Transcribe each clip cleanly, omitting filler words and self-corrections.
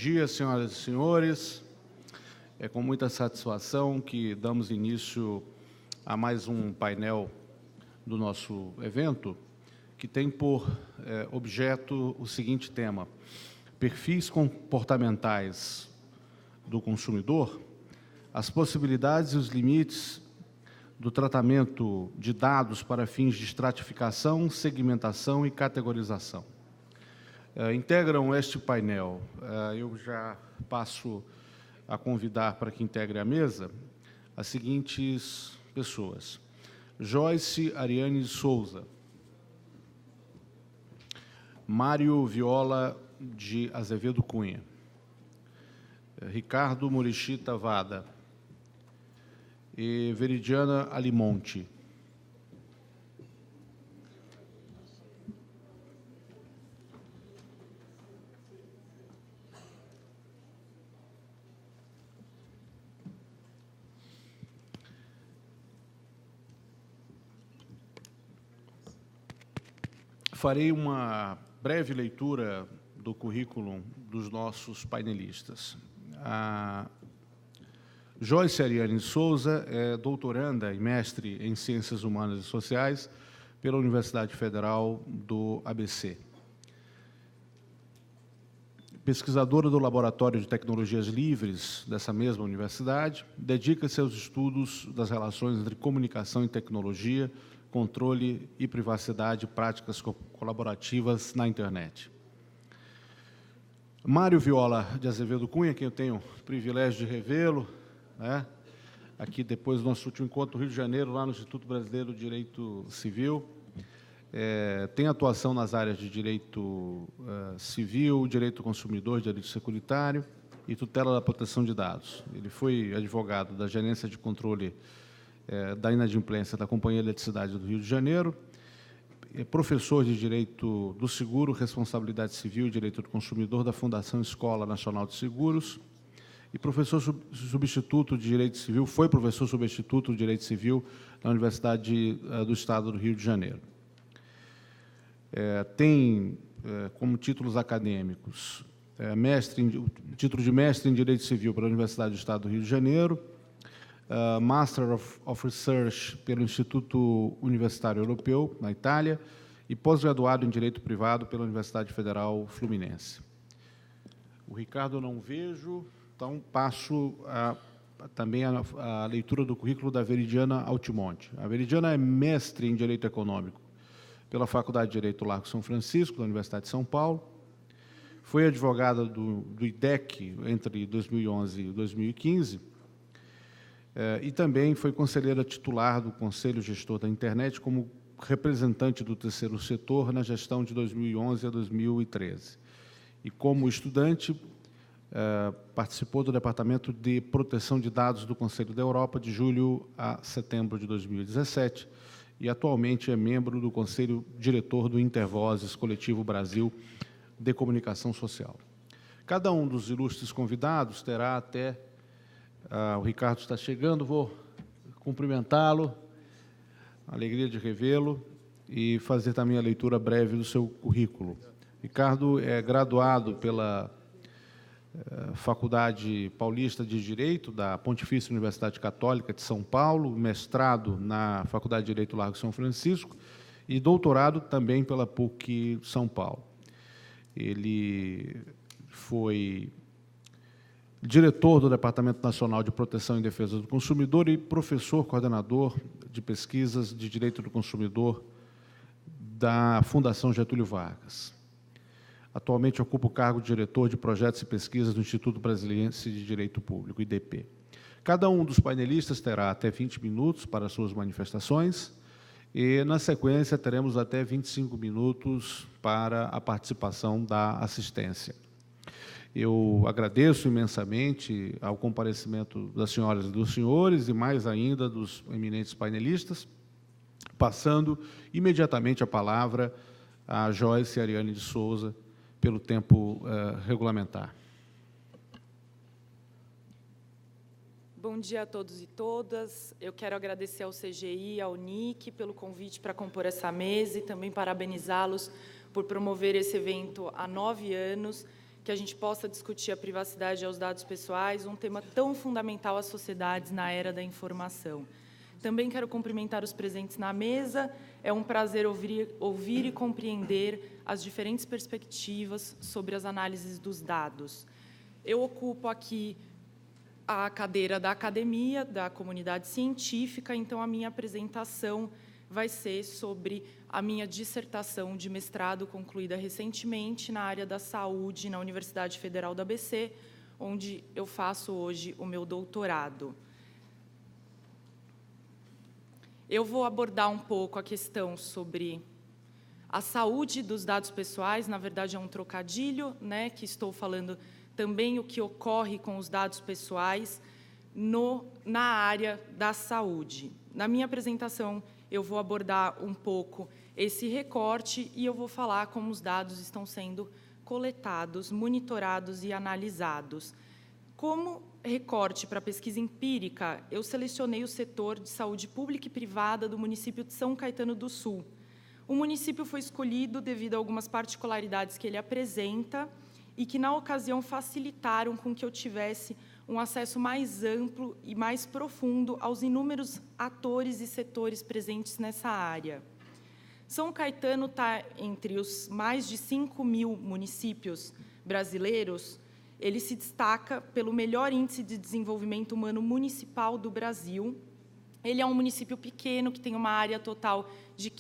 dia, senhoras e senhores. É com muita satisfação que damos início a mais um painel do nosso evento, que tem por objeto o seguinte tema: perfis comportamentais do consumidor, as possibilidades e os limites do tratamento de dados para fins de estratificação, segmentação e categorização. Integram este painel, eu já passo a convidar para que integre a mesa as seguintes pessoas: Joyce Ariane de Souza, Mário Viola de Azevedo Cunha, Ricardo Murichita Vada e Veridiana Alimonte. Farei uma breve leitura do currículo dos nossos painelistas. A Joyce Ariane de Souza é doutoranda e mestre em Ciências Humanas e Sociais pela Universidade Federal do ABC. Pesquisadora do Laboratório de Tecnologias Livres dessa mesma universidade, dedica-se aos estudos das relações entre comunicação e tecnologia, controle e privacidade, práticas colaborativas na internet. Mário Viola de Azevedo Cunha, quem eu tenho o privilégio de revê-lo, né, aqui depois do nosso último encontro no Rio de Janeiro, lá no Instituto Brasileiro de Direito Civil, tem atuação nas áreas de direito civil, direito do consumidor, direito securitário e tutela da proteção de dados. Ele foi advogado da Gerência de Controle da Inadimplência da Companhia de Eletricidade do Rio de Janeiro, é professor de Direito do Seguro, Responsabilidade Civil e Direito do Consumidor da Fundação Escola Nacional de Seguros e professor substituto de Direito Civil, foi professor substituto de Direito Civil na Universidade do Estado do Rio de Janeiro. Tem como títulos acadêmicos título de mestre em Direito Civil pela Universidade do Estado do Rio de Janeiro, Master of Research pelo Instituto Universitário Europeu, na Itália, e pós-graduado em Direito Privado pela Universidade Federal Fluminense. O Ricardo eu não vejo, então passo também a leitura do currículo da Veridiana Altimonte. A Veridiana é mestre em Direito Econômico pela Faculdade de Direito Largo São Francisco, da Universidade de São Paulo, foi advogada do IDEC entre 2011 e 2015, e também foi conselheira titular do Conselho Gestor da Internet como representante do terceiro setor na gestão de 2011 a 2013. E como estudante, participou do Departamento de Proteção de Dados do Conselho da Europa de julho a setembro de 2017 e atualmente é membro do Conselho Diretor do Intervozes Coletivo Brasil de Comunicação Social. Cada um dos ilustres convidados terá até... o Ricardo está chegando, vou cumprimentá-lo, alegria de revê-lo e fazer também a leitura breve do seu currículo. Ricardo é graduado pela Faculdade Paulista de Direito da Pontifícia Universidade Católica de São Paulo, mestrado na Faculdade de Direito Largo São Francisco e doutorado também pela PUC São Paulo. Ele foi diretor do Departamento Nacional de Proteção e Defesa do Consumidor e professor coordenador de pesquisas de Direito do Consumidor da Fundação Getúlio Vargas. Atualmente ocupa o cargo de diretor de projetos e pesquisas do Instituto Brasiliense de Direito Público, IDP. Cada um dos painelistas terá até 20 minutos para suas manifestações e, na sequência, teremos até 25 minutos para a participação da assistência. Eu agradeço imensamente ao comparecimento das senhoras e dos senhores e, mais ainda, dos eminentes painelistas, passando imediatamente a palavra a Joyce Ariane de Souza, pelo tempo regulamentar. Bom dia a todos e todas. Eu quero agradecer ao CGI, ao NIC, pelo convite para compor essa mesa e também parabenizá-los por promover esse evento há 9 anos, que a gente possa discutir a privacidade aos dados pessoais, um tema tão fundamental às sociedades na era da informação. Também quero cumprimentar os presentes na mesa. É um prazer ouvir e compreender as diferentes perspectivas sobre as análises dos dados. Eu ocupo aqui a cadeira da academia, da comunidade científica, então a minha apresentação vai ser sobre a minha dissertação de mestrado concluída recentemente na área da saúde na Universidade Federal do ABC, onde eu faço hoje o meu doutorado. Eu vou abordar um pouco a questão sobre a saúde dos dados pessoais, na verdade é um trocadilho, né, que estou falando também o que ocorre com os dados pessoais na área da saúde. Na minha apresentação, eu vou abordar um pouco esse recorte e eu vou falar como os dados estão sendo coletados, monitorados e analisados. Como recorte para pesquisa empírica, eu selecionei o setor de saúde pública e privada do município de São Caetano do Sul. O município foi escolhido devido a algumas particularidades que ele apresenta e que, na ocasião, facilitaram com que eu tivesse um acesso mais amplo e mais profundo aos inúmeros atores e setores presentes nessa área. São Caetano está entre os mais de 5.000 municípios brasileiros. Ele se destaca pelo melhor índice de desenvolvimento humano municipal do Brasil. Ele é um município pequeno, que tem uma área total de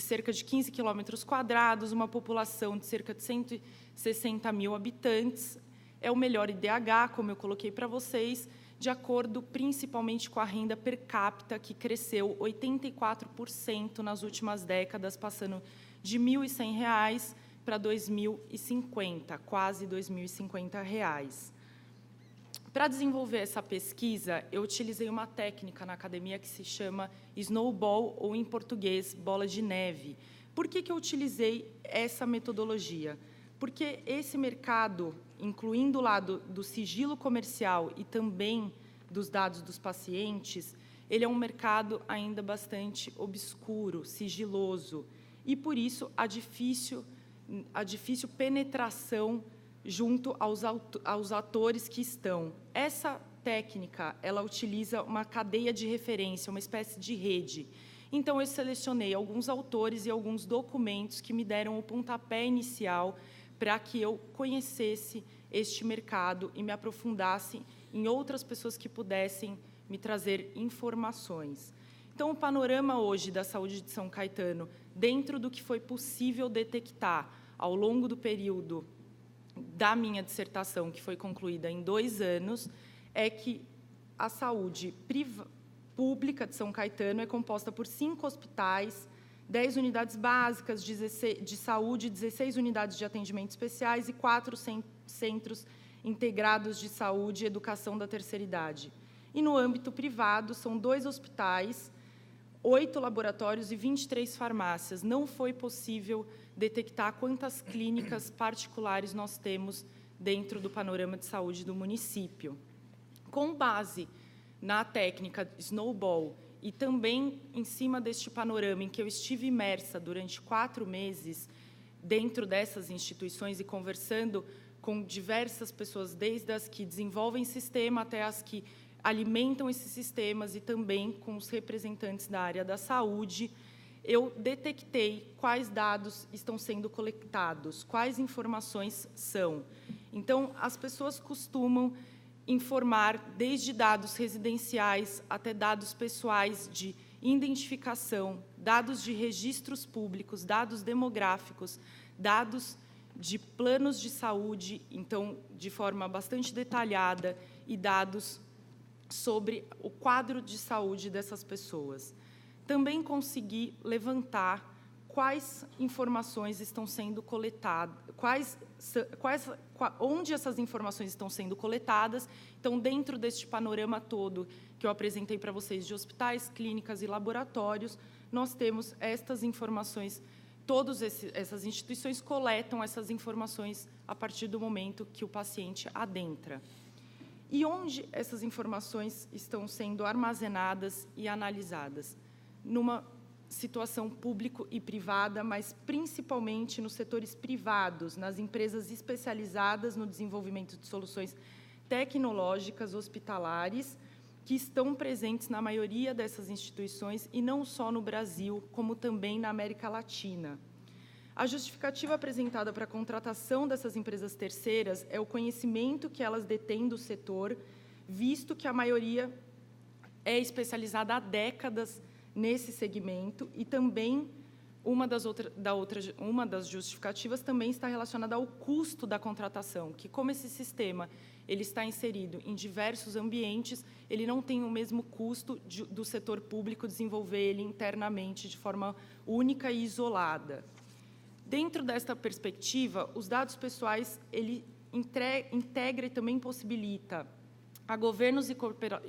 cerca de 15 quilômetros quadrados, uma população de cerca de 160 mil habitantes. É o melhor IDH, como eu coloquei para vocês, de acordo principalmente com a renda per capita, que cresceu 84% nas últimas décadas, passando de R$ 1.100 para 2.050, quase R$ 2.050. Para desenvolver essa pesquisa, eu utilizei uma técnica na academia que se chama snowball, ou em português, bola de neve. Por que eu utilizei essa metodologia? Porque esse mercado, incluindo o lado do sigilo comercial e também dos dados dos pacientes, ele é um mercado ainda bastante obscuro, sigiloso, e, por isso, a difícil penetração junto aos atores que estão. Essa técnica, ela utiliza uma cadeia de referência, uma espécie de rede. Então, eu selecionei alguns autores e alguns documentos que me deram o pontapé inicial para que eu conhecesse este mercado e me aprofundasse em outras pessoas que pudessem me trazer informações. Então, o panorama hoje da saúde de São Caetano, dentro do que foi possível detectar ao longo do período da minha dissertação, que foi concluída em 2 anos, é que a saúde pública de São Caetano é composta por 5 hospitais, 10 unidades básicas de saúde, 16 unidades de atendimento especiais e 4 centros integrados de saúde e educação da terceira idade. E, no âmbito privado, são 2 hospitais, 8 laboratórios e 23 farmácias. Não foi possível detectar quantas clínicas particulares nós temos dentro do panorama de saúde do município. Com base na técnica Snowball e também em cima deste panorama em que eu estive imersa durante 4 meses dentro dessas instituições e conversando com diversas pessoas, desde as que desenvolvem sistema até as que alimentam esses sistemas e também com os representantes da área da saúde, eu detectei quais dados estão sendo coletados, quais informações são. Então, as pessoas costumam informar desde dados residenciais até dados pessoais de identificação, dados de registros públicos, dados demográficos, dados de planos de saúde, então, de forma bastante detalhada, e dados sobre o quadro de saúde dessas pessoas. Também consegui levantar quais informações estão sendo coletadas, onde essas informações estão sendo coletadas. Então, dentro deste panorama todo que eu apresentei para vocês de hospitais, clínicas e laboratórios, nós temos estas informações, todas essas instituições coletam essas informações a partir do momento que o paciente adentra. E onde essas informações estão sendo armazenadas e analisadas? Numa situação público e privada, mas principalmente nos setores privados, nas empresas especializadas no desenvolvimento de soluções tecnológicas hospitalares, que estão presentes na maioria dessas instituições, e não só no Brasil, como também na América Latina. A justificativa apresentada para a contratação dessas empresas terceiras é o conhecimento que elas detêm do setor, visto que a maioria é especializada há décadas nesse segmento, e também uma das justificativas também está relacionada ao custo da contratação, que como esse sistema ele está inserido em diversos ambientes, ele não tem o mesmo custo do setor público desenvolver ele internamente de forma única e isolada. Dentro desta perspectiva, os dados pessoais ele integra e também possibilita a governos e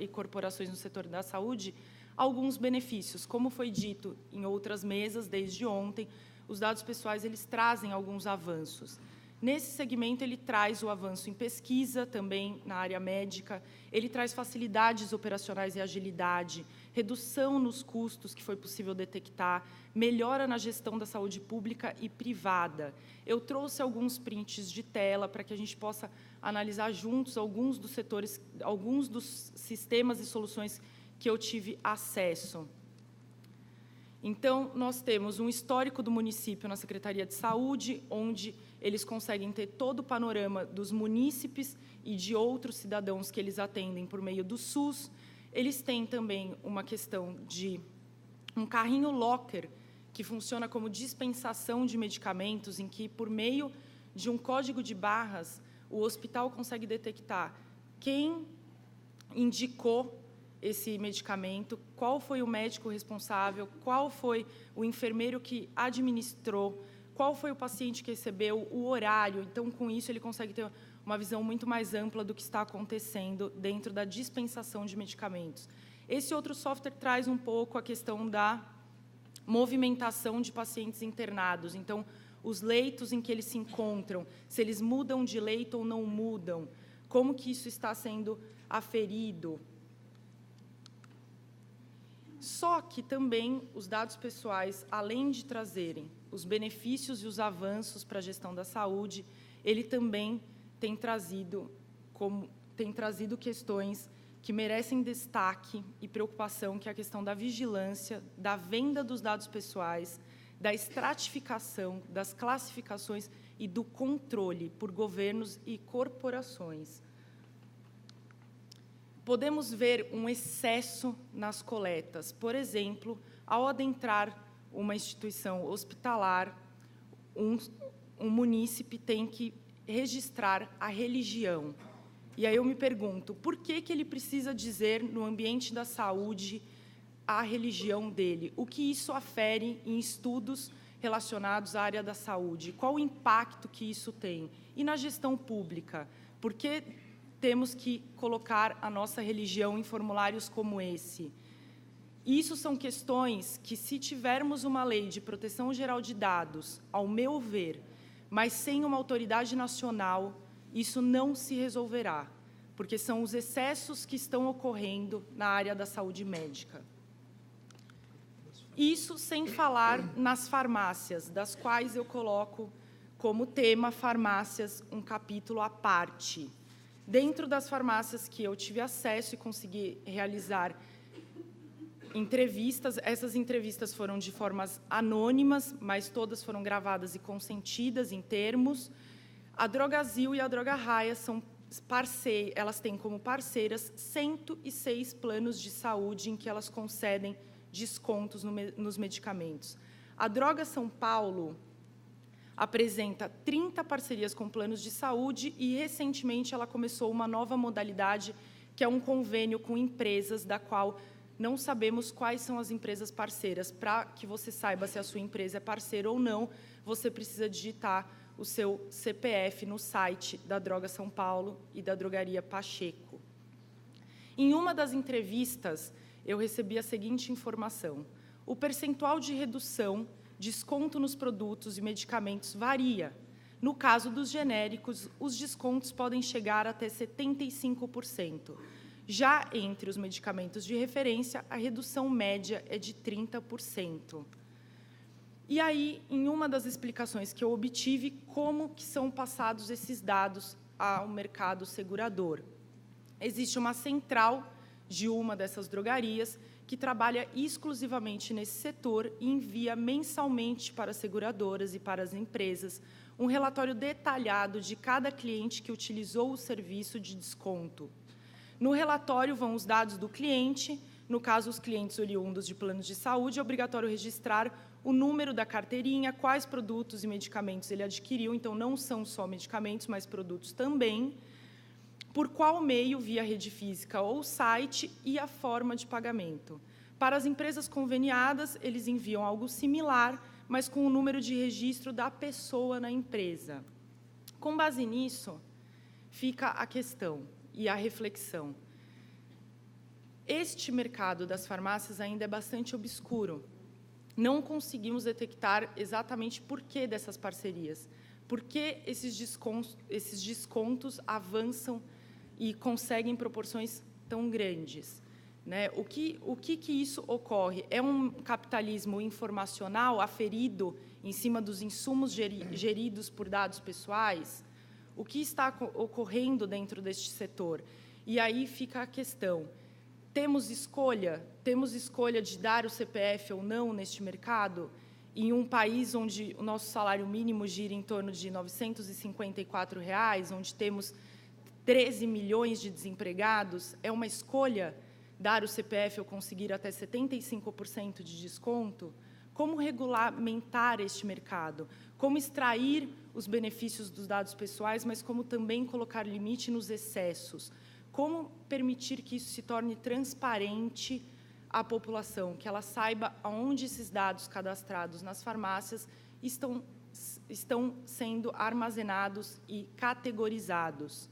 corporações no setor da saúde alguns benefícios. Como foi dito em outras mesas desde ontem, os dados pessoais eles trazem alguns avanços. Nesse segmento, ele traz o avanço em pesquisa, também na área médica, ele traz facilidades operacionais e agilidade, redução nos custos que foi possível detectar, melhora na gestão da saúde pública e privada. Eu trouxe alguns prints de tela para que a gente possa analisar juntos alguns dos setores, alguns dos sistemas e soluções que eu tive acesso. Então, nós temos um histórico do município na Secretaria de Saúde, onde eles conseguem ter todo o panorama dos munícipes e de outros cidadãos que eles atendem por meio do SUS. Eles têm também uma questão de um carrinho locker, que funciona como dispensação de medicamentos, em que, por meio de um código de barras, o hospital consegue detectar quem indicou esse medicamento, qual foi o médico responsável, qual foi o enfermeiro que administrou, qual foi o paciente que recebeu, o horário. Então, com isso, ele consegue ter uma visão muito mais ampla do que está acontecendo dentro da dispensação de medicamentos. Esse outro software traz um pouco a questão da movimentação de pacientes internados. Então, os leitos em que eles se encontram, se eles mudam de leito ou não mudam, como que isso está sendo aferido. Só que também os dados pessoais, além de trazerem os benefícios e os avanços para a gestão da saúde, ele também tem trazido questões que merecem destaque e preocupação, que é a questão da vigilância, da venda dos dados pessoais, da estratificação, das classificações e do controle por governos e corporações. Podemos ver um excesso nas coletas. Por exemplo, ao adentrar uma instituição hospitalar, um munícipe tem que registrar a religião. E aí eu me pergunto, por que ele precisa dizer, no ambiente da saúde, a religião dele? O que isso afere em estudos relacionados à área da saúde? Qual o impacto que isso tem? E na gestão pública? Por que temos que colocar a nossa religião em formulários como esse? Isso são questões que, se tivermos uma lei de proteção geral de dados, ao meu ver, mas sem uma autoridade nacional, isso não se resolverá, porque são os excessos que estão ocorrendo na área da saúde médica. Isso sem falar nas farmácias, das quais eu coloco como tema farmácias um capítulo à parte. Dentro das farmácias que eu tive acesso e consegui realizar entrevistas, essas entrevistas foram de formas anônimas, mas todas foram gravadas e consentidas em termos. A Drogazil e a Droga Raia são parceiras, elas têm como parceiras 106 planos de saúde em que elas concedem descontos nos medicamentos. A Droga São Paulo apresenta 30 parcerias com planos de saúde e, recentemente, ela começou uma nova modalidade, que é um convênio com empresas, da qual não sabemos quais são as empresas parceiras. Para que você saiba se a sua empresa é parceira ou não, você precisa digitar o seu CPF no site da Droga São Paulo e da Drogaria Pacheco. Em uma das entrevistas, eu recebi a seguinte informação: o percentual de redução, desconto nos produtos e medicamentos varia. No caso dos genéricos, os descontos podem chegar até 75%. Já entre os medicamentos de referência, a redução média é de 30%. E aí, em uma das explicações que eu obtive, como que são passados esses dados ao mercado segurador? Existe uma central de uma dessas drogarias que trabalha exclusivamente nesse setor e envia mensalmente para as seguradoras e para as empresas um relatório detalhado de cada cliente que utilizou o serviço de desconto. No relatório vão os dados do cliente. No caso, os clientes oriundos de planos de saúde, é obrigatório registrar o número da carteirinha, quais produtos e medicamentos ele adquiriu, então não são só medicamentos, mas produtos também, por qual meio, via rede física ou site, e a forma de pagamento. Para as empresas conveniadas, eles enviam algo similar, mas com o número de registro da pessoa na empresa. Com base nisso, fica a questão e a reflexão. Este mercado das farmácias ainda é bastante obscuro. Não conseguimos detectar exatamente por que dessas parcerias, por que esses descontos avançam e conseguem proporções tão grandes. Né? O que isso ocorre? É um capitalismo informacional aferido em cima dos insumos geridos por dados pessoais? O que está ocorrendo dentro deste setor? E aí fica a questão. Temos escolha de dar o CPF ou não neste mercado? Em um país onde o nosso salário mínimo gira em torno de R$ 954, onde temos 13 milhões de desempregados, é uma escolha dar o CPF ou conseguir até 75% de desconto? Como regulamentar este mercado? Como extrair os benefícios dos dados pessoais, mas como também colocar limite nos excessos? Como permitir que isso se torne transparente à população, que ela saiba aonde esses dados cadastrados nas farmácias estão sendo armazenados e categorizados?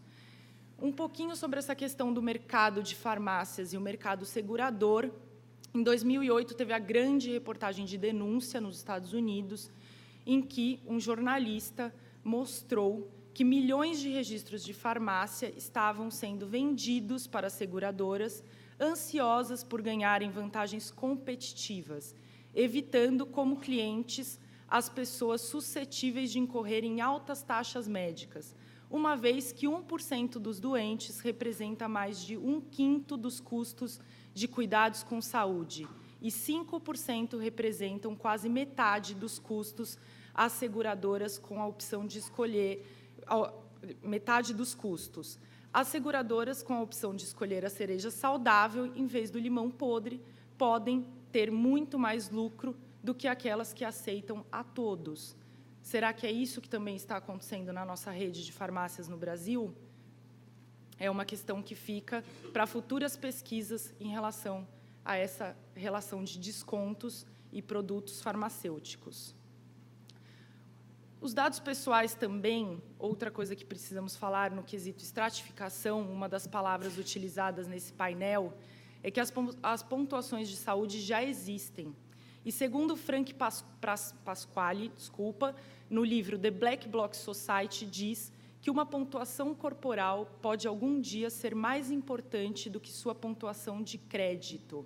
Um pouquinho sobre essa questão do mercado de farmácias e o mercado segurador. Em 2008, teve a grande reportagem de denúncia nos Estados Unidos, em que um jornalista mostrou que milhões de registros de farmácia estavam sendo vendidos para seguradoras, ansiosas por ganharem vantagens competitivas, evitando como clientes as pessoas suscetíveis de incorrer em altas taxas médicas, uma vez que 1% dos doentes representa mais de 1/5 dos custos de cuidados com saúde e 5% representam quase metade dos custos às seguradoras com a opção de escolher metade dos custos. As seguradoras com a opção de escolher a cereja saudável em vez do limão podre podem ter muito mais lucro do que aquelas que aceitam a todos. Será que é isso que também está acontecendo na nossa rede de farmácias no Brasil? É uma questão que fica para futuras pesquisas em relação a essa relação de descontos e produtos farmacêuticos. Os dados pessoais também, outra coisa que precisamos falar no quesito estratificação, uma das palavras utilizadas nesse painel, é que as pontuações de saúde já existem. E, segundo Frank Pasquale, no livro The Black Box Society, diz que uma pontuação corporal pode algum dia ser mais importante do que sua pontuação de crédito.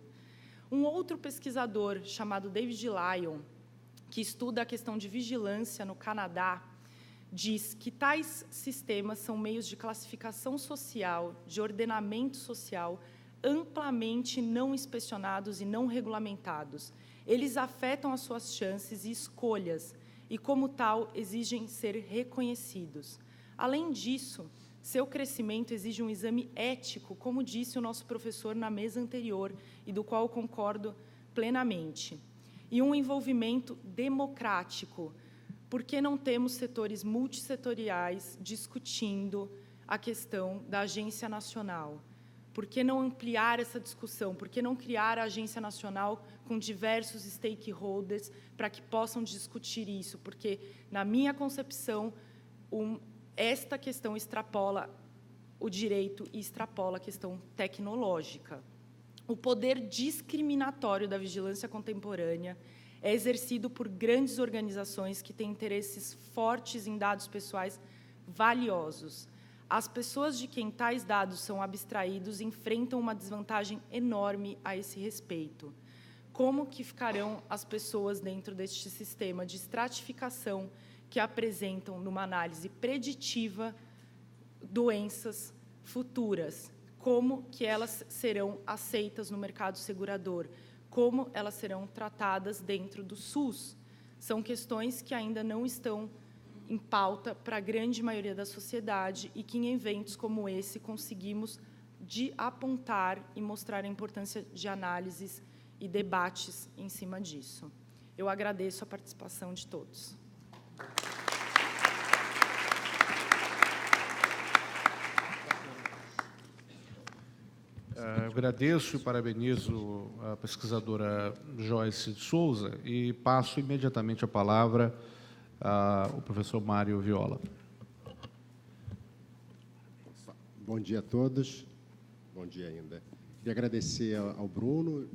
Um outro pesquisador, chamado David Lyon, que estuda a questão de vigilância no Canadá, diz que tais sistemas são meios de classificação social, de ordenamento social, amplamente não inspecionados e não regulamentados. Eles afetam as suas chances e escolhas e, como tal, exigem ser reconhecidos. Além disso, seu crescimento exige um exame ético, como disse o nosso professor na mesa anterior, e do qual concordo plenamente, e um envolvimento democrático, porque não temos setores multissetoriais discutindo a questão da agência nacional. Por que não ampliar essa discussão? Por que não criar a agência nacional com diversos stakeholders para que possam discutir isso? Porque, na minha concepção, esta questão extrapola o direito e extrapola a questão tecnológica. O poder discriminatório da vigilância contemporânea é exercido por grandes organizações que têm interesses fortes em dados pessoais valiosos. As pessoas de quem tais dados são abstraídos enfrentam uma desvantagem enorme a esse respeito. Como que ficarão as pessoas dentro deste sistema de estratificação que apresentam, numa análise preditiva, doenças futuras? Como que elas serão aceitas no mercado segurador? Como elas serão tratadas dentro do SUS? São questões que ainda não estão em pauta para a grande maioria da sociedade e que, em eventos como esse, conseguimos apontar e mostrar a importância de análises e debates em cima disso. Eu agradeço a participação de todos. Eu agradeço e parabenizo a pesquisadora Joyce de Souza e passo imediatamente a palavra ao professor Mário Viola. Bom dia a todos. Bom dia ainda. Queria agradecer ao Bruno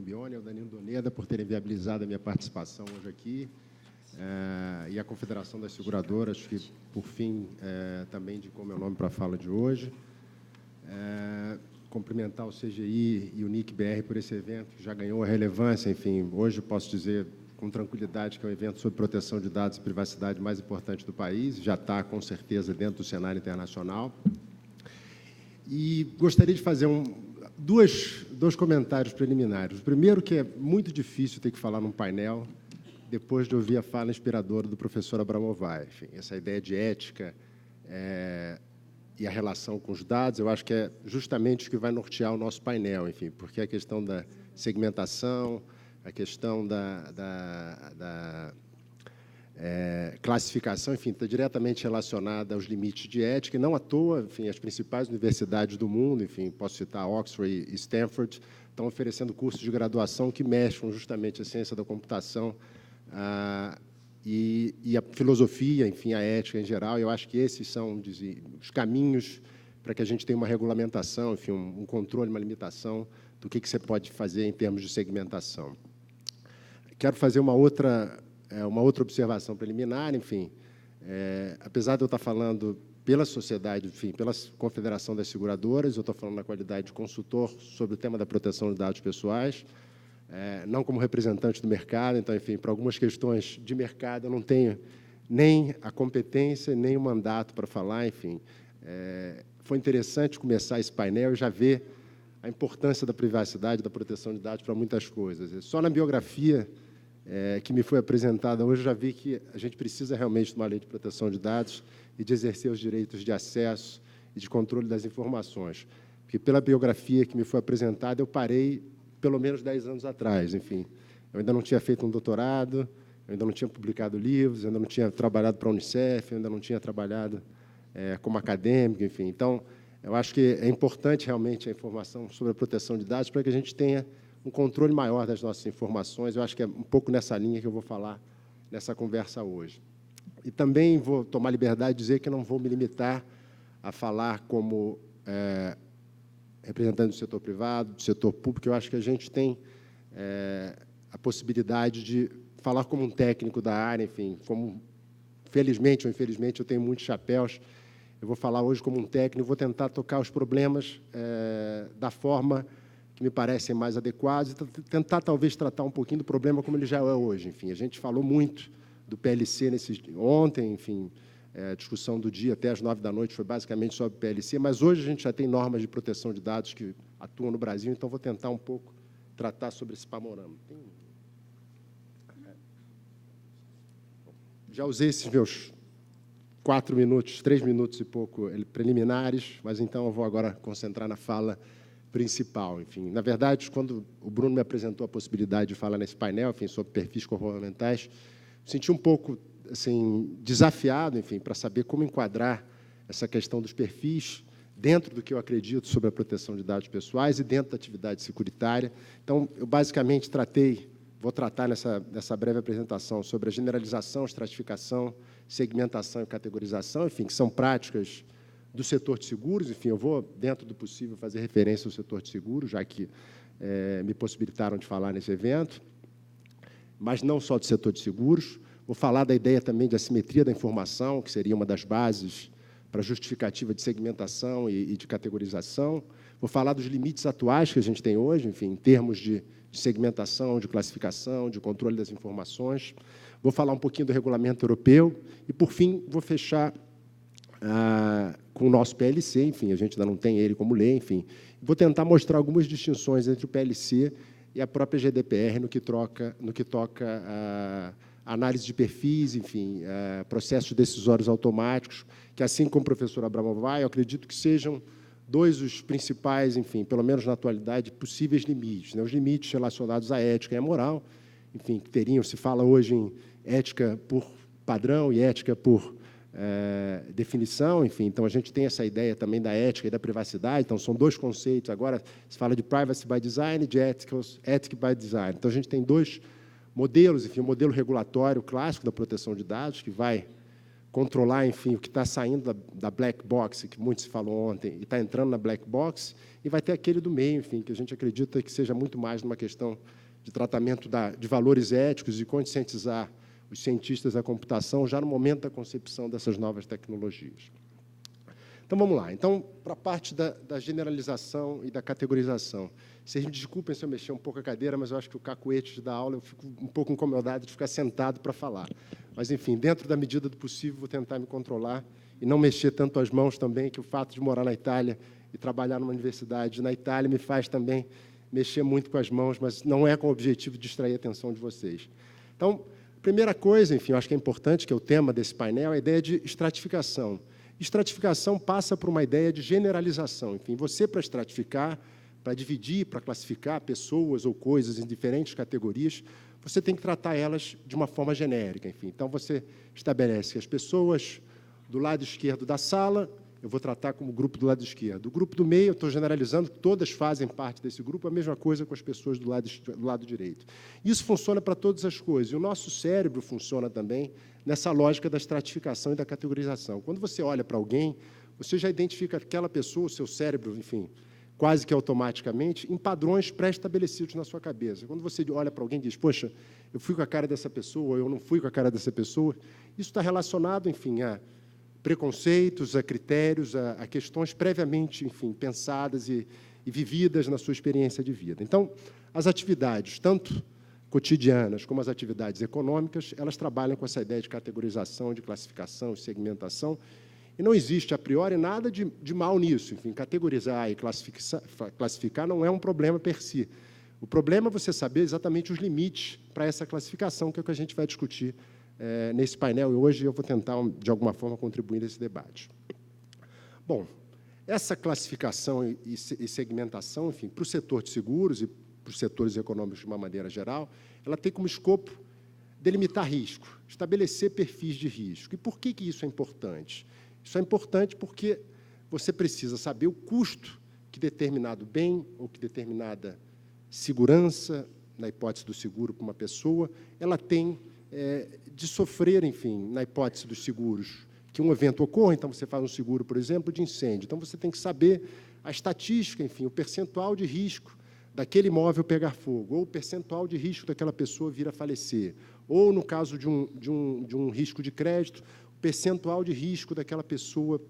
Bione e ao Danilo Doneda por terem viabilizado a minha participação hoje aqui, e à Confederação das Seguradoras, que, por fim, também indicou meu nome para a fala de hoje. Cumprimentar o CGI e o NIC-BR por esse evento, que já ganhou a relevância. Enfim, hoje posso dizer com tranquilidade que é o evento sobre proteção de dados e privacidade mais importante do país, já está, com certeza, dentro do cenário internacional. E gostaria de fazer dois comentários preliminares. O primeiro, que é muito difícil ter que falar num painel depois de ouvir a fala inspiradora do professor Abramovay. Enfim, essa ideia de ética e a relação com os dados, eu acho que é justamente o que vai nortear o nosso painel, enfim, porque a questão da segmentação, a questão da classificação, enfim, está diretamente relacionada aos limites de ética, e não à toa, enfim, as principais universidades do mundo, enfim, posso citar Oxford e Stanford, estão oferecendo cursos de graduação que mexam justamente a ciência da computação e a filosofia, enfim, a ética em geral. Eu acho que esses são os caminhos para que a gente tenha uma regulamentação, enfim, um controle, uma limitação do que você pode fazer em termos de segmentação. Quero fazer uma outra observação preliminar, enfim, apesar de eu estar falando pela sociedade, enfim, pela Confederação das Seguradoras, eu estou falando na qualidade de consultor sobre o tema da proteção de dados pessoais, não como representante do mercado. Então, enfim, para algumas questões de mercado, eu não tenho nem a competência, nem o mandato para falar, enfim. Foi interessante começar esse painel e já ver a importância da privacidade, da proteção de dados para muitas coisas. Só na biografia que me foi apresentada hoje, eu já vi que a gente precisa realmente de uma lei de proteção de dados e de exercer os direitos de acesso e de controle das informações. Porque, pela biografia que me foi apresentada, eu parei pelo menos 10 anos atrás. Enfim, eu ainda não tinha feito um doutorado, eu ainda não tinha publicado livros, eu ainda não tinha trabalhado para a Unicef, eu ainda não tinha trabalhado como acadêmico, enfim. Então, eu acho que é importante realmente a informação sobre a proteção de dados para que a gente tenha um controle maior das nossas informações. Eu acho que é um pouco nessa linha que eu vou falar nessa conversa hoje. E também vou tomar liberdade de dizer que não vou me limitar a falar como representante do setor privado, do setor público. Eu acho que a gente tem a possibilidade de falar como um técnico da área, enfim, como, felizmente ou infelizmente, eu tenho muitos chapéus. Eu vou falar hoje como um técnico, vou tentar tocar os problemas da forma que me parecem mais adequados e tentar, talvez, tratar um pouquinho do problema como ele já é hoje. Enfim, a gente falou muito do PLC ontem, enfim, a discussão do dia até às 9 da noite foi basicamente sobre o PLC, mas hoje a gente já tem normas de proteção de dados que atuam no Brasil, então vou tentar um pouco tratar sobre esse panorama. Já usei esses meus 4 minutos, 3 minutos e pouco preliminares, mas então eu vou agora concentrar na fala principal. Enfim, na verdade, quando o Bruno me apresentou a possibilidade de falar nesse painel, enfim, sobre perfis comportamentais, senti um pouco assim, desafiado, enfim, para saber como enquadrar essa questão dos perfis dentro do que eu acredito sobre a proteção de dados pessoais e dentro da atividade securitária. Então, eu basicamente vou tratar nessa breve apresentação sobre a generalização, estratificação, segmentação e categorização, enfim, que são práticas do setor de seguros. Enfim, eu vou, dentro do possível, fazer referência ao setor de seguros, já que me possibilitaram de falar nesse evento, mas não só do setor de seguros. Vou falar da ideia também de assimetria da informação, que seria uma das bases para justificativa de segmentação e de categorização. Vou falar dos limites atuais que a gente tem hoje, enfim, em termos de segmentação, de classificação, de controle das informações. Vou falar um pouquinho do regulamento europeu e, por fim, vou fechar com o nosso PLC, enfim, a gente ainda não tem ele como lei, enfim. Vou tentar mostrar algumas distinções entre o PLC e a própria GDPR no que toca a análise de perfis, enfim, processos decisórios automáticos, que, assim como o professor Abramovay, eu acredito que sejam dois os principais, enfim, pelo menos na atualidade, possíveis limites, né? Os limites relacionados à ética e à moral, enfim, que teriam, se fala hoje em ética por padrão e ética por definição, enfim, então a gente tem essa ideia também da ética e da privacidade, então são dois conceitos, agora se fala de privacy by design e de ethic by design, então a gente tem dois modelos, enfim, o modelo regulatório clássico da proteção de dados, que vai controlar, enfim, o que está saindo da black box, que muito se falou ontem, e está entrando na black box, e vai ter aquele do meio, enfim, que a gente acredita que seja muito mais numa questão de tratamento de valores éticos e conscientizar os cientistas da computação já no momento da concepção dessas novas tecnologias. Então, vamos lá. Então, para a parte da generalização e da categorização. Vocês me desculpem se eu mexer um pouco a cadeira, mas eu acho que o cacuete da aula eu fico um pouco incomodado de ficar sentado para falar. Mas, enfim, dentro da medida do possível, vou tentar me controlar e não mexer tanto as mãos também, que o fato de morar na Itália e trabalhar numa universidade na Itália me faz também mexer muito com as mãos, mas não é com o objetivo de distrair a atenção de vocês. Então, primeira coisa, enfim, eu acho que é importante, que é o tema desse painel, é a ideia de estratificação. Estratificação passa por uma ideia de generalização. Enfim, você, para estratificar, para dividir, para classificar pessoas ou coisas em diferentes categorias, você tem que tratar elas de uma forma genérica. Enfim, então, você estabelece que as pessoas do lado esquerdo da sala, eu vou tratar como grupo do lado esquerdo. O grupo do meio, eu estou generalizando, todas fazem parte desse grupo, a mesma coisa com as pessoas do lado direito. Isso funciona para todas as coisas. E o nosso cérebro funciona também nessa lógica da estratificação e da categorização. Quando você olha para alguém, você já identifica aquela pessoa, o seu cérebro, enfim, quase que automaticamente, em padrões pré-estabelecidos na sua cabeça. Quando você olha para alguém e diz, poxa, eu fui com a cara dessa pessoa, ou eu não fui com a cara dessa pessoa, isso está relacionado, enfim, a preconceitos, a critérios, a questões previamente, enfim, pensadas e vividas na sua experiência de vida. Então, as atividades, tanto cotidianas como as atividades econômicas, elas trabalham com essa ideia de categorização, de classificação, de segmentação, e não existe, a priori, nada de mal nisso. Enfim, categorizar e classificar não é um problema per si. O problema é você saber exatamente os limites para essa classificação, que é o que a gente vai discutir nesse painel, e hoje eu vou tentar, de alguma forma, contribuir nesse debate. Bom, essa classificação e segmentação, enfim, para o setor de seguros e para os setores econômicos de uma maneira geral, ela tem como escopo delimitar risco, estabelecer perfis de risco. E por que isso é importante? Isso é importante porque você precisa saber o custo que determinado bem ou que determinada segurança, na hipótese do seguro para uma pessoa, ela tem de sofrer, enfim, na hipótese dos seguros, que um evento ocorra, então você faz um seguro, por exemplo, de incêndio. Então, você tem que saber a estatística, enfim, o percentual de risco daquele imóvel pegar fogo, ou o percentual de risco daquela pessoa vir a falecer, ou, no caso de um risco de crédito, o percentual de risco daquela pessoa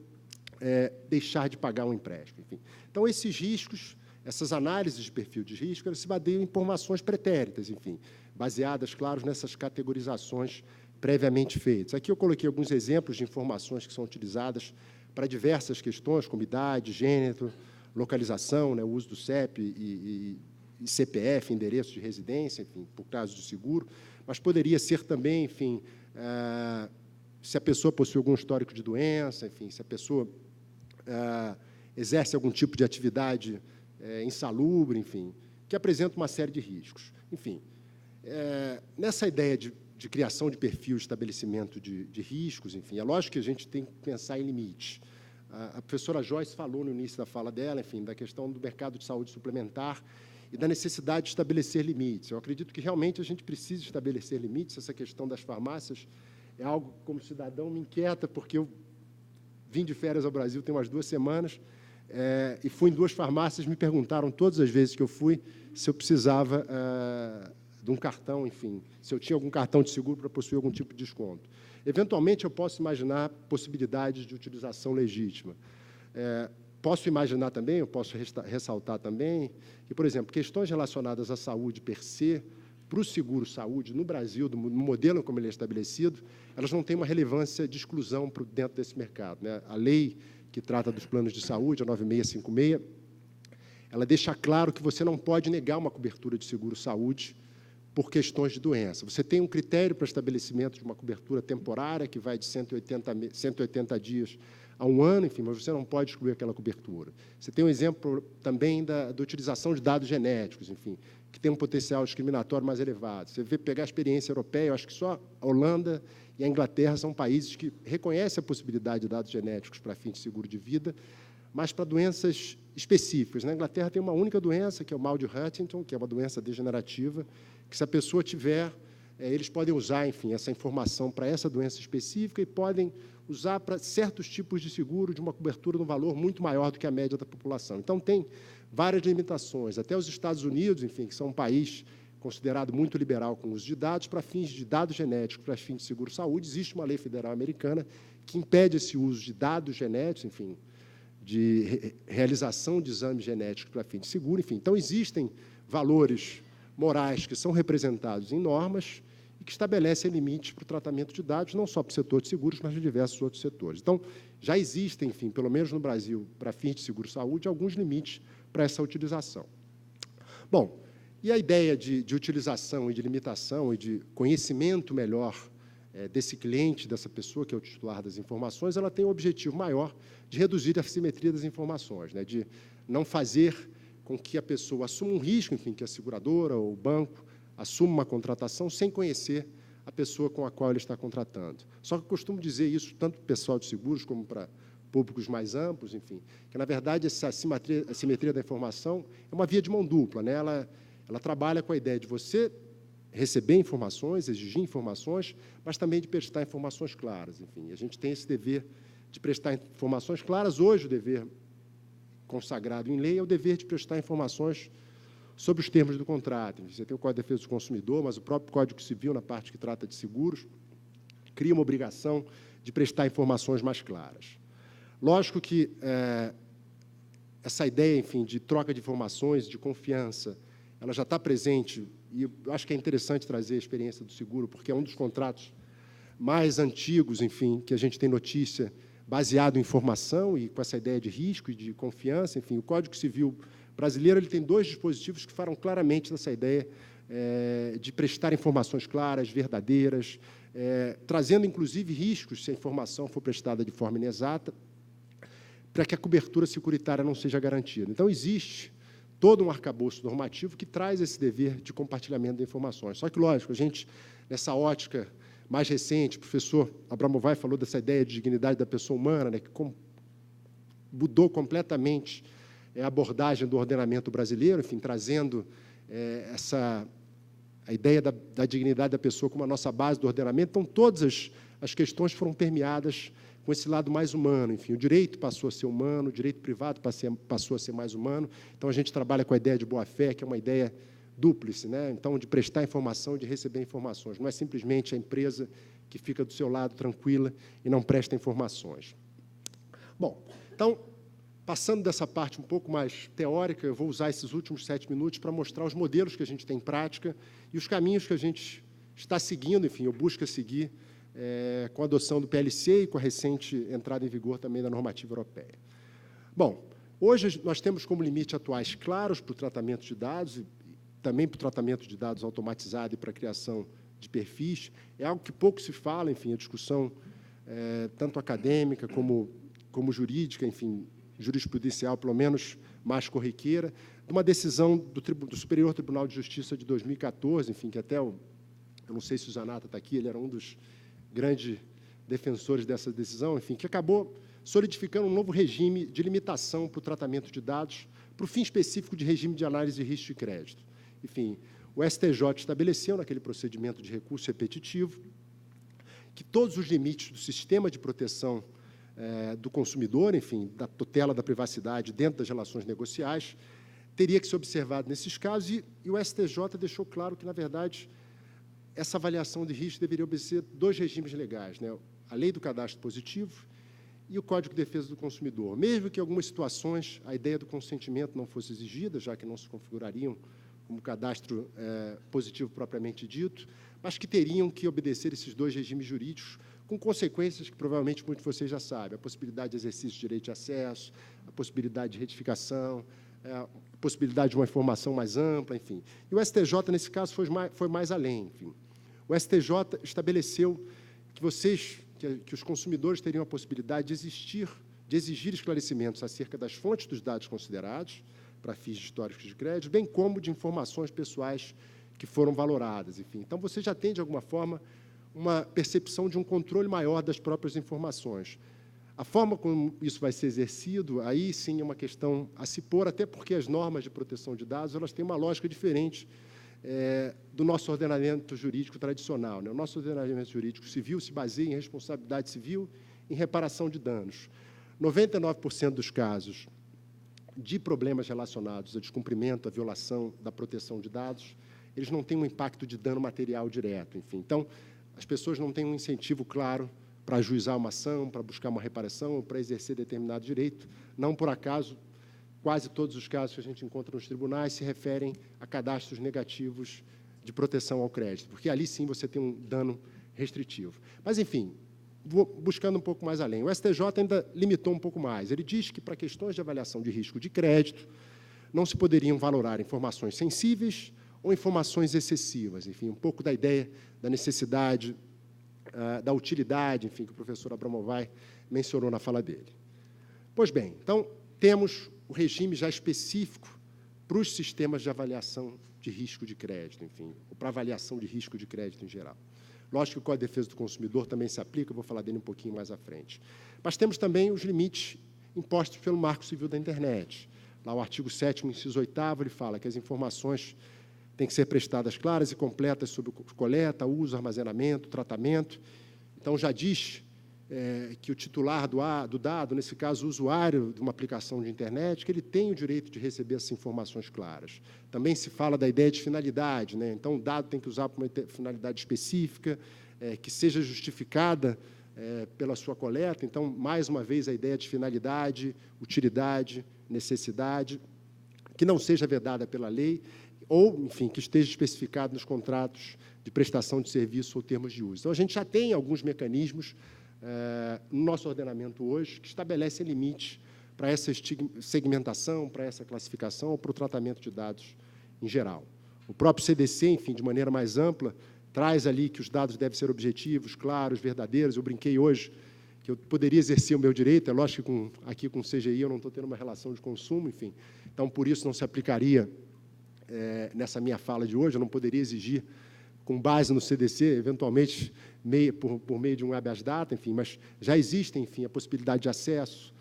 deixar de pagar um empréstimo. Enfim. Então, esses riscos, essas análises de perfil de risco, elas se baseiam em informações pretéritas, enfim, baseadas, claro, nessas categorizações previamente feitas. Aqui eu coloquei alguns exemplos de informações que são utilizadas para diversas questões, como idade, gênero, localização, né, o uso do CEP e CPF, endereço de residência, enfim, por caso de seguro, mas poderia ser também, enfim, se a pessoa possui algum histórico de doença, enfim, se a pessoa exerce algum tipo de atividade insalubre, enfim, que apresenta uma série de riscos. Enfim, nessa ideia de criação de perfil, estabelecimento de riscos, enfim, é lógico que a gente tem que pensar em limites. A professora Joyce falou no início da fala dela, enfim, da questão do mercado de saúde suplementar e da necessidade de estabelecer limites. Eu acredito que realmente a gente precisa estabelecer limites. Essa questão das farmácias é algo, como cidadão, me inquieta, porque eu vim de férias ao Brasil tem umas 2 semanas e fui em 2 farmácias, me perguntaram todas as vezes que eu fui se eu precisava de um cartão, enfim, se eu tinha algum cartão de seguro para possuir algum tipo de desconto. Eventualmente, eu posso imaginar possibilidades de utilização legítima. Posso imaginar também, eu posso ressaltar também, que, por exemplo, questões relacionadas à saúde per se, para o seguro-saúde, no Brasil, no modelo como ele é estabelecido, elas não têm uma relevância de exclusão dentro desse mercado, né? A lei que trata dos planos de saúde, a 9656, ela deixa claro que você não pode negar uma cobertura de seguro-saúde por questões de doença. Você tem um critério para estabelecimento de uma cobertura temporária, que vai de 180 dias a um ano, enfim, mas você não pode excluir aquela cobertura. Você tem um exemplo também da utilização de dados genéticos, enfim, que tem um potencial discriminatório mais elevado. Você vê pegar a experiência europeia, eu acho que só a Holanda e a Inglaterra são países que reconhecem a possibilidade de dados genéticos para fins de seguro de vida, mas para doenças específicas. Na Inglaterra tem uma única doença, que é o mal de Huntington, que é uma doença degenerativa, que se a pessoa tiver, eles podem usar, enfim, essa informação para essa doença específica e podem usar para certos tipos de seguro de uma cobertura no valor muito maior do que a média da população. Então, tem várias limitações. Até os Estados Unidos, enfim, que são um país considerado muito liberal com o uso de dados, para fins de dados genéticos, para fins de seguro-saúde, existe uma lei federal americana que impede esse uso de dados genéticos, enfim, de realização de exames genéticos para fins de seguro, enfim. Então, existem valores morais que são representados em normas e que estabelecem limites para o tratamento de dados, não só para o setor de seguros, mas de diversos outros setores. Então, já existem, enfim, pelo menos no Brasil, para fins de seguro-saúde, alguns limites para essa utilização. Bom, e a ideia de utilização e de limitação e de conhecimento melhor desse cliente, dessa pessoa que é o titular das informações, ela tem o objetivo maior de reduzir a assimetria das informações, né, de não fazer com que a pessoa assuma um risco, enfim, que a seguradora ou o banco assuma uma contratação sem conhecer a pessoa com a qual ele está contratando. Só que eu costumo dizer isso tanto para o pessoal de seguros como para públicos mais amplos, enfim, que, na verdade, essa assimetria da informação é uma via de mão dupla, né? Ela trabalha com a ideia de você receber informações, exigir informações, mas também de prestar informações claras. Enfim, a gente tem esse dever de prestar informações claras. Hoje, o dever consagrado em lei é o dever de prestar informações sobre os termos do contrato. Você tem o Código de Defesa do Consumidor, mas o próprio Código Civil, na parte que trata de seguros, cria uma obrigação de prestar informações mais claras. Lógico que essa ideia, enfim, de troca de informações, de confiança, ela já está presente, e eu acho que é interessante trazer a experiência do seguro, porque é um dos contratos mais antigos, enfim, que a gente tem notícia, baseado em informação e com essa ideia de risco e de confiança. Enfim, o Código Civil brasileiro ele tem 2 dispositivos que falam claramente dessa ideia de prestar informações claras, verdadeiras, trazendo, inclusive, riscos se a informação for prestada de forma inexata, para que a cobertura securitária não seja garantida. Então, existe todo um arcabouço normativo que traz esse dever de compartilhamento de informações. Só que, lógico, a gente, nessa ótica mais recente, o professor Abramovay falou dessa ideia de dignidade da pessoa humana, né, que mudou completamente a abordagem do ordenamento brasileiro, enfim, trazendo a ideia da dignidade da pessoa como a nossa base do ordenamento. Então, todas as questões foram permeadas com esse lado mais humano. Enfim, o direito passou a ser humano, o direito privado passou a ser mais humano. Então, a gente trabalha com a ideia de boa-fé, que é uma ideia dúplice, né? Então, de prestar informação, de receber informações. Não é simplesmente a empresa que fica do seu lado tranquila e não presta informações. Bom, então, passando dessa parte um pouco mais teórica, eu vou usar esses últimos 7 minutos para mostrar os modelos que a gente tem em prática e os caminhos que a gente está seguindo, enfim, eu busco seguir com a adoção do PLC e com a recente entrada em vigor também da normativa europeia. Bom, hoje nós temos como limite atuais claros para o tratamento de dados e também para o tratamento de dados automatizado e para a criação de perfis. É algo que pouco se fala, enfim, a discussão tanto acadêmica como jurídica, enfim, jurisprudencial, pelo menos mais corriqueira, de uma decisão do Superior Tribunal de Justiça de 2014, enfim, que até eu não sei se o Zanata está aqui, ele era um dos grandes defensores dessa decisão, enfim, que acabou solidificando um novo regime de limitação para o tratamento de dados para o fim específico de regime de análise de risco de crédito. Enfim, o STJ estabeleceu, naquele procedimento de recurso repetitivo, que todos os limites do sistema de proteção do consumidor, enfim, da tutela da privacidade dentro das relações negociais, teria que ser observado nesses casos, e o STJ deixou claro que, na verdade, essa avaliação de risco deveria obedecer 2 regimes legais, né? A Lei do Cadastro Positivo e o Código de Defesa do Consumidor. Mesmo que em algumas situações a ideia do consentimento não fosse exigida, já que não se configurariam como cadastro positivo propriamente dito, mas que teriam que obedecer esses 2 regimes jurídicos, com consequências que provavelmente muitos de vocês já sabem: a possibilidade de exercício de direito de acesso, a possibilidade de retificação, a possibilidade de uma informação mais ampla, enfim. E o STJ, nesse caso, foi mais além. Enfim. O STJ estabeleceu que os consumidores teriam a possibilidade de exigir esclarecimentos acerca das fontes dos dados considerados para fins históricos de crédito, bem como de informações pessoais que foram valoradas. Enfim. Então, você já tem, de alguma forma, uma percepção de um controle maior das próprias informações. A forma como isso vai ser exercido, aí sim é uma questão a se pôr, até porque as normas de proteção de dados elas têm uma lógica diferente do nosso ordenamento jurídico tradicional, né? O nosso ordenamento jurídico civil se baseia em responsabilidade civil, em reparação de danos. 99% dos casos de problemas relacionados a descumprimento, a violação da proteção de dados, eles não têm um impacto de dano material direto. Enfim. Então, as pessoas não têm um incentivo claro para ajuizar uma ação, para buscar uma reparação ou para exercer determinado direito. Não por acaso, quase todos os casos que a gente encontra nos tribunais se referem a cadastros negativos de proteção ao crédito, porque ali sim você tem um dano restritivo. Mas, enfim, vou buscando um pouco mais além. O STJ ainda limitou um pouco mais. Ele diz que, para questões de avaliação de risco de crédito, não se poderiam valorar informações sensíveis ou informações excessivas. Enfim, um pouco da ideia da necessidade, da utilidade, enfim, que o professor Abramovay mencionou na fala dele. Pois bem, então, temos o regime já específico para os sistemas de avaliação de risco de crédito, enfim, ou para avaliação de risco de crédito em geral. Lógico que o Código de Defesa do Consumidor também se aplica, eu vou falar dele um pouquinho mais à frente. Mas temos também os limites impostos pelo Marco Civil da Internet. Lá o artigo 7º, inciso 8º, ele fala que as informações têm que ser prestadas claras e completas sobre coleta, uso, armazenamento, tratamento. Então, já diz que o titular do dado, nesse caso, o usuário de uma aplicação de internet, que ele tem o direito de receber essas informações claras. Também se fala da ideia de finalidade, né? Então, o dado tem que usar para uma finalidade específica, que seja justificada pela sua coleta. Então, mais uma vez, a ideia de finalidade, utilidade, necessidade, que não seja vedada pela lei, ou, enfim, que esteja especificado nos contratos de prestação de serviço ou termos de uso. Então, a gente já tem alguns mecanismos no nosso ordenamento hoje que estabelecem limites para essa segmentação, para essa classificação ou para o tratamento de dados em geral. O próprio CDC, enfim, de maneira mais ampla, traz ali que os dados devem ser objetivos, claros, verdadeiros. Eu brinquei hoje que eu poderia exercer o meu direito, é lógico que aqui com o CGI eu não estou tendo uma relação de consumo, enfim, então por isso não se aplicaria nessa minha fala de hoje, eu não poderia exigir com base no CDC, eventualmente por meio de um habeas data, enfim, mas já existe, enfim, a possibilidade de acesso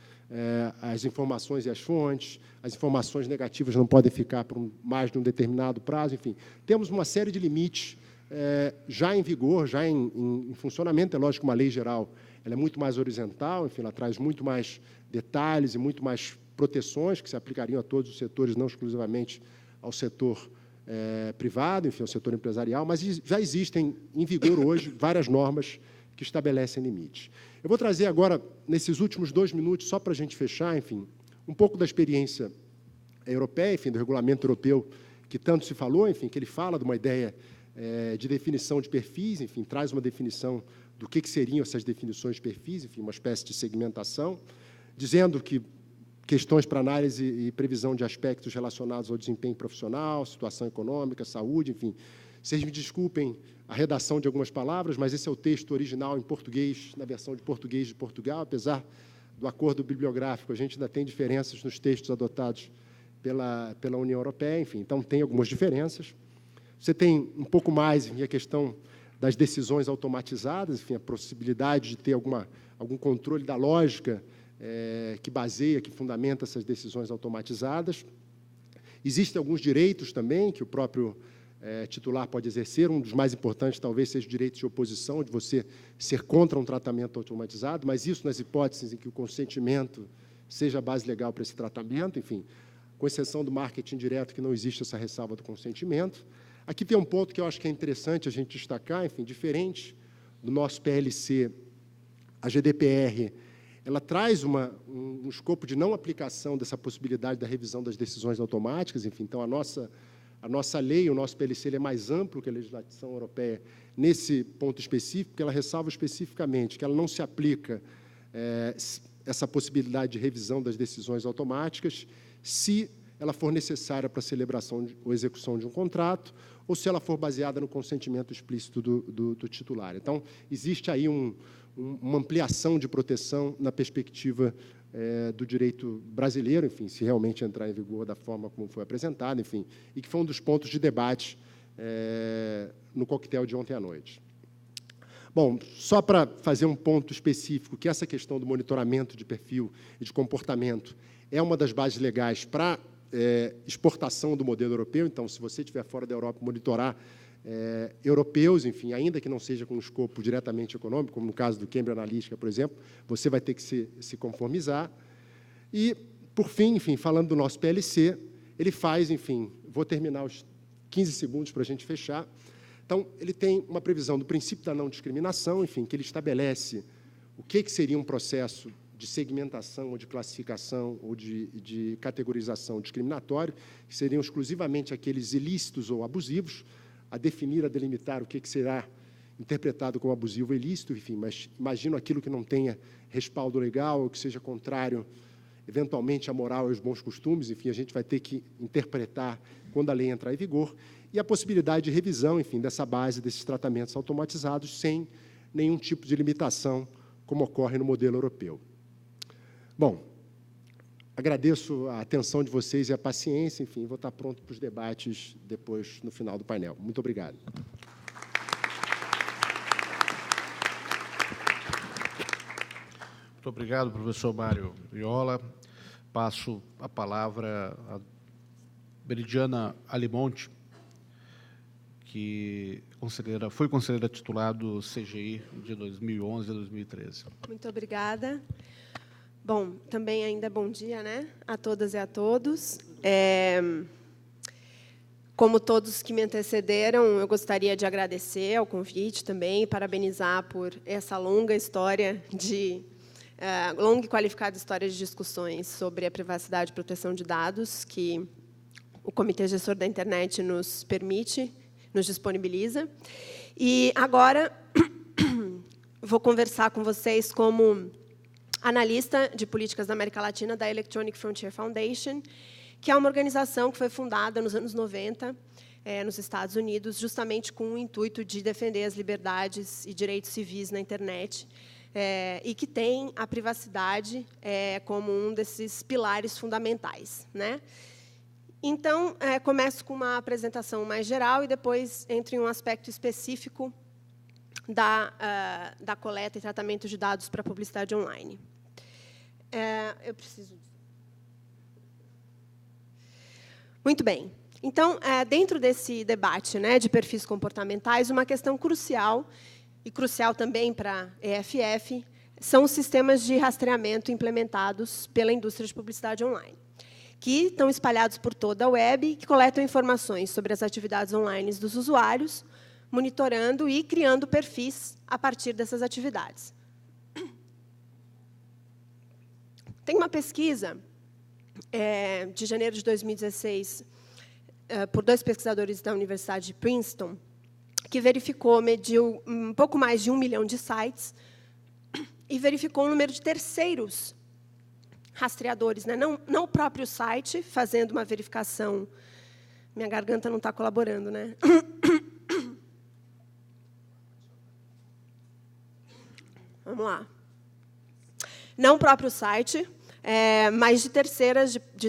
às informações e às fontes, as informações negativas não podem ficar por mais de um determinado prazo, enfim. Temos uma série de limites já em vigor, já em funcionamento. É lógico que uma lei geral ela é muito mais horizontal, enfim, ela traz muito mais detalhes e muito mais proteções que se aplicariam a todos os setores, não exclusivamente ao setor privado, enfim, ao setor empresarial, mas já existem em vigor hoje várias normas que estabelecem limites. Eu vou trazer agora, nesses últimos 2 minutos, só para a gente fechar, enfim, um pouco da experiência europeia, enfim, do regulamento europeu que tanto se falou, enfim, que ele fala de uma ideia de definição de perfis, enfim, traz uma definição do que seriam essas definições de perfis, enfim, uma espécie de segmentação, dizendo que questões para análise e previsão de aspectos relacionados ao desempenho profissional, situação econômica, saúde, enfim. Vocês me desculpem a redação de algumas palavras, mas esse é o texto original em português, na versão de português de Portugal, apesar do acordo bibliográfico, a gente ainda tem diferenças nos textos adotados pela União Europeia, enfim, então tem algumas diferenças. Você tem um pouco mais, enfim, a questão das decisões automatizadas, enfim, a possibilidade de ter algum controle da lógica que baseia, que fundamenta essas decisões automatizadas. Existem alguns direitos também que o próprio titular pode exercer. Um dos mais importantes talvez seja o direito de oposição, de você ser contra um tratamento automatizado, mas isso nas hipóteses em que o consentimento seja a base legal para esse tratamento, enfim, com exceção do marketing direto, que não existe essa ressalva do consentimento. Aqui tem um ponto que eu acho que é interessante a gente destacar, enfim, diferente do nosso PLC, a GDPR, ela traz um escopo de não aplicação dessa possibilidade da revisão das decisões automáticas, enfim, então a nossa lei, o nosso PLC, ele é mais amplo que a legislação europeia nesse ponto específico, porque ela ressalva especificamente que ela não se aplica essa possibilidade de revisão das decisões automáticas se ela for necessária para a celebração ou execução de um contrato, ou se ela for baseada no consentimento explícito do titular. Então, existe aí uma ampliação de proteção na perspectiva do direito brasileiro, enfim, se realmente entrar em vigor da forma como foi apresentado, enfim, e que foi um dos pontos de debate no coquetel de ontem à noite. Bom, só para fazer um ponto específico, que essa questão do monitoramento de perfil e de comportamento é uma das bases legais para exportação do modelo europeu. Então, se você estiver fora da Europa, monitorar europeus, enfim, ainda que não seja com um escopo diretamente econômico, como no caso do Cambridge Analytica, por exemplo, você vai ter que se conformizar. E, por fim, enfim, falando do nosso PLC, ele faz, enfim, vou terminar os 15 segundos para a gente fechar. Então, ele tem uma previsão do princípio da não discriminação, enfim, que ele estabelece o que seria um processo de segmentação ou de classificação ou de categorização discriminatório, que seriam exclusivamente aqueles ilícitos ou abusivos, a definir, a delimitar o que será interpretado como abusivo ou ilícito, enfim, mas imagino aquilo que não tenha respaldo legal ou que seja contrário, eventualmente, à moral e aos bons costumes, enfim, a gente vai ter que interpretar quando a lei entrar em vigor, e a possibilidade de revisão, enfim, dessa base, desses tratamentos automatizados, sem nenhum tipo de limitação, como ocorre no modelo europeu. Bom, agradeço a atenção de vocês e a paciência, enfim, vou estar pronto para os debates depois, no final do painel. Muito obrigado. Muito obrigado, professor Mário Viola. Passo a palavra a Meridiana Alimonte, que foi conselheira titular do CGI de 2011 a 2013. Muito obrigada. Bom, também ainda bom dia, né, a todas e a todos. Como todos que me antecederam, eu gostaria de agradecer ao convite também, parabenizar por essa longa história longa e qualificada história de discussões sobre a privacidade e proteção de dados que o Comitê Gestor da Internet nos permite, nos disponibiliza. E agora vou conversar com vocês como analista de políticas da América Latina da Electronic Frontier Foundation, que é uma organização que foi fundada nos anos 90, nos Estados Unidos, justamente com o intuito de defender as liberdades e direitos civis na internet, e que tem a privacidade como um desses pilares fundamentais, né? Então, começo com uma apresentação mais geral e depois entro em um aspecto específico da coleta e tratamento de dados para publicidade online. Eu preciso... Muito bem. Então, dentro desse debate, né, de perfis comportamentais, uma questão crucial, e crucial também para a EFF, são os sistemas de rastreamento implementados pela indústria de publicidade online, que estão espalhados por toda a web e que coletam informações sobre as atividades online dos usuários, monitorando e criando perfis a partir dessas atividades. Tem uma pesquisa de janeiro de 2016, por 2 pesquisadores da Universidade de Princeton, que mediu um pouco mais de 1 milhão de sites e verificou o número de terceiros rastreadores, né? Não o próprio site, fazendo uma verificação. Minha garganta não está colaborando, né? Vamos lá. Não o próprio site, mas de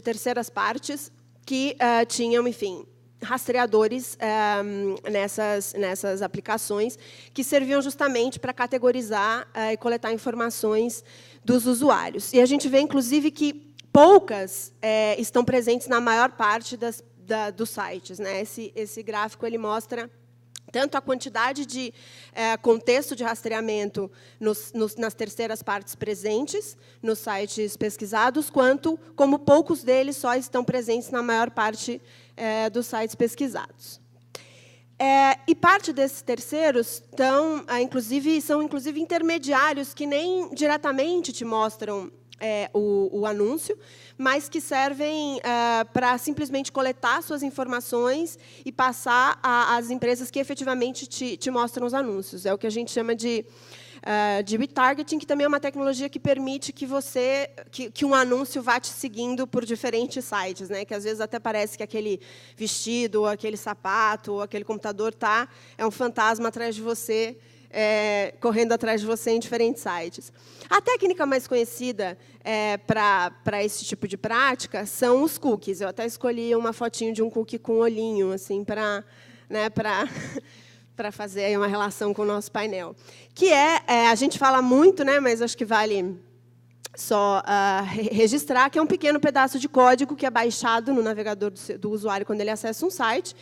terceiras partes que tinham, enfim, rastreadores nessas aplicações que serviam justamente para categorizar e coletar informações dos usuários. E a gente vê, inclusive, que poucas estão presentes na maior parte dos sites, né? Esse gráfico ele mostra tanto a quantidade de contexto de rastreamento nas terceiras partes presentes nos sites pesquisados, quanto como poucos deles só estão presentes na maior parte dos sites pesquisados. E parte desses terceiros são, inclusive, intermediários que nem diretamente te mostram o anúncio, mas que servem para simplesmente coletar suas informações e passar às empresas que efetivamente te mostram os anúncios. É o que a gente chama de retargeting, que também é uma tecnologia que permite que um anúncio vá te seguindo por diferentes sites, né? Que às vezes até parece que aquele vestido, ou aquele sapato, ou aquele computador é um fantasma atrás de você, correndo atrás de você em diferentes sites. A técnica mais conhecida para esse tipo de prática são os cookies. Eu até escolhi uma fotinho de um cookie com olhinho, assim, para fazer aí uma relação com o nosso painel. Que a gente fala muito, né, mas acho que vale só registrar, que é um pequeno pedaço de código que é baixado no navegador do usuário quando ele acessa um site,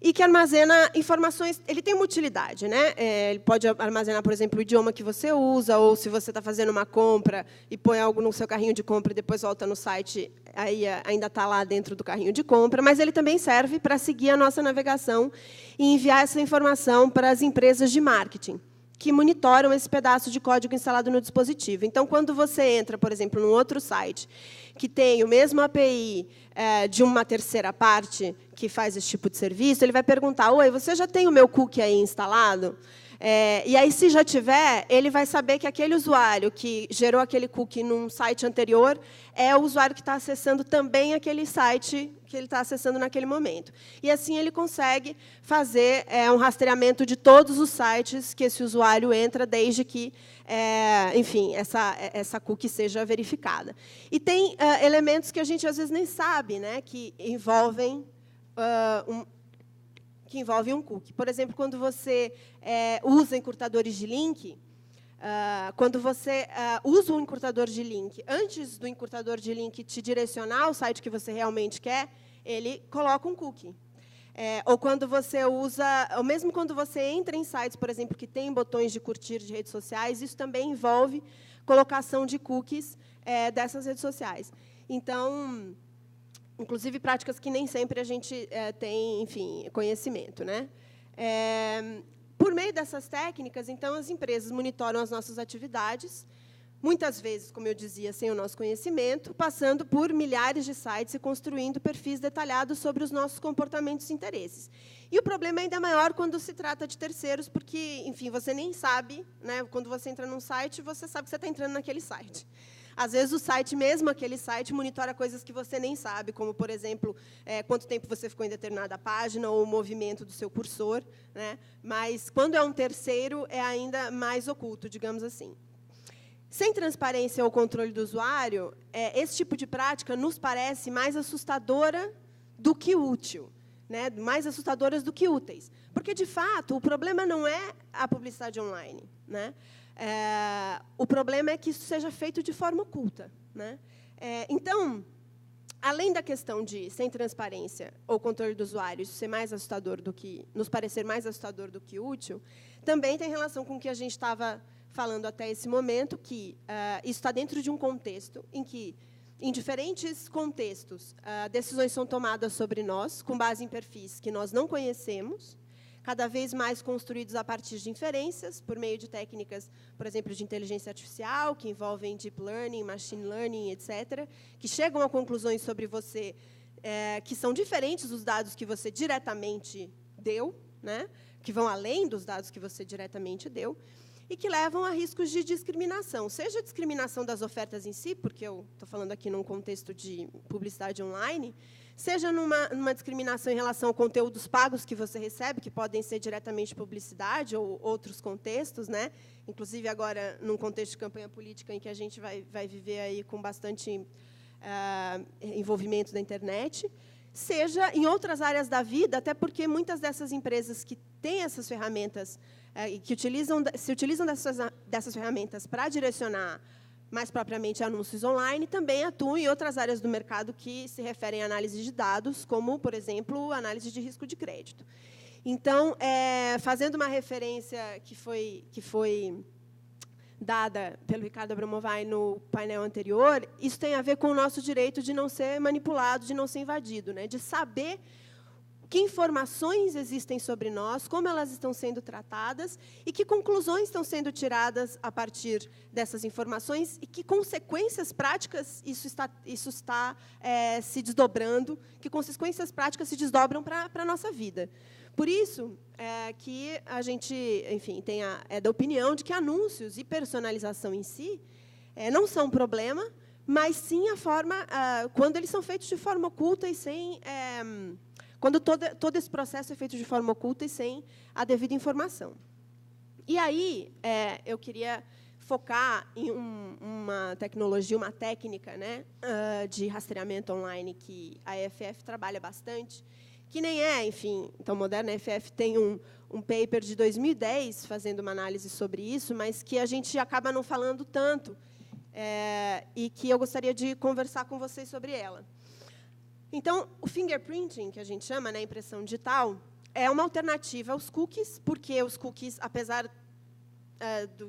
e que armazena informações. Ele tem uma utilidade, né? Ele pode armazenar, por exemplo, o idioma que você usa, ou se você está fazendo uma compra e põe algo no seu carrinho de compra e depois volta no site, aí ainda está lá dentro do carrinho de compra, mas ele também serve para seguir a nossa navegação e enviar essa informação para as empresas de marketing, que monitoram esse pedaço de código instalado no dispositivo. Então, quando você entra, por exemplo, num outro site que tem o mesmo API de uma terceira parte que faz esse tipo de serviço, ele vai perguntar: oi, você já tem o meu cookie aí instalado? E aí, se já tiver, ele vai saber que aquele usuário que gerou aquele cookie num site anterior é o usuário que está acessando também aquele site que ele está acessando naquele momento. E, assim, ele consegue fazer um rastreamento de todos os sites que esse usuário entra, desde que, enfim, essa cookie seja verificada. E tem elementos que a gente, às vezes, nem sabe, né, que envolvem um cookie. Por exemplo, quando você usa encurtadores de link, quando você usa um encurtador de link, antes do encurtador de link te direcionar ao site que você realmente quer, ele coloca um cookie. Ou quando você usa, ou mesmo quando você entra em sites, por exemplo, que tem botões de curtir de redes sociais, isso também envolve colocação de cookies dessas redes sociais. Então, inclusive práticas que nem sempre a gente tem, enfim, conhecimento, né? Por meio dessas técnicas, então, as empresas monitoram as nossas atividades, muitas vezes, como eu dizia, sem o nosso conhecimento, passando por milhares de sites e construindo perfis detalhados sobre os nossos comportamentos e interesses. E o problema ainda é maior quando se trata de terceiros, porque, enfim, você nem sabe, né? Quando você entra num site, você sabe que você está entrando naquele site. Às vezes, o site, mesmo aquele site, monitora coisas que você nem sabe, como, por exemplo, quanto tempo você ficou em determinada página ou o movimento do seu cursor, né? Mas, quando é um terceiro, é ainda mais oculto, digamos assim. Sem transparência ou controle do usuário, esse tipo de prática nos parece mais assustadora do que útil, né? Mais assustadoras do que úteis. Porque, de fato, o problema não é a publicidade online, né? O problema é que isso seja feito de forma oculta, né? Então, além da questão de sem transparência ou controle do usuário, isso ser mais assustador nos parecer mais assustador do que útil, também tem relação com o que a gente estava falando até esse momento, que isso está dentro de um contexto em que, em diferentes contextos, decisões são tomadas sobre nós, com base em perfis que nós não conhecemos, cada vez mais construídos a partir de inferências, por meio de técnicas, por exemplo, de inteligência artificial, que envolvem deep learning, machine learning, etc., que chegam a conclusões sobre você que são diferentes dos dados que você diretamente deu, né? Que vão além dos dados que você diretamente deu, e que levam a riscos de discriminação, seja a discriminação das ofertas em si, porque eu estou falando aqui num contexto de publicidade online, seja numa discriminação em relação a conteúdos pagos que você recebe, que podem ser diretamente publicidade ou outros contextos, né? Inclusive agora num contexto de campanha política em que a gente vai viver aí com bastante envolvimento da internet, seja em outras áreas da vida, até porque muitas dessas empresas que têm essas ferramentas e que se utilizam dessas ferramentas para direcionar mais propriamente anúncios online, também atuam em outras áreas do mercado que se referem à análise de dados, como, por exemplo, análise de risco de crédito. Então, fazendo uma referência que foi dada pelo Ricardo Abramovay no painel anterior, isso tem a ver com o nosso direito de não ser manipulado, de não ser invadido, né? De saber que informações existem sobre nós, como elas estão sendo tratadas e que conclusões estão sendo tiradas a partir dessas informações e que consequências práticas isso está se desdobrando, que consequências práticas se desdobram para a nossa vida. Por isso que a gente, enfim, é da opinião de que anúncios e personalização em si não são um problema, mas sim a forma, quando eles são feitos de forma oculta e sem... quando todo esse processo é feito de forma oculta e sem a devida informação. E aí, eu queria focar em uma tecnologia, uma técnica, né, de rastreamento online que a EFF trabalha bastante, que nem enfim, então, moderna. A EFF tem um paper de 2010 fazendo uma análise sobre isso, mas que a gente acaba não falando tanto, e que eu gostaria de conversar com vocês sobre ela. Então, o fingerprinting, que a gente chama, né, impressão digital, é uma alternativa aos cookies, porque os cookies, apesar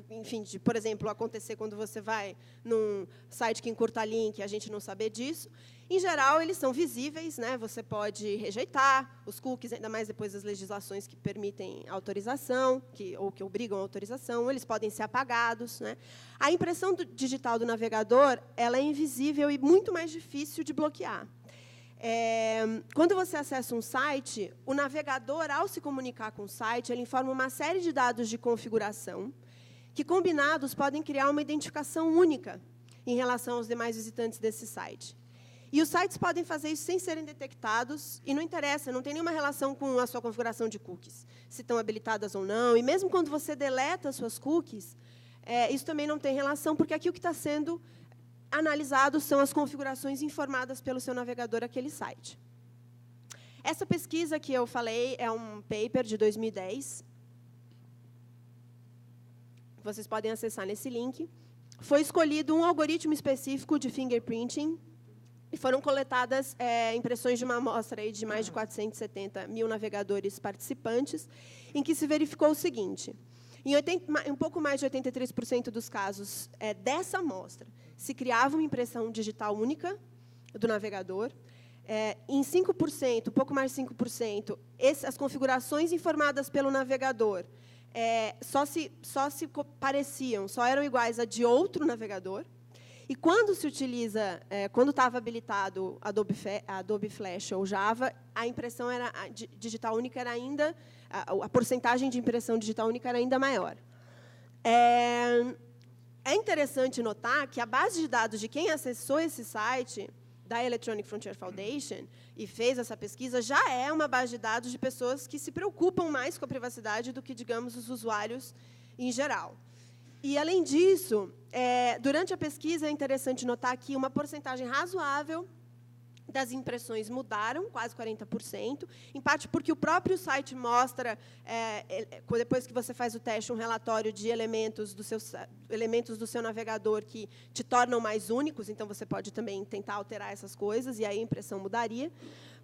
enfim, de, por exemplo, acontecer quando você vai num site que encurta link, a gente não saber disso, em geral, eles são visíveis, né, você pode rejeitar os cookies, ainda mais depois das legislações que permitem autorização, ou que obrigam a autorização, eles podem ser apagados, né. A impressão digital do navegador, ela é invisível e muito mais difícil de bloquear. Quando você acessa um site, o navegador, ao se comunicar com o site, ele informa uma série de dados de configuração que, combinados, podem criar uma identificação única em relação aos demais visitantes desse site. E os sites podem fazer isso sem serem detectados, e não interessa, não tem nenhuma relação com a sua configuração de cookies, se estão habilitadas ou não. E mesmo quando você deleta as suas cookies, isso também não tem relação, porque aqui o que está sendo analisados são as configurações informadas pelo seu navegador àquele site. Essa pesquisa que eu falei é um paper de 2010. Vocês podem acessar nesse link. Foi escolhido um algoritmo específico de fingerprinting e foram coletadas impressões de uma amostra aí de mais de 470 mil navegadores participantes, em que se verificou o seguinte: em um pouco mais de 83% dos casos dessa amostra, se criava uma impressão digital única do navegador. Em 5%, um pouco mais de 5%, as configurações informadas pelo navegador só se pareciam, só eram iguais a de outro navegador. E quando se utiliza, quando estava habilitado Adobe Flash ou Java, a impressão digital única era ainda, a porcentagem de impressão digital única era ainda maior. É interessante notar que a base de dados de quem acessou esse site, da Electronic Frontier Foundation, e fez essa pesquisa, já é uma base de dados de pessoas que se preocupam mais com a privacidade do que, digamos, os usuários em geral. E, além disso, durante a pesquisa, é interessante notar que uma porcentagem razoável das impressões mudaram, quase 40%, em parte porque o próprio site mostra, depois que você faz o teste, um relatório de elementos do seu navegador que te tornam mais únicos, então você pode também tentar alterar essas coisas, e aí a impressão mudaria.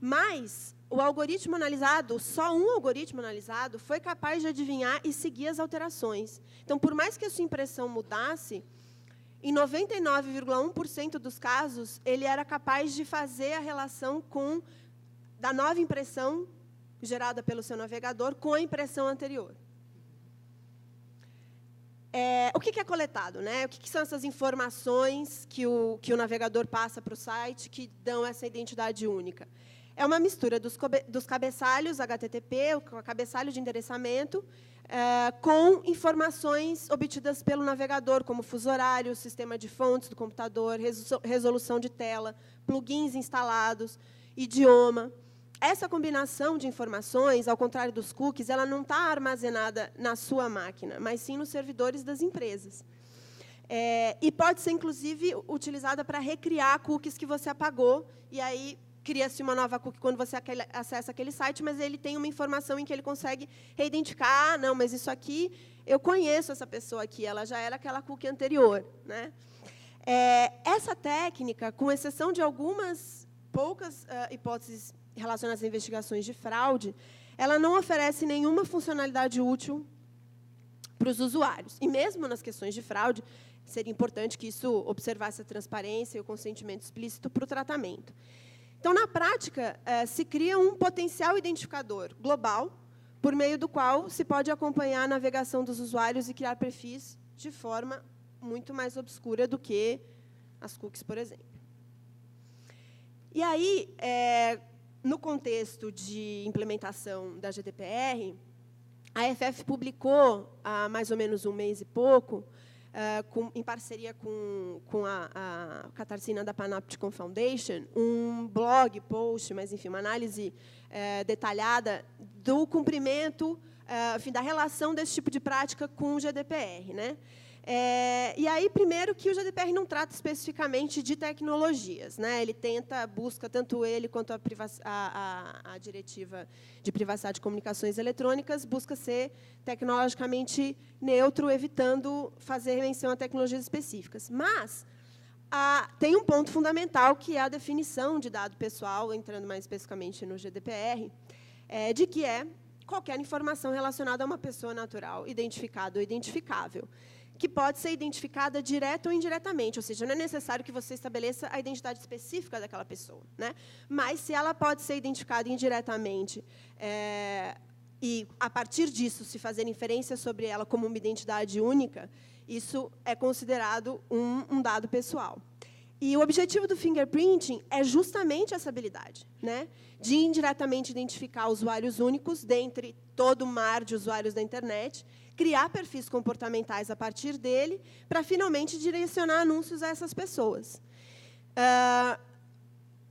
Mas o algoritmo analisado, só um algoritmo analisado, foi capaz de adivinhar e seguir as alterações. Então, por mais que a sua impressão mudasse, em 99,1% dos casos, ele era capaz de fazer a relação da nova impressão gerada pelo seu navegador com a impressão anterior. O que é coletado, né? O que são essas informações que o navegador passa para o site que dão essa identidade única? É uma mistura dos cabeçalhos HTTP, o cabeçalho de endereçamento, com informações obtidas pelo navegador, como fuso horário, sistema de fontes do computador, resolução de tela, plugins instalados, idioma. Essa combinação de informações, ao contrário dos cookies, ela não está armazenada na sua máquina, mas sim nos servidores das empresas. E pode ser, inclusive, utilizada para recriar cookies que você apagou, e aí cria-se uma nova cookie quando você acessa aquele site, mas ele tem uma informação em que ele consegue reidentificar, não, mas isso aqui, eu conheço essa pessoa aqui, ela já era aquela cookie anterior, né? Essa técnica, com exceção de algumas poucas hipóteses relacionadas a investigações de fraude, ela não oferece nenhuma funcionalidade útil para os usuários. E mesmo nas questões de fraude, seria importante que isso observasse a transparência e o consentimento explícito para o tratamento. Então, na prática, se cria um potencial identificador global, por meio do qual se pode acompanhar a navegação dos usuários e criar perfis de forma muito mais obscura do que as cookies, por exemplo. E aí, no contexto de implementação da GDPR, a AFF publicou, há mais ou menos um mês e pouco, em parceria com a Katarzyna da Panopticon Foundation, um blog post, mas, enfim, uma análise detalhada do cumprimento, enfim, da relação desse tipo de prática com o GDPR, né? E aí, primeiro, que o GDPR não trata especificamente de tecnologias, né? Ele busca, tanto ele quanto a diretiva de privacidade de comunicações eletrônicas, busca ser tecnologicamente neutro, evitando fazer menção a tecnologias específicas. Mas tem um ponto fundamental, que é a definição de dado pessoal, entrando mais especificamente no GDPR, de que qualquer informação relacionada a uma pessoa natural, identificada ou identificável, que pode ser identificada direta ou indiretamente, ou seja, não é necessário que você estabeleça a identidade específica daquela pessoa, né? Mas, se ela pode ser identificada indiretamente, e, a partir disso, se fazer inferência sobre ela como uma identidade única, isso é considerado um dado pessoal. E o objetivo do fingerprinting é justamente essa habilidade, né, de indiretamente identificar usuários únicos dentre todo o mar de usuários da internet, criar perfis comportamentais a partir dele, para, finalmente, direcionar anúncios a essas pessoas.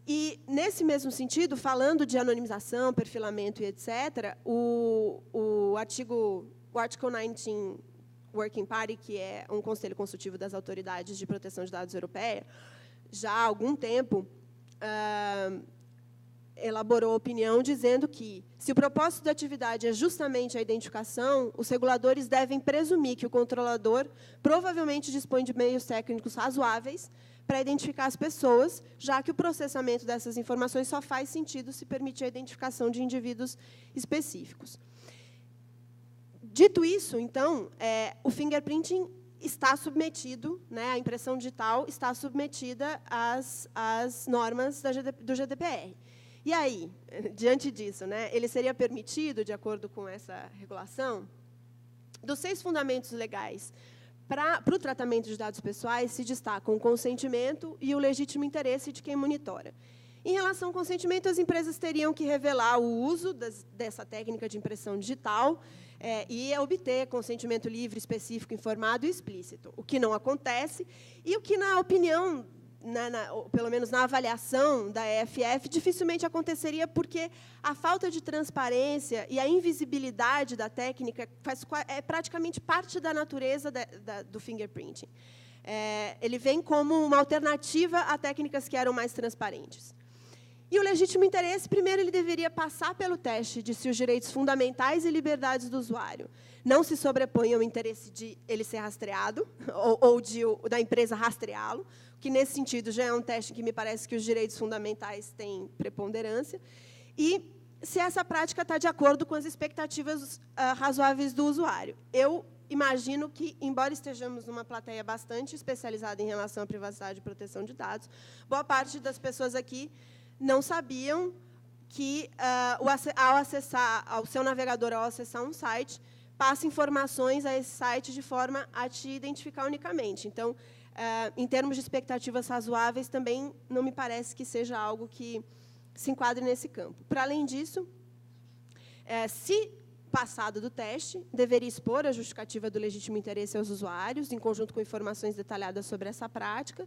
E, nesse mesmo sentido, falando de anonimização, perfilamento e etc., o Article 19 Working Party, que é um conselho consultivo das autoridades de proteção de dados europeia, já há algum tempo, elaborou opinião dizendo que, se o propósito da atividade é justamente a identificação, os reguladores devem presumir que o controlador provavelmente dispõe de meios técnicos razoáveis para identificar as pessoas, já que o processamento dessas informações só faz sentido se permitir a identificação de indivíduos específicos. Dito isso, então, o fingerprinting está submetido, né, a impressão digital está submetida às normas do GDPR. E aí, diante disso, né, ele seria permitido, de acordo com essa regulação, dos 6 fundamentos legais para o tratamento de dados pessoais se destacam o consentimento e o legítimo interesse de quem monitora. Em relação ao consentimento, as empresas teriam que revelar o uso dessa técnica de impressão digital e obter consentimento livre, específico, informado e explícito, o que não acontece e o que, na opinião, pelo menos na avaliação da EFF, dificilmente aconteceria, porque a falta de transparência e a invisibilidade da técnica é praticamente parte da natureza do fingerprinting. Ele vem como uma alternativa a técnicas que eram mais transparentes. E o legítimo interesse, primeiro, ele deveria passar pelo teste de se os direitos fundamentais e liberdades do usuário não se sobrepõem ao interesse de ele ser rastreado, ou da empresa rastreá-lo, que, nesse sentido, já é um teste que me parece que os direitos fundamentais têm preponderância, e se essa prática está de acordo com as expectativas razoáveis do usuário. Eu imagino que, embora estejamos numa plateia bastante especializada em relação à privacidade e proteção de dados, boa parte das pessoas aqui não sabiam que, ao seu navegador, ao acessar um site, passa informações a esse site de forma a te identificar unicamente. Então, em termos de expectativas razoáveis, também não me parece que seja algo que se enquadre nesse campo. Para além disso, se passado do teste, deveria expor a justificativa do legítimo interesse aos usuários, em conjunto com informações detalhadas sobre essa prática.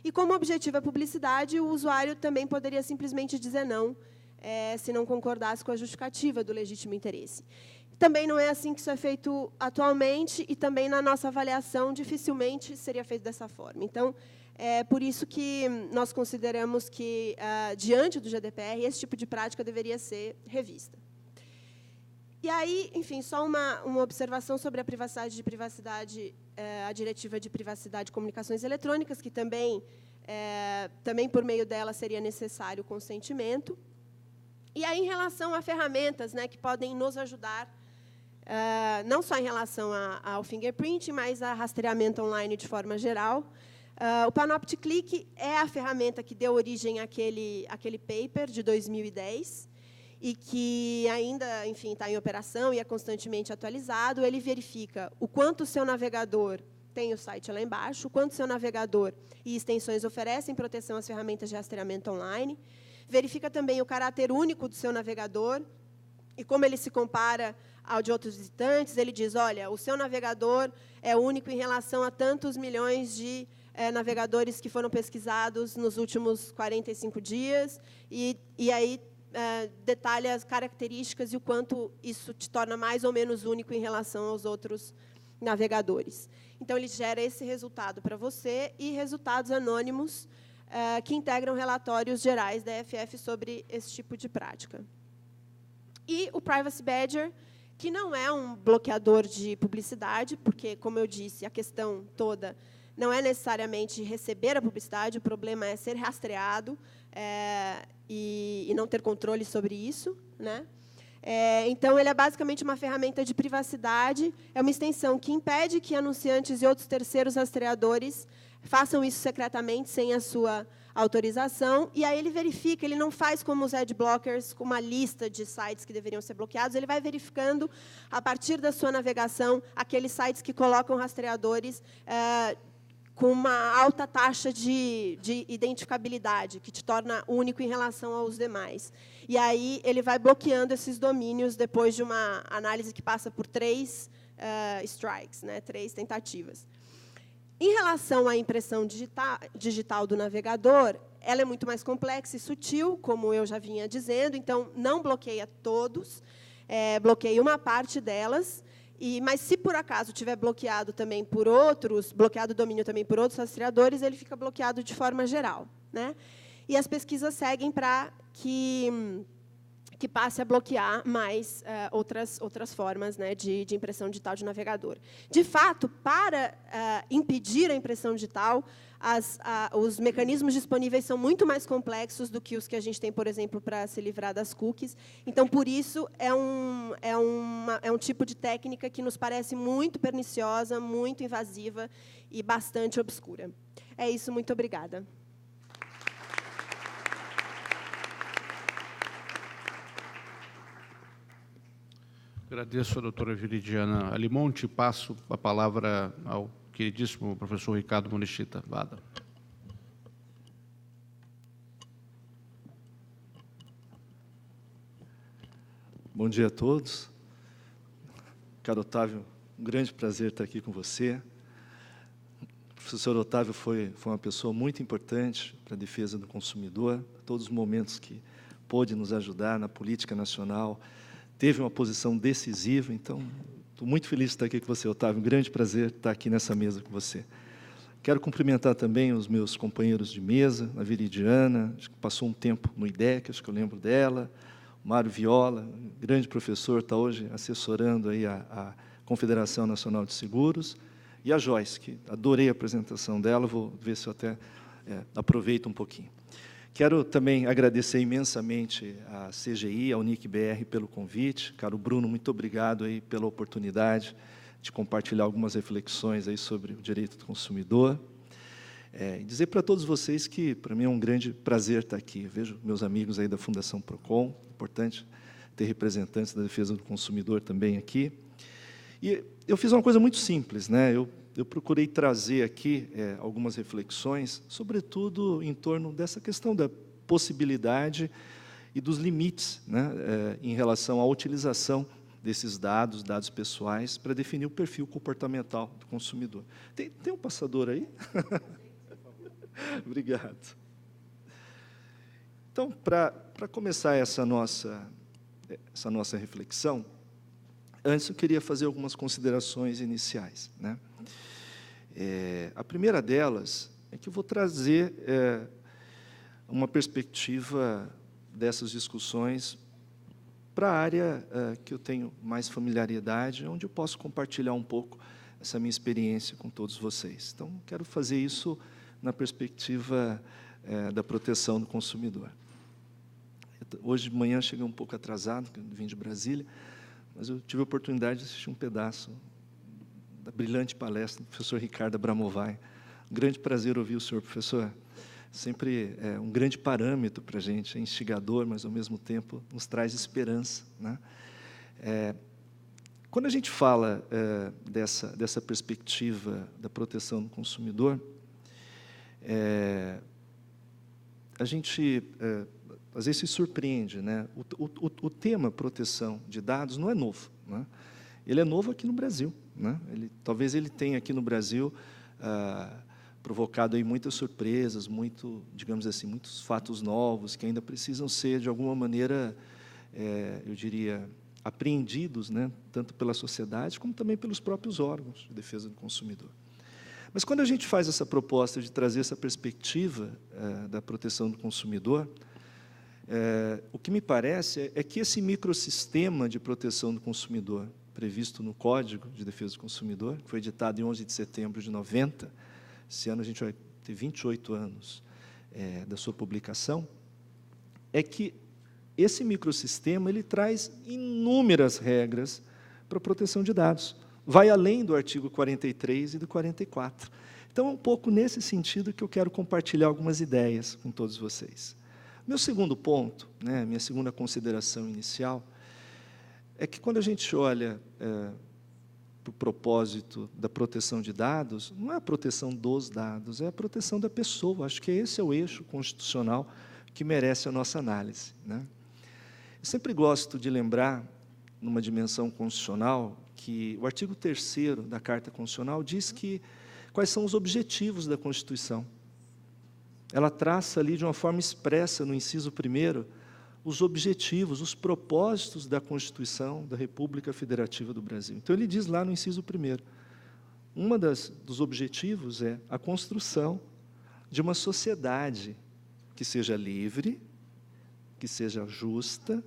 E, como objetivo a publicidade, o usuário também poderia simplesmente dizer não, se não concordasse com a justificativa do legítimo interesse. Também não é assim que isso é feito atualmente, e também, na nossa avaliação, dificilmente seria feito dessa forma. Então, é por isso que nós consideramos que, diante do GDPR, esse tipo de prática deveria ser revista. E aí, enfim, só uma observação sobre a privacidade, a diretiva de privacidade de comunicações eletrônicas, que também por meio dela seria necessário o consentimento. E aí, em relação a ferramentas, né, que podem nos ajudar, não só em relação ao fingerprint, mas a rastreamento online de forma geral, O Panopticlick é a ferramenta que deu origem àquele paper de 2010 e que ainda, enfim, está em operação e é constantemente atualizado. Ele verifica o quanto o seu navegador tem o site lá embaixo, o quanto o seu navegador e extensões oferecem proteção às ferramentas de rastreamento online. Verifica também o caráter único do seu navegador e como ele se compara ao de outros visitantes. Ele diz, olha, o seu navegador é único em relação a tantos milhões de navegadores que foram pesquisados nos últimos 45 dias, e aí detalha as características e o quanto isso te torna mais ou menos único em relação aos outros navegadores. Então, ele gera esse resultado para você e resultados anônimos que integram relatórios gerais da EFF sobre esse tipo de prática. E o Privacy Badger, que não é um bloqueador de publicidade, porque, como eu disse, a questão toda não é necessariamente receber a publicidade, o problema é ser rastreado e não ter controle sobre isso, né? Então, ele é basicamente uma ferramenta de privacidade, é uma extensão que impede que anunciantes e outros terceiros rastreadores façam isso secretamente, sem a sua autorização, e aí ele verifica, ele não faz como os adblockers, com uma lista de sites que deveriam ser bloqueados, ele vai verificando, a partir da sua navegação, aqueles sites que colocam rastreadores com uma alta taxa de identificabilidade, que te torna único em relação aos demais. E aí ele vai bloqueando esses domínios depois de uma análise que passa por 3 strikes, né, 3 tentativas. Em relação à impressão digital do navegador, ela é muito mais complexa e sutil, como eu já vinha dizendo, então não bloqueia todos, bloqueia uma parte delas. Mas, se por acaso tiver bloqueado também por outros, bloqueado o domínio também por outros rastreadores, ele fica bloqueado de forma geral, né? E as pesquisas seguem para que passe a bloquear mais outras formas, né, de impressão digital de navegador. De fato, para impedir a impressão digital, os mecanismos disponíveis são muito mais complexos do que os que a gente tem, por exemplo, para se livrar das cookies. Então, por isso, é um tipo de técnica que nos parece muito perniciosa, muito invasiva e bastante obscura. É isso, muito obrigada. Agradeço a doutora Viridiana Alimonte e passo a palavra ao queridíssimo professor Ricardo Morishita Vada. Bom dia a todos. Caro Otávio, um grande prazer estar aqui com você. O professor Otávio foi uma pessoa muito importante para a defesa do consumidor, todos os momentos que pôde nos ajudar na política nacional, teve uma posição decisiva, então, estou muito feliz de estar aqui com você, Otávio, um grande prazer estar aqui nessa mesa com você. Quero cumprimentar também os meus companheiros de mesa, a Viridiana, acho que passou um tempo no IDEC, acho que eu lembro dela, o Mário Viola, grande professor, está hoje assessorando aí a Confederação Nacional de Seguros, e a Joyce, que adorei a apresentação dela, vou ver se eu até aproveito um pouquinho. Quero também agradecer imensamente à CGI, à UNIC-BR, pelo convite. Caro Bruno, muito obrigado aí pela oportunidade de compartilhar algumas reflexões aí sobre o direito do consumidor. E dizer para todos vocês que, para mim, é um grande prazer estar aqui. Eu vejo meus amigos aí da Fundação Procon, importante ter representantes da defesa do consumidor também aqui. E eu fiz uma coisa muito simples, né? Eu procurei trazer aqui algumas reflexões, sobretudo em torno dessa questão da possibilidade e dos limites, né, em relação à utilização desses dados pessoais, para definir o perfil comportamental do consumidor. Tem um passador aí? Obrigado. Então, para começar essa nossa reflexão, antes eu queria fazer algumas considerações iniciais, né? A primeira delas é que eu vou trazer uma perspectiva dessas discussões para a área que eu tenho mais familiaridade, onde eu posso compartilhar um pouco essa minha experiência com todos vocês. Então, quero fazer isso na perspectiva da proteção do consumidor. Hoje de manhã cheguei um pouco atrasado, porque eu vim de Brasília, mas eu tive a oportunidade de assistir um pedaço da brilhante palestra do professor Ricardo Abramovay, grande prazer ouvir o senhor, professor. Sempre é um grande parâmetro para a gente, é instigador, mas, ao mesmo tempo, nos traz esperança, né? Quando a gente fala dessa perspectiva da proteção do consumidor, a gente, às vezes, se surpreende, né? O tema proteção de dados não é novo, né? Ele é novo aqui no Brasil, né? Talvez ele tenha aqui no Brasil provocado aí muitas surpresas, digamos assim, muitos fatos novos que ainda precisam ser, de alguma maneira, eu diria, apreendidos, né? Tanto pela sociedade como também pelos próprios órgãos de defesa do consumidor. Mas, quando a gente faz essa proposta de trazer essa perspectiva da proteção do consumidor, o que me parece é que esse microsistema de proteção do consumidor, previsto no Código de Defesa do Consumidor, que foi editado em 11 de setembro de 90, esse ano a gente vai ter 28 anos da sua publicação, é que esse microsistema ele traz inúmeras regras para a proteção de dados. Vai além do artigo 43 e do 44. Então, é um pouco nesse sentido que eu quero compartilhar algumas ideias com todos vocês. Meu segundo ponto, né, minha segunda consideração inicial, é que, quando a gente olha para o propósito da proteção de dados, não é a proteção dos dados, é a proteção da pessoa. Acho que esse é o eixo constitucional que merece a nossa análise, né? Eu sempre gosto de lembrar, numa dimensão constitucional, que o artigo 3º da Carta Constitucional diz quais são os objetivos da Constituição. Ela traça ali, de uma forma expressa, no inciso 1º, os objetivos, os propósitos da Constituição da República Federativa do Brasil. Então, ele diz lá no inciso 1º, dos objetivos é a construção de uma sociedade que seja livre, que seja justa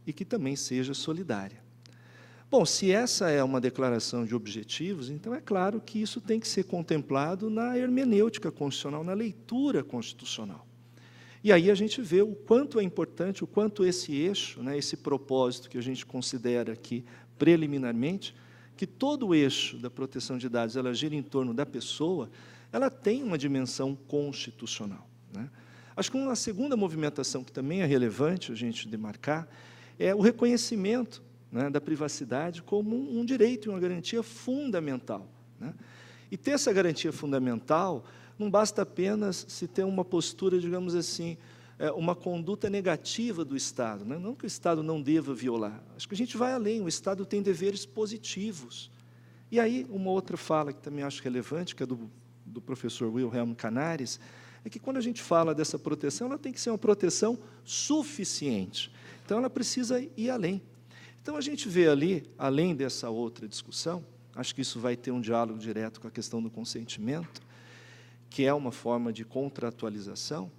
e que também seja solidária. Bom, se essa é uma declaração de objetivos, então é claro que isso tem que ser contemplado na hermenêutica constitucional, na leitura constitucional. E aí a gente vê o quanto é importante, o quanto esse eixo, né, esse propósito que a gente considera aqui preliminarmente, que todo o eixo da proteção de dados ela gira em torno da pessoa, ela tem uma dimensão constitucional, né? Acho que uma segunda movimentação que também é relevante a gente demarcar é o reconhecimento, né, da privacidade como um direito e uma garantia fundamental, né? E ter essa garantia fundamental não basta apenas se ter uma postura, digamos assim, uma conduta negativa do Estado, né? Não que o Estado não deva violar. Acho que a gente vai além, o Estado tem deveres positivos. E aí, uma outra fala que também acho relevante, que é do professor Wilhelm Canaris, é que, quando a gente fala dessa proteção, ela tem que ser uma proteção suficiente. Então, ela precisa ir além. Então, a gente vê ali, além dessa outra discussão, acho que isso vai ter um diálogo direto com a questão do consentimento, que é uma forma de contratualização,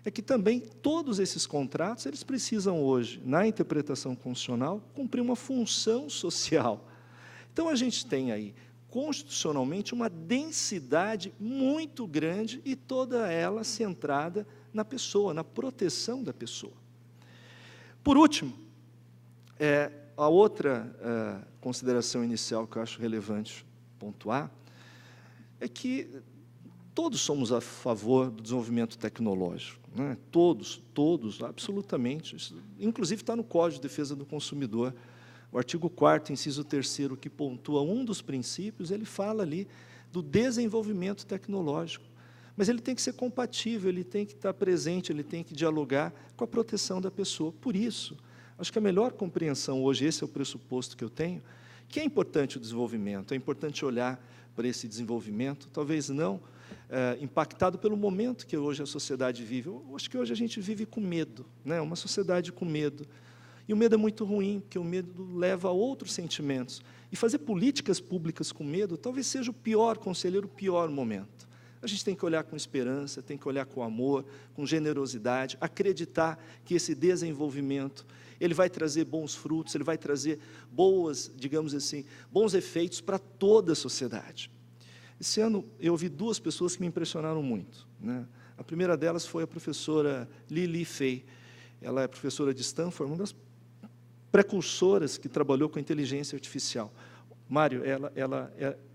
é que também todos esses contratos eles precisam hoje, na interpretação constitucional, cumprir uma função social. Então, a gente tem aí, constitucionalmente, uma densidade muito grande e toda ela centrada na pessoa, na proteção da pessoa. Por último, a outra consideração inicial que eu acho relevante pontuar é que todos somos a favor do desenvolvimento tecnológico, né? Todos, absolutamente. Isso, inclusive, está no Código de Defesa do Consumidor. O artigo 4º, inciso 3º, que pontua um dos princípios, ele fala ali do desenvolvimento tecnológico. Mas ele tem que ser compatível, ele tem que estar presente, ele tem que dialogar com a proteção da pessoa. Por isso, acho que a melhor compreensão hoje, esse é o pressuposto que eu tenho, que é importante o desenvolvimento, é importante olhar para esse desenvolvimento, talvez não impactado pelo momento que hoje a sociedade vive. Eu acho que hoje a gente vive com medo, né? Uma sociedade com medo. E o medo é muito ruim, porque o medo leva a outros sentimentos. E fazer políticas públicas com medo talvez seja o pior conselheiro, o pior momento. A gente tem que olhar com esperança, tem que olhar com amor, com generosidade, acreditar que esse desenvolvimento ele vai trazer bons frutos, ele vai trazer digamos assim, bons efeitos para toda a sociedade. Esse ano eu ouvi duas pessoas que me impressionaram muito, né? A primeira delas foi a professora Lili Fey. Ela é professora de Stanford, uma das precursoras que trabalhou com inteligência artificial. Mário,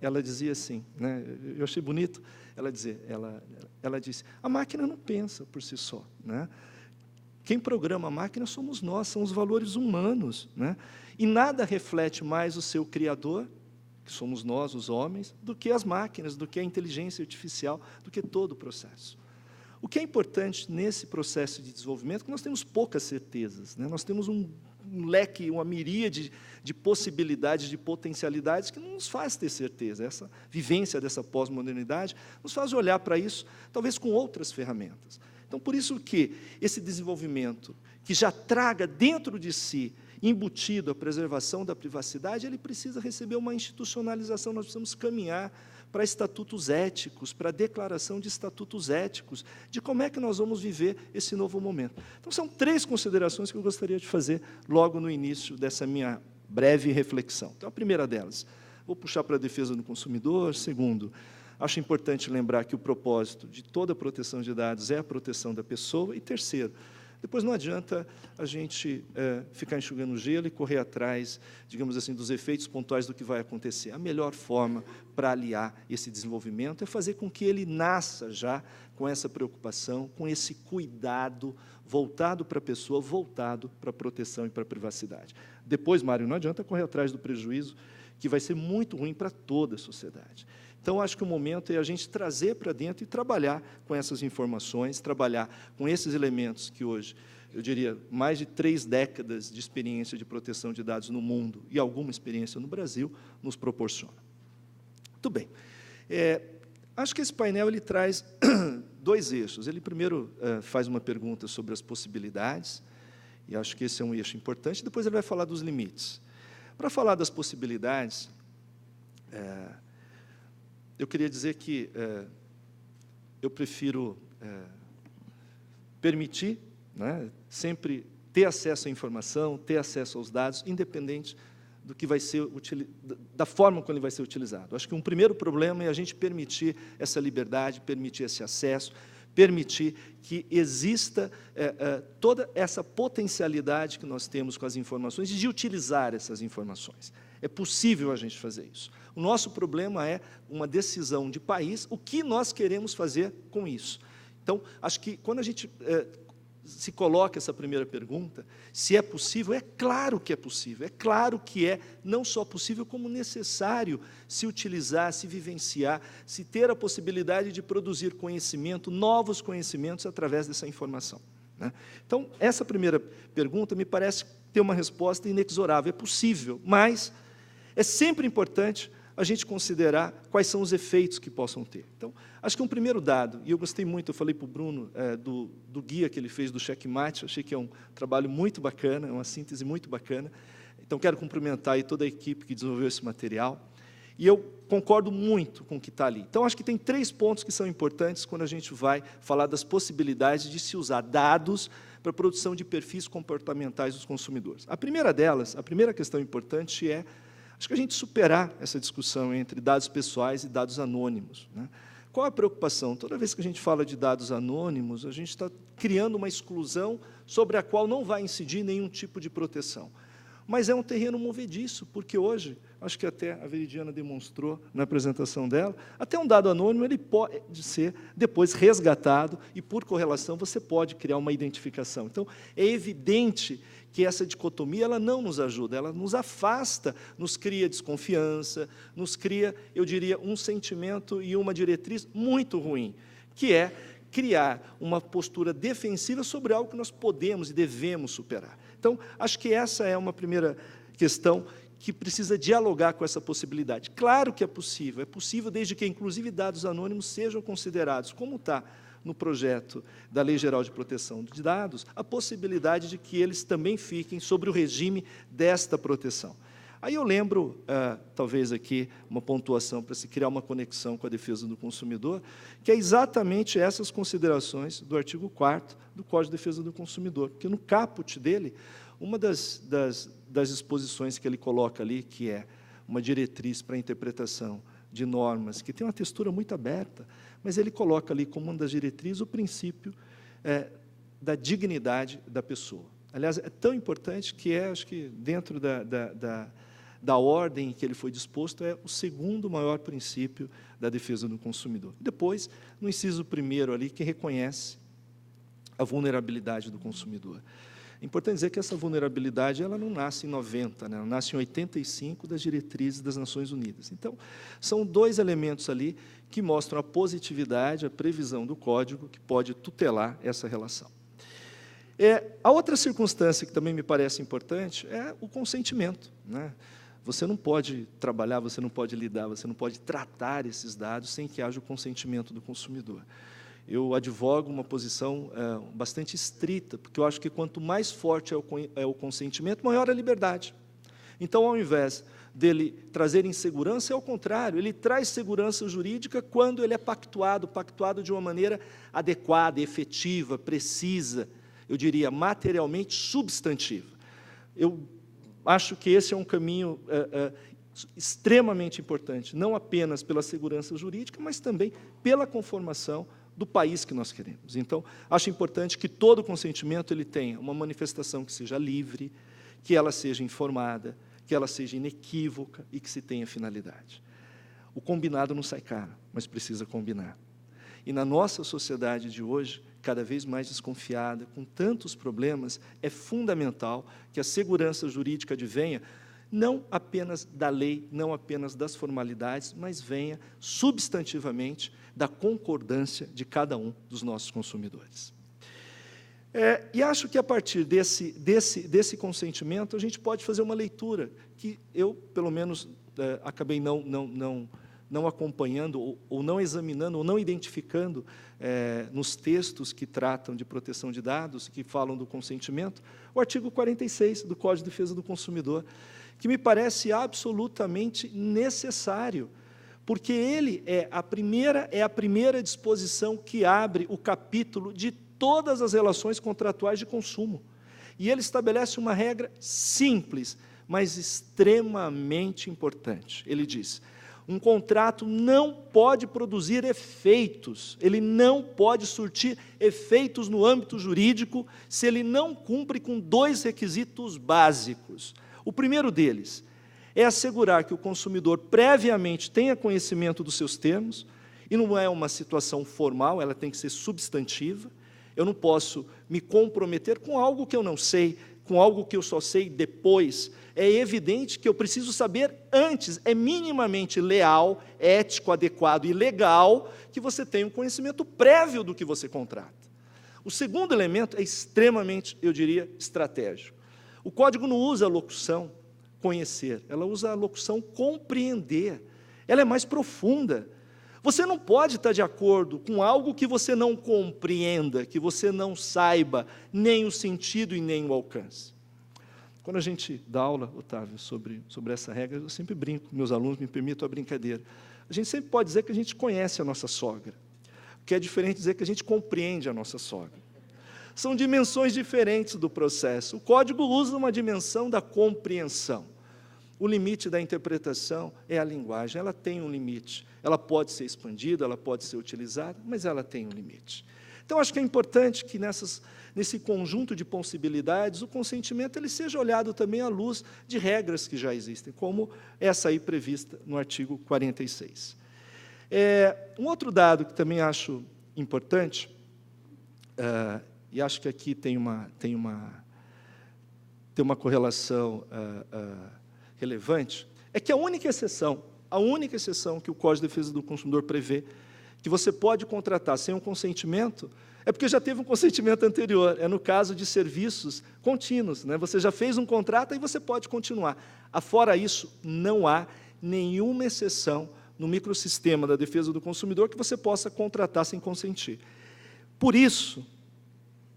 ela dizia assim, né? Eu achei bonito ela dizer, ela disse, a máquina não pensa por si só, né? Quem programa a máquina somos nós, são os valores humanos, né? E nada reflete mais o seu criador, que somos nós, os homens, do que as máquinas, do que a inteligência artificial, do que todo o processo. O que é importante nesse processo de desenvolvimento é que nós temos poucas certezas, né? Nós temos um leque, uma miríade de possibilidades, de potencialidades que não nos faz ter certeza. Essa vivência dessa pós-modernidade nos faz olhar para isso, talvez com outras ferramentas. Então, por isso que esse desenvolvimento, que já traga dentro de si, embutido a preservação da privacidade, ele precisa receber uma institucionalização, nós precisamos caminhar para estatutos éticos, para a declaração de estatutos éticos, de como é que nós vamos viver esse novo momento. Então, são 3 considerações que eu gostaria de fazer logo no início dessa minha breve reflexão. Então, a primeira delas, vou puxar para a defesa do consumidor. Segundo, acho importante lembrar que o propósito de toda a proteção de dados é a proteção da pessoa. E terceiro, depois não adianta a gente ficar enxugando gelo e correr atrás, digamos assim, dos efeitos pontuais do que vai acontecer. A melhor forma para aliar esse desenvolvimento é fazer com que ele nasça já com essa preocupação, com esse cuidado voltado para a pessoa, voltado para a proteção e para a privacidade. Depois, Mário, não adianta correr atrás do prejuízo, que vai ser muito ruim para toda a sociedade. Então, acho que o momento é a gente trazer para dentro e trabalhar com essas informações, trabalhar com esses elementos que hoje, eu diria, mais de 3 décadas de experiência de proteção de dados no mundo e alguma experiência no Brasil nos proporciona. Muito bem. Acho que esse painel ele traz 2 eixos. Ele, primeiro, faz uma pergunta sobre as possibilidades, e acho que esse é um eixo importante, depois ele vai falar dos limites. Para falar das possibilidades, eu queria dizer que eu prefiro permitir, né, sempre ter acesso à informação, ter acesso aos dados, independente do que vai ser da forma como ele vai ser utilizado. Acho que um primeiro problema é a gente permitir essa liberdade, permitir esse acesso, permitir que exista toda essa potencialidade que nós temos com as informações e de utilizar essas informações. É possível a gente fazer isso. O nosso problema é uma decisão de país, o que nós queremos fazer com isso. Então, acho que quando a gente se coloca essa primeira pergunta, se é possível, é claro que é possível, é claro que é não só possível, como necessário se utilizar, se vivenciar, se ter a possibilidade de produzir conhecimento, novos conhecimentos através dessa informação, né? Então, essa primeira pergunta me parece ter uma resposta inexorável, é possível, mas é sempre importante a gente considerar quais são os efeitos que possam ter. Então, acho que um primeiro dado, e eu gostei muito, eu falei para o Bruno do guia que ele fez do Checkmate, achei que é um trabalho muito bacana, é uma síntese muito bacana. Então, quero cumprimentar aí toda a equipe que desenvolveu esse material, e eu concordo muito com o que está ali. Então, acho que tem 3 pontos que são importantes quando a gente vai falar das possibilidades de se usar dados para a produção de perfis comportamentais dos consumidores. A primeira delas, a primeira questão importante é, acho que a gente superar essa discussão entre dados pessoais e dados anônimos, né? Qual a preocupação? Toda vez que a gente fala de dados anônimos, a gente está criando uma exclusão sobre a qual não vai incidir nenhum tipo de proteção. Mas é um terreno movediço, porque hoje, acho que até a Veridiana demonstrou na apresentação dela, até um dado anônimo ele pode ser depois resgatado e, por correlação, você pode criar uma identificação. Então, é evidente que essa dicotomia ela não nos ajuda, ela nos afasta, nos cria desconfiança, nos cria, eu diria, um sentimento e uma diretriz muito ruim, que é criar uma postura defensiva sobre algo que nós podemos e devemos superar. Então, acho que essa é uma primeira questão que precisa dialogar com essa possibilidade. Claro que é possível desde que, inclusive, dados anônimos sejam considerados, como está no projeto da Lei Geral de Proteção de Dados, a possibilidade de que eles também fiquem sobre o regime desta proteção. Aí eu lembro, talvez aqui, uma pontuação para se criar uma conexão com a defesa do consumidor, que é exatamente essas considerações do artigo 4º do Código de Defesa do Consumidor, porque no caput dele, uma das disposições que ele coloca ali, que é uma diretriz para a interpretação de normas, que tem uma textura muito aberta, mas ele coloca ali como uma das diretrizes o princípio da dignidade da pessoa. Aliás, é tão importante que acho que dentro da ordem em que ele foi disposto, é o segundo maior princípio da defesa do consumidor. Depois, no inciso 1º ali, que reconhece a vulnerabilidade do consumidor. É importante dizer que essa vulnerabilidade ela não nasce em 90, né? Ela nasce em 85 das diretrizes das Nações Unidas. Então, são 2 elementos ali que mostram a positividade, a previsão do Código que pode tutelar essa relação. A outra circunstância que também me parece importante é o consentimento, né? Você não pode trabalhar, você não pode lidar, você não pode tratar esses dados sem que haja o consentimento do consumidor. Eu advogo uma posição bastante estrita, porque eu acho que quanto mais forte é o consentimento, maior a liberdade. Então, ao invés dele trazer insegurança, é o contrário, ele traz segurança jurídica quando ele é pactuado de uma maneira adequada, efetiva, precisa, eu diria, materialmente substantiva. Eu acho que esse é um caminho extremamente importante, não apenas pela segurança jurídica, mas também pela conformação do país que nós queremos. Então, acho importante que todo consentimento ele tenha uma manifestação que seja livre, que ela seja informada, que ela seja inequívoca e que se tenha finalidade. O combinado não sai caro, mas precisa combinar. E na nossa sociedade de hoje, cada vez mais desconfiada, com tantos problemas, é fundamental que a segurança jurídica advenha não apenas da lei, não apenas das formalidades, mas venha substantivamente da concordância de cada um dos nossos consumidores. E acho que, a partir desse consentimento, a gente pode fazer uma leitura que eu, pelo menos, acabei não acompanhando, ou não examinando, ou não identificando nos textos que tratam de proteção de dados, que falam do consentimento, o artigo 46 do Código de Defesa do Consumidor, que me parece absolutamente necessário, porque ele é a primeira disposição que abre o capítulo de todas as relações contratuais de consumo. E ele estabelece uma regra simples, mas extremamente importante. Ele diz: um contrato não pode produzir efeitos, ele não pode surtir efeitos no âmbito jurídico se ele não cumpre com 2 requisitos básicos. O primeiro deles é assegurar que o consumidor previamente tenha conhecimento dos seus termos, e não é uma situação formal, ela tem que ser substantiva. Eu não posso me comprometer com algo que eu não sei, com algo que eu só sei depois. É evidente que eu preciso saber antes, é minimamente leal, ético, adequado e legal que você tenha um conhecimento prévio do que você contrata. O segundo elemento é extremamente, eu diria, estratégico. O Código não usa a locução conhecer, ela usa a locução compreender. Ela é mais profunda. Você não pode estar de acordo com algo que você não compreenda, que você não saiba nem o sentido e nem o alcance. Quando a gente dá aula, Otávio, sobre essa regra, eu sempre brinco, meus alunos me permitem a brincadeira. A gente sempre pode dizer que a gente conhece a nossa sogra, o que é diferente de dizer que a gente compreende a nossa sogra. São dimensões diferentes do processo. O Código usa uma dimensão da compreensão. O limite da interpretação é a linguagem, ela tem um limite. Ela pode ser expandida, ela pode ser utilizada, mas ela tem um limite. Então, acho que é importante que nesse conjunto de possibilidades, o consentimento ele seja olhado também à luz de regras que já existem, como essa aí prevista no artigo 46. Um outro dado que também acho importante, e acho que aqui tem uma correlação relevante, é que a única exceção que o Código de Defesa do Consumidor prevê, que você pode contratar sem um consentimento, é porque já teve um consentimento anterior, é no caso de serviços contínuos, né? Você já fez um contrato e você pode continuar. Afora isso, não há nenhuma exceção no microsistema da defesa do consumidor que você possa contratar sem consentir. Por isso,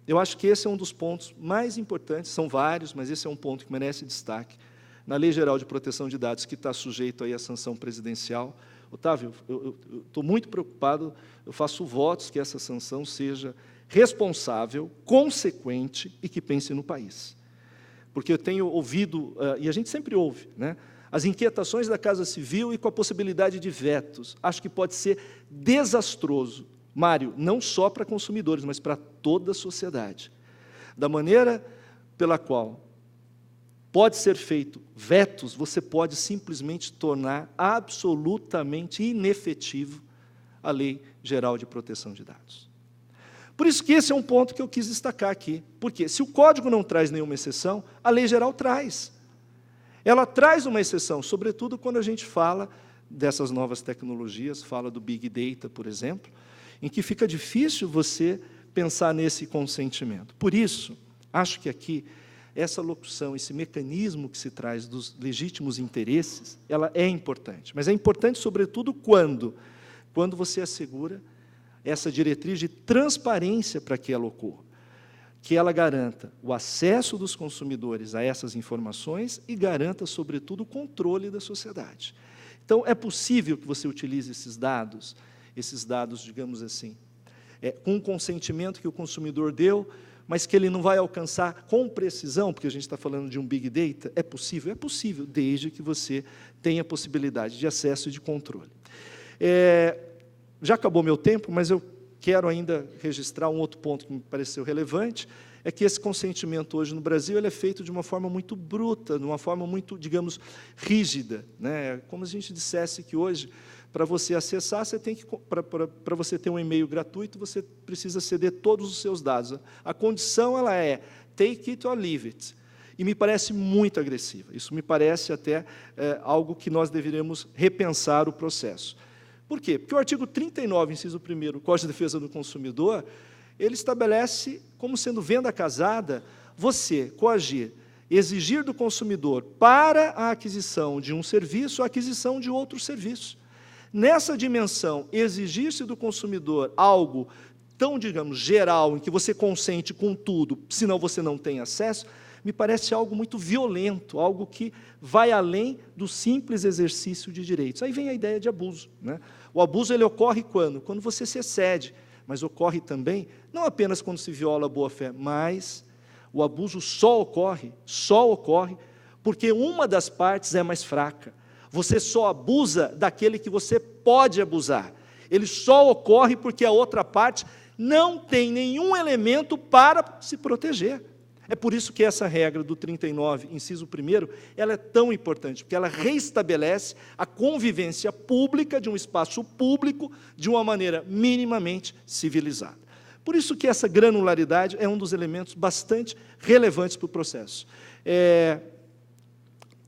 eu acho que esse é um dos pontos mais importantes, são vários, mas esse é um ponto que merece destaque, na Lei Geral de Proteção de Dados, que está sujeito aí à sanção presidencial. Otávio, eu estou muito preocupado, eu faço votos que essa sanção seja responsável, consequente e que pense no país. Porque eu tenho ouvido, e a gente sempre ouve, né, as inquietações da Casa Civil e com a possibilidade de vetos. Acho que pode ser desastroso, Mário, não só para consumidores, mas para toda a sociedade. Da maneira pela qual pode ser feito vetos, você pode simplesmente tornar absolutamente inefetivo a Lei Geral de Proteção de Dados. Por isso que esse é um ponto que eu quis destacar aqui. Porque se o Código não traz nenhuma exceção, a Lei Geral traz. Ela traz uma exceção, sobretudo quando a gente fala dessas novas tecnologias, fala do Big Data, por exemplo, em que fica difícil você pensar nesse consentimento. Por isso, acho que aqui, essa locução, esse mecanismo que se traz dos legítimos interesses, ela é importante. Mas é importante, sobretudo, quando você assegura essa diretriz de transparência para que ela ocorra, que ela garanta o acesso dos consumidores a essas informações e garanta, sobretudo, o controle da sociedade. Então, é possível que você utilize esses dados, digamos assim, com o consentimento que o consumidor deu, mas que ele não vai alcançar com precisão, porque a gente está falando de um Big Data. É possível, desde que você tenha possibilidade de acesso e de controle. Já acabou meu tempo, mas eu quero ainda registrar um outro ponto que me pareceu relevante, é que esse consentimento hoje no Brasil ele é feito de uma forma muito bruta, de uma forma muito, digamos, rígida, né? Como se a gente dissesse que hoje, para você acessar, para você ter um e-mail gratuito, você precisa ceder todos os seus dados. A condição ela é take it or leave it. E me parece muito agressiva. Isso me parece até algo que nós deveríamos repensar o processo. Por quê? Porque o artigo 39, inciso 1º, do Código de Defesa do Consumidor, ele estabelece, como sendo venda casada, você coagir, exigir do consumidor para a aquisição de um serviço, a aquisição de outro serviço. Nessa dimensão, exigir-se do consumidor algo tão, digamos, geral, em que você consente com tudo, senão você não tem acesso, me parece algo muito violento, algo que vai além do simples exercício de direitos. Aí vem a ideia de abuso, né? O abuso ele ocorre quando? Quando você se excede, mas ocorre também, não apenas quando se viola a boa-fé, mas o abuso só ocorre porque uma das partes é mais fraca. Você só abusa daquele que você pode abusar. Ele só ocorre porque a outra parte não tem nenhum elemento para se proteger. É por isso que essa regra do 39, inciso 1º, ela é tão importante, porque ela reestabelece a convivência pública de um espaço público de uma maneira minimamente civilizada. Por isso que essa granularidade é um dos elementos bastante relevantes para o processo.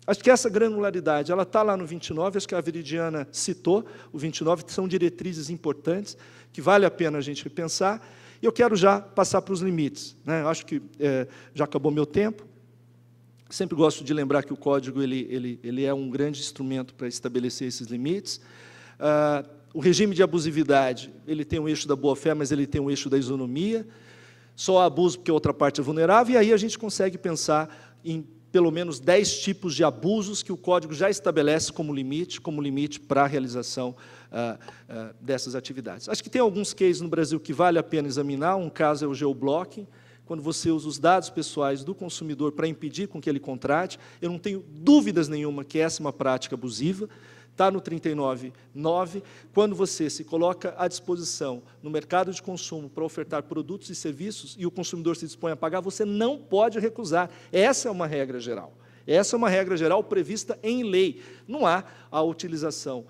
Acho que essa granularidade, ela está lá no 29, acho que a Veridiana citou, o 29 são diretrizes importantes, que vale a pena a gente repensar. E eu quero já passar para os limites, né? Acho que já acabou meu tempo. Sempre gosto de lembrar que o Código ele é um grande instrumento para estabelecer esses limites. O regime de abusividade, ele tem um eixo da boa-fé, mas ele tem um eixo da isonomia. Só há abuso porque a outra parte é vulnerável, e aí a gente consegue pensar em pelo menos 10 tipos de abusos que o Código já estabelece como limite para a realização dessas atividades. Acho que tem alguns cases no Brasil que vale a pena examinar. Um caso é o geoblocking, quando você usa os dados pessoais do consumidor para impedir com que ele contrate. Eu não tenho dúvidas nenhuma que essa é uma prática abusiva. Está no 39.9, quando você se coloca à disposição no mercado de consumo para ofertar produtos e serviços e o consumidor se dispõe a pagar, você não pode recusar. Essa é uma regra geral. Essa é uma regra geral prevista em lei. Não há a utilização,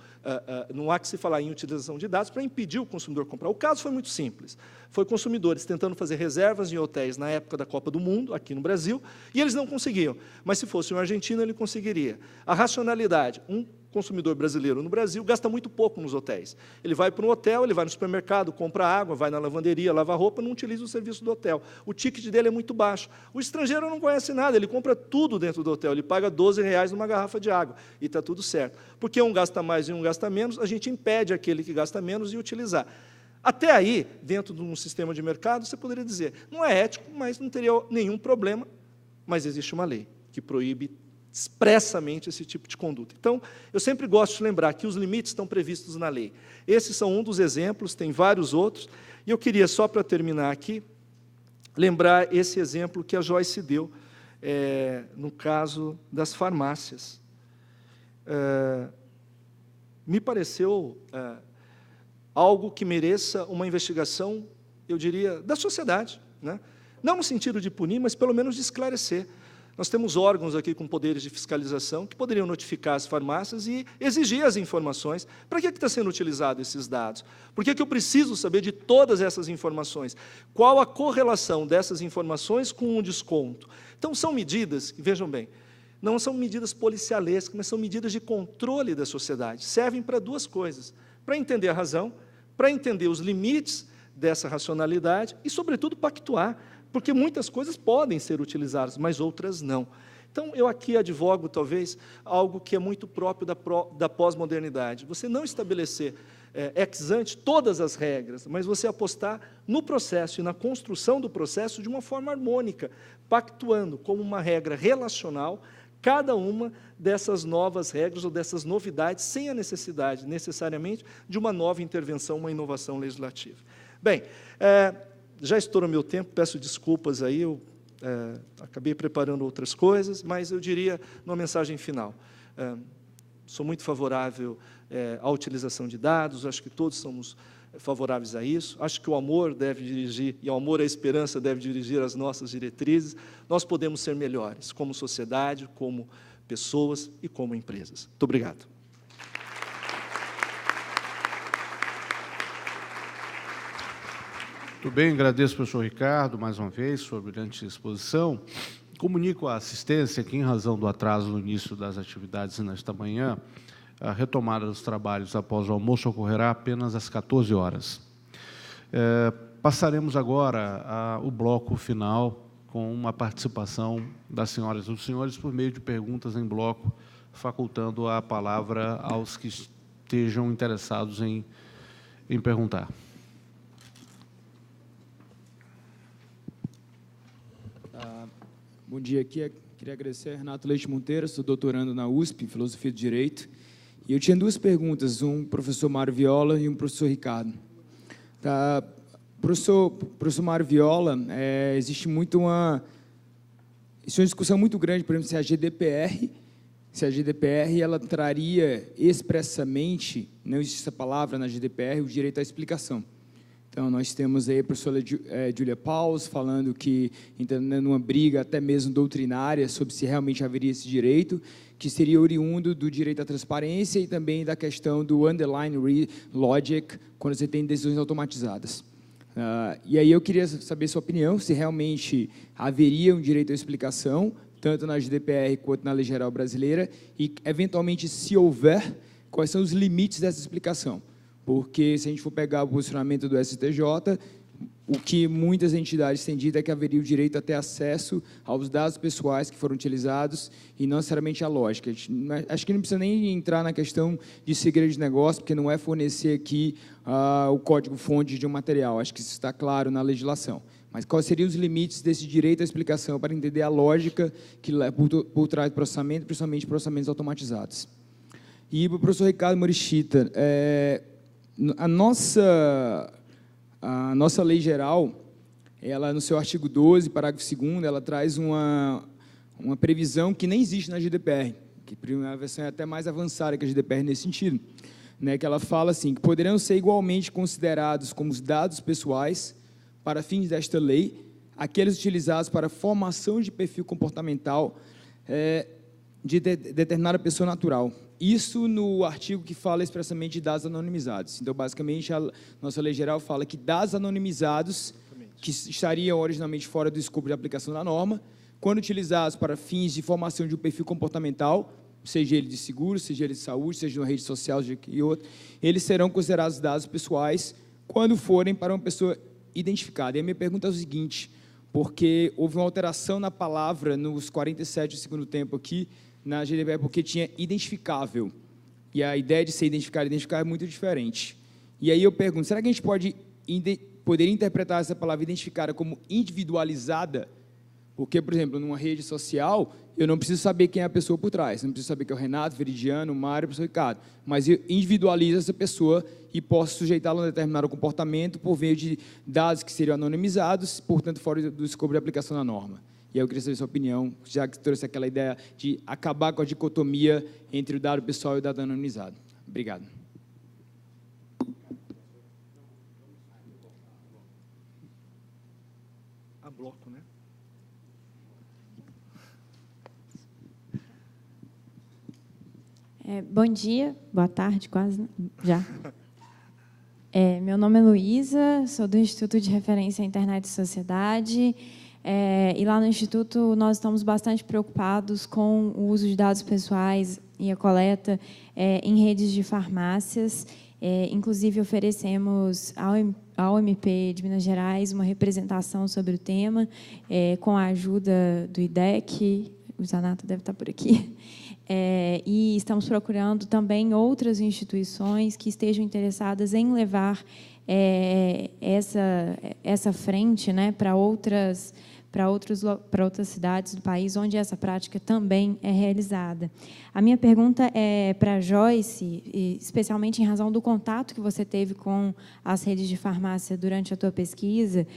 não há que se falar em utilização de dados para impedir o consumidor comprar. O caso foi muito simples. Foi consumidores tentando fazer reservas em hotéis na época da Copa do Mundo, aqui no Brasil, e eles não conseguiam. Mas se fosse um argentino, ele conseguiria. A racionalidade, um consumidor brasileiro no Brasil gasta muito pouco nos hotéis. Ele vai para um hotel, ele vai no supermercado, compra água, vai na lavanderia, lava roupa, não utiliza o serviço do hotel. O ticket dele é muito baixo. O estrangeiro não conhece nada, ele compra tudo dentro do hotel, ele paga R$12 numa garrafa de água, e está tudo certo. Porque um gasta mais e um gasta menos, a gente impede aquele que gasta menos de utilizar. Até aí, dentro de um sistema de mercado, você poderia dizer, não é ético, mas não teria nenhum problema, mas existe uma lei que proíbe expressamente esse tipo de conduta. Então, eu sempre gosto de lembrar que os limites estão previstos na lei. Esses são um dos exemplos, tem vários outros, e eu queria, só para terminar aqui, lembrar esse exemplo que a Joyce deu, no caso das farmácias. Me pareceu algo que mereça uma investigação, eu diria, da sociedade, né? Não no sentido de punir, mas pelo menos de esclarecer. Nós temos órgãos aqui com poderes de fiscalização que poderiam notificar as farmácias e exigir as informações. Para que está sendo utilizado esses dados? Por que eu preciso saber de todas essas informações? Qual a correlação dessas informações com um desconto? Então, são medidas, vejam bem, não são medidas policialescas, mas são medidas de controle da sociedade. Servem para duas coisas: para entender a razão, para entender os limites dessa racionalidade e, sobretudo, pactuar, porque muitas coisas podem ser utilizadas, mas outras não. Então, eu aqui advogo, talvez, algo que é muito próprio da pós-modernidade. Você não estabelecer ex ante todas as regras, mas você apostar no processo e na construção do processo de uma forma harmônica, pactuando como uma regra relacional cada uma dessas novas regras ou dessas novidades, sem a necessidade, necessariamente, de uma nova intervenção, uma inovação legislativa. Bem, já estourou meu tempo, peço desculpas aí, eu acabei preparando outras coisas, mas eu diria, numa mensagem final, sou muito favorável à utilização de dados, acho que todos somos favoráveis a isso, acho que o amor deve dirigir, e o amor à esperança deve dirigir as nossas diretrizes. Nós podemos ser melhores, como sociedade, como pessoas e como empresas. Muito obrigado. Muito bem, agradeço ao professor Ricardo, mais uma vez, sua brilhante exposição. Comunico à assistência que, em razão do atraso no início das atividades nesta manhã, a retomada dos trabalhos após o almoço ocorrerá apenas às 14 horas. Passaremos agora ao bloco final, com uma participação das senhoras e dos senhores por meio de perguntas em bloco, facultando a palavra aos que estejam interessados em perguntar. Bom dia, queria agradecer a Renato Leite Monteiro, sou doutorando na USP, em Filosofia do Direito, e eu tinha duas perguntas, um professor Mário Viola e um professor Ricardo. Professor Mário Viola, existe muito uma discussão muito grande, por exemplo, se a GDPR ela traria expressamente, não existe essa palavra na GDPR, o direito à explicação. Então, nós temos aí a professora Julia Paus falando que, entrando numa briga até mesmo doutrinária sobre se realmente haveria esse direito, que seria oriundo do direito à transparência e também da questão do underline logic, quando você tem decisões automatizadas. E aí eu queria saber sua opinião, se realmente haveria um direito à explicação, tanto na GDPR quanto na Lei Geral Brasileira, e, eventualmente, se houver, quais são os limites dessa explicação. Porque, se a gente for pegar o posicionamento do STJ, o que muitas entidades têm dito é que haveria o direito a ter acesso aos dados pessoais que foram utilizados e não necessariamente a lógica. Acho que não precisa nem entrar na questão de segredo de negócio, porque não é fornecer aqui o código-fonte de um material. Acho que isso está claro na legislação. Mas quais seriam os limites desse direito à explicação para entender a lógica que por trás do processamento, principalmente processamentos automatizados? E para o professor Ricardo Morishita, a nossa lei geral, ela, no seu artigo 12, parágrafo 2º, ela traz uma previsão que nem existe na GDPR, que a versão é até mais avançada que a GDPR nesse sentido, né, que ela fala assim, que poderão ser igualmente considerados como os dados pessoais, para fins desta lei, aqueles utilizados para formação de perfil comportamental de determinada pessoa natural. Isso no artigo que fala expressamente de dados anonimizados. Então, basicamente, a nossa lei geral fala que dados anonimizados, que estariam originalmente fora do escopo de aplicação da norma, quando utilizados para fins de formação de um perfil comportamental, seja ele de seguro, seja ele de saúde, seja uma rede social e outra, eles serão considerados dados pessoais quando forem para uma pessoa identificada. E a minha pergunta é o seguinte, porque houve uma alteração na palavra nos 47 do segundo tempo aqui, na GDPR, porque tinha identificável. E a ideia de ser identificado e identificar é muito diferente. E aí eu pergunto, será que a gente poderia interpretar essa palavra identificada como individualizada? Porque, por exemplo, numa rede social, eu não preciso saber quem é a pessoa por trás. Não preciso saber que é o Renato, Veridiano, o Mário, o professor Ricardo. Mas eu individualizo essa pessoa e posso sujeitá-la a um determinado comportamento por meio de dados que seriam anonimizados, portanto, fora do escopo de aplicação da norma. E aí eu queria saber sua opinião, já que trouxe aquela ideia de acabar com a dicotomia entre o dado pessoal e o dado anonimizado. Obrigado. A bloco, né? Bom dia, boa tarde, quase, né? Já. Meu nome é Luísa, sou do Instituto de Referência à Internet e Sociedade, e lá no Instituto nós estamos bastante preocupados com o uso de dados pessoais e a coleta em redes de farmácias. Inclusive, oferecemos ao MP de Minas Gerais uma representação sobre o tema, com a ajuda do IDEC, o Zanata deve estar por aqui, e estamos procurando também outras instituições que estejam interessadas em levar essa frente, né, para outras cidades do país onde essa prática também é realizada. A minha pergunta é para a Joyce, especialmente em razão do contato que você teve com as redes de farmácia durante a tua pesquisa,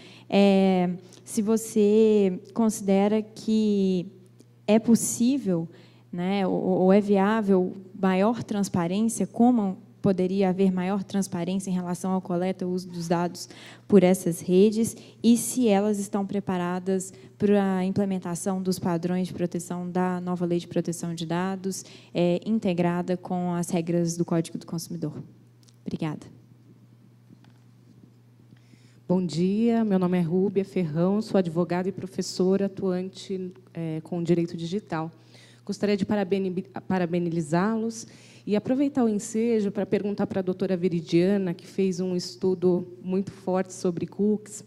se você considera que é possível, né, ou é viável maior transparência, como poderia haver maior transparência em relação à coleta e uso dos dados por essas redes, e se elas estão preparadas para a implementação dos padrões de proteção da nova Lei de Proteção de Dados, integrada com as regras do Código do Consumidor. Obrigada. Bom dia, meu nome é Rúbia Ferrão, sou advogada e professora atuante com direito digital. Gostaria de parabenizá-los e aproveitar o ensejo para perguntar para a doutora Veridiana, que fez um estudo muito forte sobre cookies,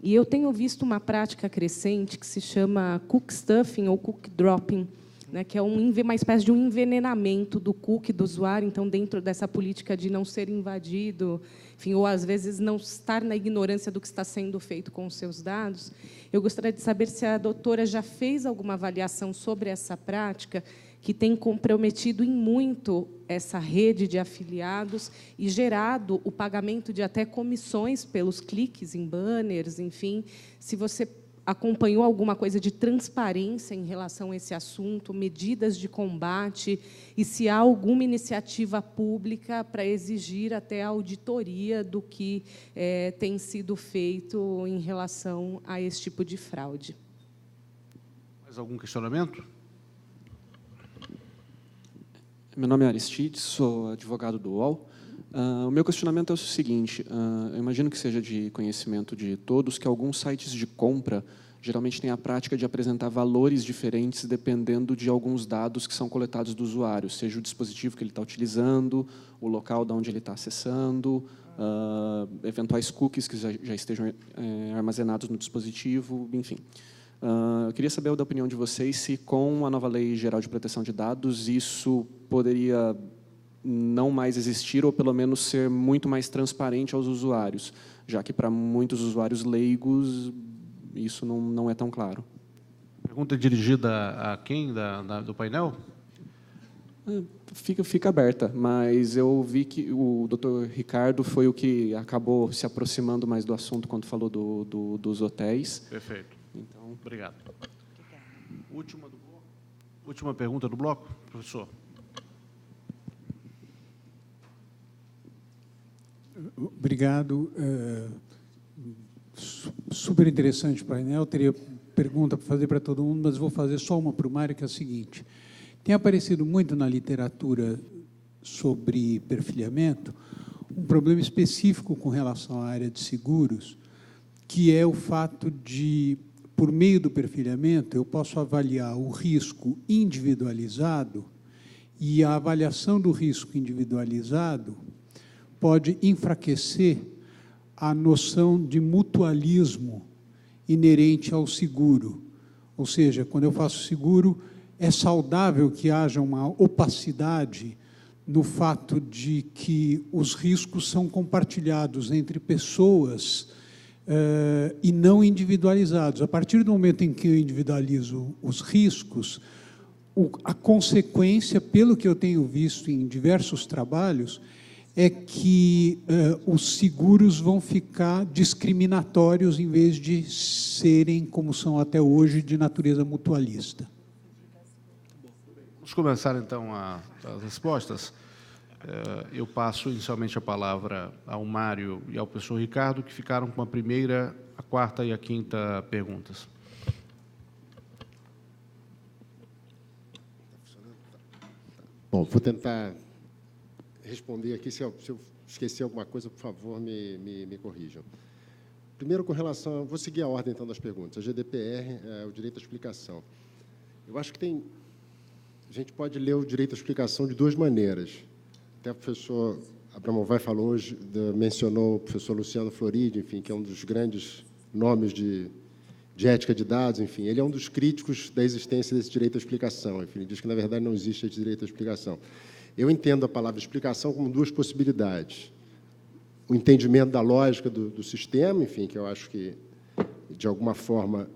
e eu tenho visto uma prática crescente que se chama cookie stuffing ou cookie dropping, né, que é uma espécie de um envenenamento do cookie do usuário, então, dentro dessa política de não ser invadido, enfim, ou, às vezes, não estar na ignorância do que está sendo feito com os seus dados. Eu gostaria de saber se a doutora já fez alguma avaliação sobre essa prática, que tem comprometido em muito essa rede de afiliados e gerado o pagamento de até comissões pelos cliques em banners, enfim, se você acompanhou alguma coisa de transparência em relação a esse assunto, medidas de combate, e se há alguma iniciativa pública para exigir até a auditoria do que tem sido feito em relação a esse tipo de fraude. Mais algum questionamento? Meu nome é Aristides, sou advogado do UOL. O meu questionamento é o seguinte, eu imagino que seja de conhecimento de todos que alguns sites de compra geralmente têm a prática de apresentar valores diferentes dependendo de alguns dados que são coletados do usuário, seja o dispositivo que ele está utilizando, o local de onde ele está acessando, eventuais cookies que já estejam armazenados no dispositivo, enfim. Eu queria saber da opinião de vocês se, com a nova Lei Geral de Proteção de Dados, isso poderia não mais existir ou, pelo menos, ser muito mais transparente aos usuários, já que, para muitos usuários leigos, isso não é tão claro. Pergunta dirigida a quem do painel? Fica aberta, mas eu vi que o doutor Ricardo foi o que acabou se aproximando mais do assunto quando falou dos hotéis. Perfeito. Então, obrigado. Última pergunta do bloco, professor. Obrigado. Super interessante o painel. Teria pergunta para fazer para todo mundo, mas vou fazer só uma para o Mário, que é a seguinte. Tem aparecido muito na literatura sobre perfilhamento um problema específico com relação à área de seguros, que é o fato de, por meio do perfilhamento, eu posso avaliar o risco individualizado, e a avaliação do risco individualizado pode enfraquecer a noção de mutualismo inerente ao seguro. Ou seja, quando eu faço seguro, é saudável que haja uma opacidade no fato de que os riscos são compartilhados entre pessoas e não individualizados. A partir do momento em que eu individualizo os riscos, a consequência, pelo que eu tenho visto em diversos trabalhos, é que os seguros vão ficar discriminatórios em vez de serem, como são até hoje, de natureza mutualista. Vamos começar, então, as respostas. Eu passo inicialmente a palavra ao Mário e ao professor Ricardo, que ficaram com a primeira, a quarta e a quinta perguntas. Bom, vou tentar responder aqui. Se eu esquecer alguma coisa, por favor, me corrijam. Primeiro, com relação... Vou seguir a ordem, então, das perguntas. A GDPR, o direito à explicação. Eu acho que a gente pode ler o direito à explicação de duas maneiras. Até o professor Abramovay falou hoje, mencionou o professor Luciano Floridi, enfim, que é um dos grandes nomes de ética de dados, enfim. Ele é um dos críticos da existência desse direito à explicação. Enfim, ele diz que, na verdade, não existe esse direito à explicação. Eu entendo a palavra explicação como duas possibilidades. O entendimento da lógica do sistema, enfim, que eu acho que, de alguma forma,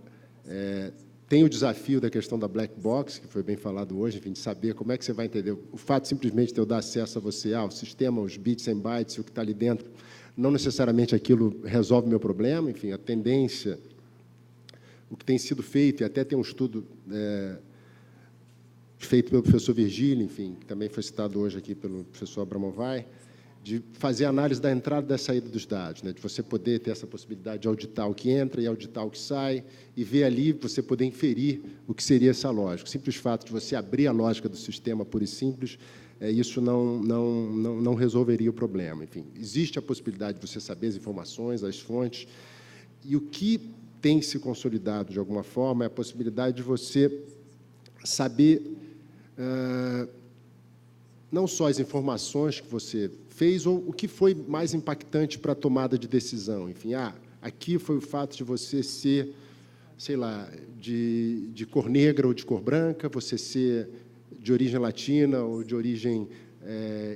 tem o desafio da questão da black box, que foi bem falado hoje, enfim, de saber como é que você vai entender. O fato simplesmente de eu dar acesso a você, ao sistema, os bits and bytes, o que está ali dentro, não necessariamente aquilo resolve o meu problema, enfim, a tendência, o que tem sido feito, e até tem um estudo feito pelo professor Virgílio, enfim, que também foi citado hoje aqui pelo professor Abramovay, de fazer análise da entrada e da saída dos dados, né? De você poder ter essa possibilidade de auditar o que entra e auditar o que sai, e ver ali, você poder inferir o que seria essa lógica. O simples fato de você abrir a lógica do sistema pura e simples, isso não resolveria o problema. Enfim, existe a possibilidade de você saber as informações, as fontes, e o que tem se consolidado, de alguma forma, é a possibilidade de você saber não só as informações que você fez, ou o que foi mais impactante para a tomada de decisão. Enfim, aqui foi o fato de você ser, sei lá, de cor negra ou de cor branca, você ser de origem latina ou de origem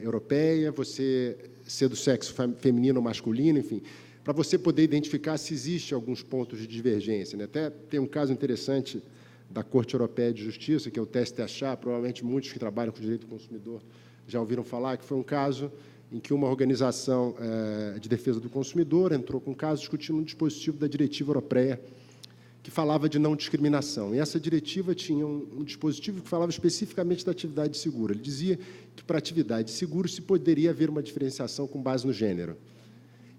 europeia, você ser do sexo feminino ou masculino, enfim, para você poder identificar se existe alguns pontos de divergência, né? Até tem um caso interessante da Corte Europeia de Justiça, que é o TST-Achá, provavelmente muitos que trabalham com direito do consumidor já ouviram falar, que foi um caso em que uma organização de defesa do consumidor entrou com um caso discutindo um dispositivo da diretiva europeia que falava de não discriminação. E essa diretiva tinha um dispositivo que falava especificamente da atividade de seguro. Ele dizia que, para atividade de seguro, se poderia haver uma diferenciação com base no gênero.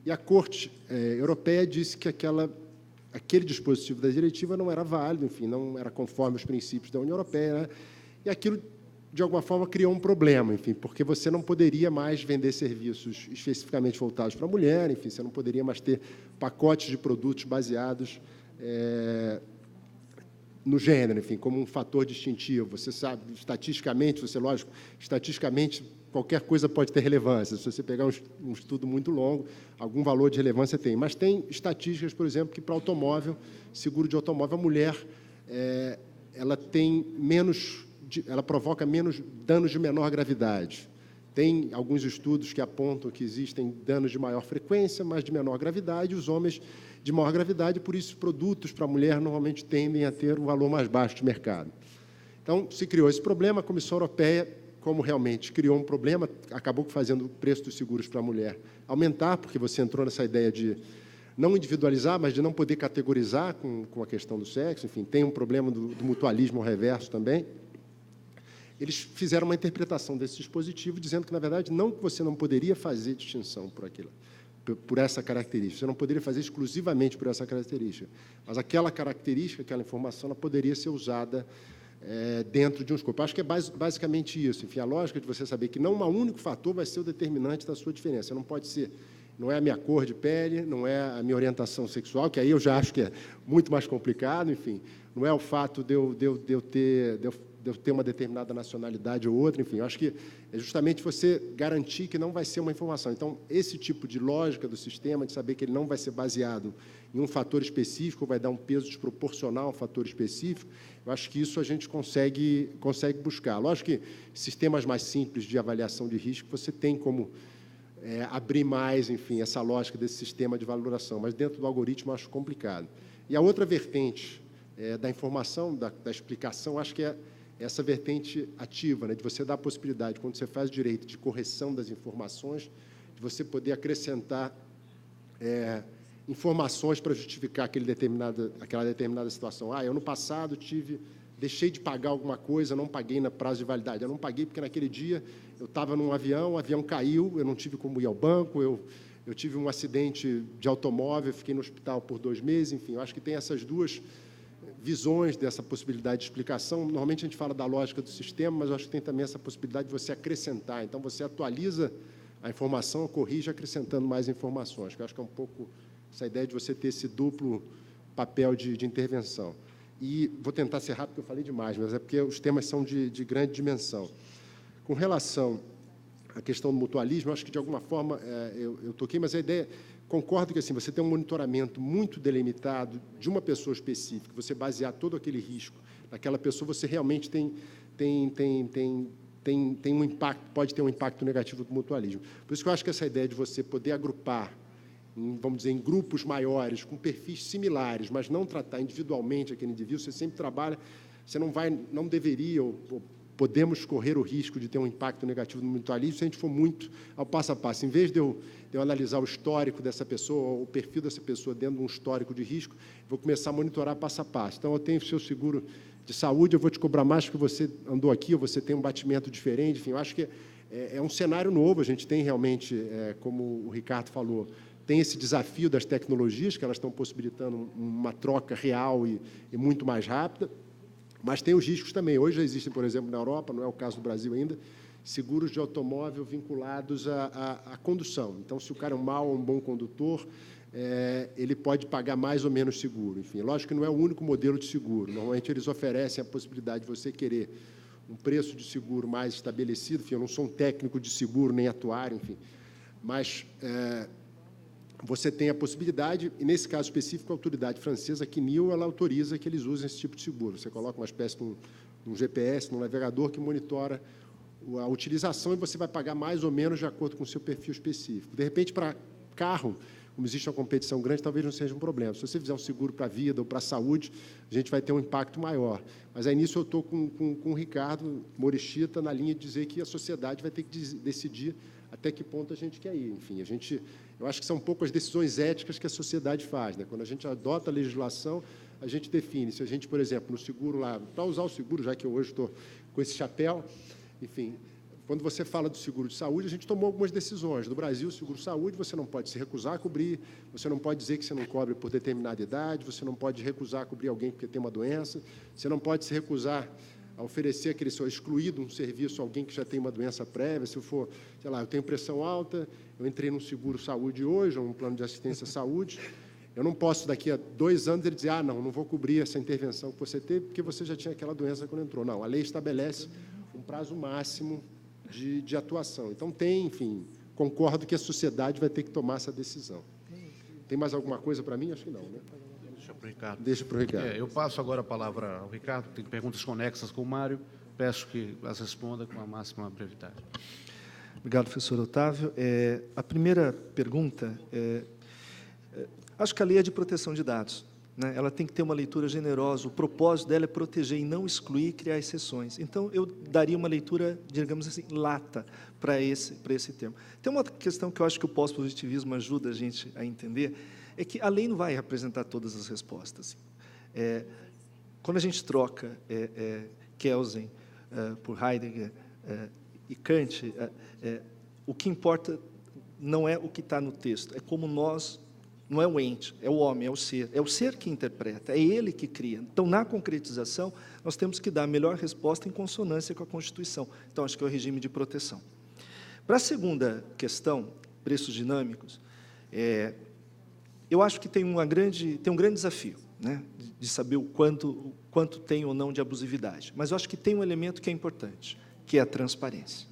E a Corte Europeia disse que aquele dispositivo da diretiva não era válido, enfim, não era conforme os princípios da União Europeia, né? E aquilo, de alguma forma, criou um problema, enfim, porque você não poderia mais vender serviços especificamente voltados para a mulher, enfim, você não poderia mais ter pacotes de produtos baseados no gênero, enfim, como um fator distintivo. Você sabe, estatisticamente, estatisticamente, qualquer coisa pode ter relevância. Se você pegar um estudo muito longo, algum valor de relevância tem. Mas tem estatísticas, por exemplo, que para automóvel, seguro de automóvel, a mulher ela tem ela provoca menos danos de menor gravidade. Tem alguns estudos que apontam que existem danos de maior frequência, mas de menor gravidade, e os homens de maior gravidade, por isso produtos para a mulher normalmente tendem a ter um valor mais baixo de mercado. Então, se criou esse problema, a Comissão Europeia, como realmente criou um problema, acabou fazendo o preço dos seguros para a mulher aumentar, porque você entrou nessa ideia de não individualizar, mas de não poder categorizar com a questão do sexo, enfim, tem um problema do mutualismo ao reverso também. Eles fizeram uma interpretação desse dispositivo, dizendo que, na verdade, não que você não poderia fazer distinção por essa característica, você não poderia fazer exclusivamente por essa característica, mas aquela característica, aquela informação, ela poderia ser usada dentro de um escopo. Acho que é basicamente isso. Enfim, a lógica de você saber que não um único fator vai ser o determinante da sua diferença. Não pode ser, não é a minha cor de pele, não é a minha orientação sexual, que aí eu já acho que é muito mais complicado, enfim, não é o fato de eu ter uma determinada nacionalidade ou outra, enfim, eu acho que é justamente você garantir que não vai ser uma informação. Então, esse tipo de lógica do sistema, de saber que ele não vai ser baseado em um fator específico, vai dar um peso desproporcional a um fator específico, eu acho que isso a gente consegue buscar. Lógico que sistemas mais simples de avaliação de risco, você tem como abrir mais, enfim, essa lógica desse sistema de valoração, mas dentro do algoritmo eu acho complicado. E a outra vertente da informação, da explicação, acho que é essa vertente ativa, né, de você dar a possibilidade, quando você faz direito de correção das informações, de você poder acrescentar informações para justificar aquela determinada situação. Eu, no passado, deixei de pagar alguma coisa, não paguei na prazo de validade. Eu não paguei porque, naquele dia, eu estava num avião, o avião caiu, eu não tive como ir ao banco, eu tive um acidente de automóvel, fiquei no hospital por 2 meses, enfim, eu acho que tem essas duas visões dessa possibilidade de explicação. Normalmente a gente fala da lógica do sistema, mas eu acho que tem também essa possibilidade de você acrescentar. Então, você atualiza a informação, corrige acrescentando mais informações, que eu acho que é um pouco essa ideia de você ter esse duplo papel de intervenção. E vou tentar ser rápido, porque eu falei demais, mas é porque os temas são de grande dimensão. Com relação à questão do mutualismo, eu acho que, de alguma forma, eu toquei, mas a ideia... Concordo que assim, você tem um monitoramento muito delimitado de uma pessoa específica, você basear todo aquele risco naquela pessoa, você realmente tem um impacto, pode ter um impacto negativo do mutualismo. Por isso que eu acho que essa ideia de você poder agrupar, vamos dizer, em grupos maiores, com perfis similares, mas não tratar individualmente aquele indivíduo, você sempre trabalha, você não deveria, ou podemos correr o risco de ter um impacto negativo no mutualismo se a gente for muito ao passo a passo. Em vez de eu analisar o histórico dessa pessoa, o perfil dessa pessoa dentro de um histórico de risco, vou começar a monitorar passo a passo. Então, eu tenho o seu seguro de saúde, eu vou te cobrar mais porque você andou aqui, ou você tem um batimento diferente. Enfim, eu acho que é um cenário novo. A gente tem realmente, como o Ricardo falou, tem esse desafio das tecnologias, que elas estão possibilitando uma troca real e muito mais rápida. Mas tem os riscos também. Hoje já existem, por exemplo, na Europa, não é o caso do Brasil ainda, seguros de automóvel vinculados à condução. Então, se o cara é um mau ou um bom condutor, ele pode pagar mais ou menos seguro. Enfim, lógico que não é o único modelo de seguro. Normalmente, eles oferecem a possibilidade de você querer um preço de seguro mais estabelecido. Enfim, eu não sou um técnico de seguro, nem atuário, enfim. Mas... você tem a possibilidade, e nesse caso específico, a autoridade francesa, a CNIL, ela autoriza que eles usem esse tipo de seguro. Você coloca uma espécie de um GPS, um navegador que monitora a utilização e você vai pagar mais ou menos de acordo com o seu perfil específico. De repente, para carro, como existe uma competição grande, talvez não seja um problema. Se você fizer um seguro para a vida ou para a saúde, a gente vai ter um impacto maior. Mas aí nisso eu estou com o Ricardo Morishita na linha de dizer que a sociedade vai ter que decidir até que ponto a gente quer ir. Enfim, eu acho que são um pouco as decisões éticas que a sociedade faz, né? Quando a gente adota a legislação, a gente define. Se a gente, por exemplo, no seguro lá, para usar o seguro, já que eu hoje estou com esse chapéu, enfim, quando você fala do seguro de saúde, a gente tomou algumas decisões. No Brasil, o seguro-saúde, você não pode se recusar a cobrir, você não pode dizer que você não cobre por determinada idade, você não pode recusar a cobrir alguém porque tem uma doença, você não pode se recusar a oferecer aquele seu excluído um serviço a alguém que já tem uma doença prévia. Se eu for, sei lá, eu tenho pressão alta, eu entrei num seguro-saúde hoje, ou um plano de assistência à saúde, eu não posso, daqui a 2 anos, ele dizer, não vou cobrir essa intervenção que você teve, porque você já tinha aquela doença quando entrou. Não, a lei estabelece um prazo máximo de atuação. Então, enfim, concordo que a sociedade vai ter que tomar essa decisão. Tem mais alguma coisa para mim? Acho que não, né? Deixa para o Ricardo. Deixa para o Ricardo. Eu passo agora a palavra ao Ricardo, tem perguntas conexas com o Mário, peço que as responda com a máxima brevidade. Obrigado, professor Otávio. A primeira pergunta, acho que a lei é de proteção de dados, né? Ela tem que ter uma leitura generosa, o propósito dela é proteger e não excluir e criar exceções. Então, eu daria uma leitura, digamos assim, lata para esse termo. Tem uma questão que eu acho que o pós-positivismo ajuda a gente a entender, é que a lei não vai representar todas as respostas. Quando a gente troca Kelsen por Heidegger e Kant, o que importa não é o que está no texto, é como nós, não é o ente, é o homem, é o ser que interpreta, é ele que cria. Então, na concretização, nós temos que dar a melhor resposta em consonância com a Constituição. Então, acho que é o regime de proteção. Para a segunda questão, preços dinâmicos, eu acho que tem um grande desafio, né, de saber o quanto tem ou não de abusividade. Mas eu acho que tem um elemento que é importante, que é a transparência.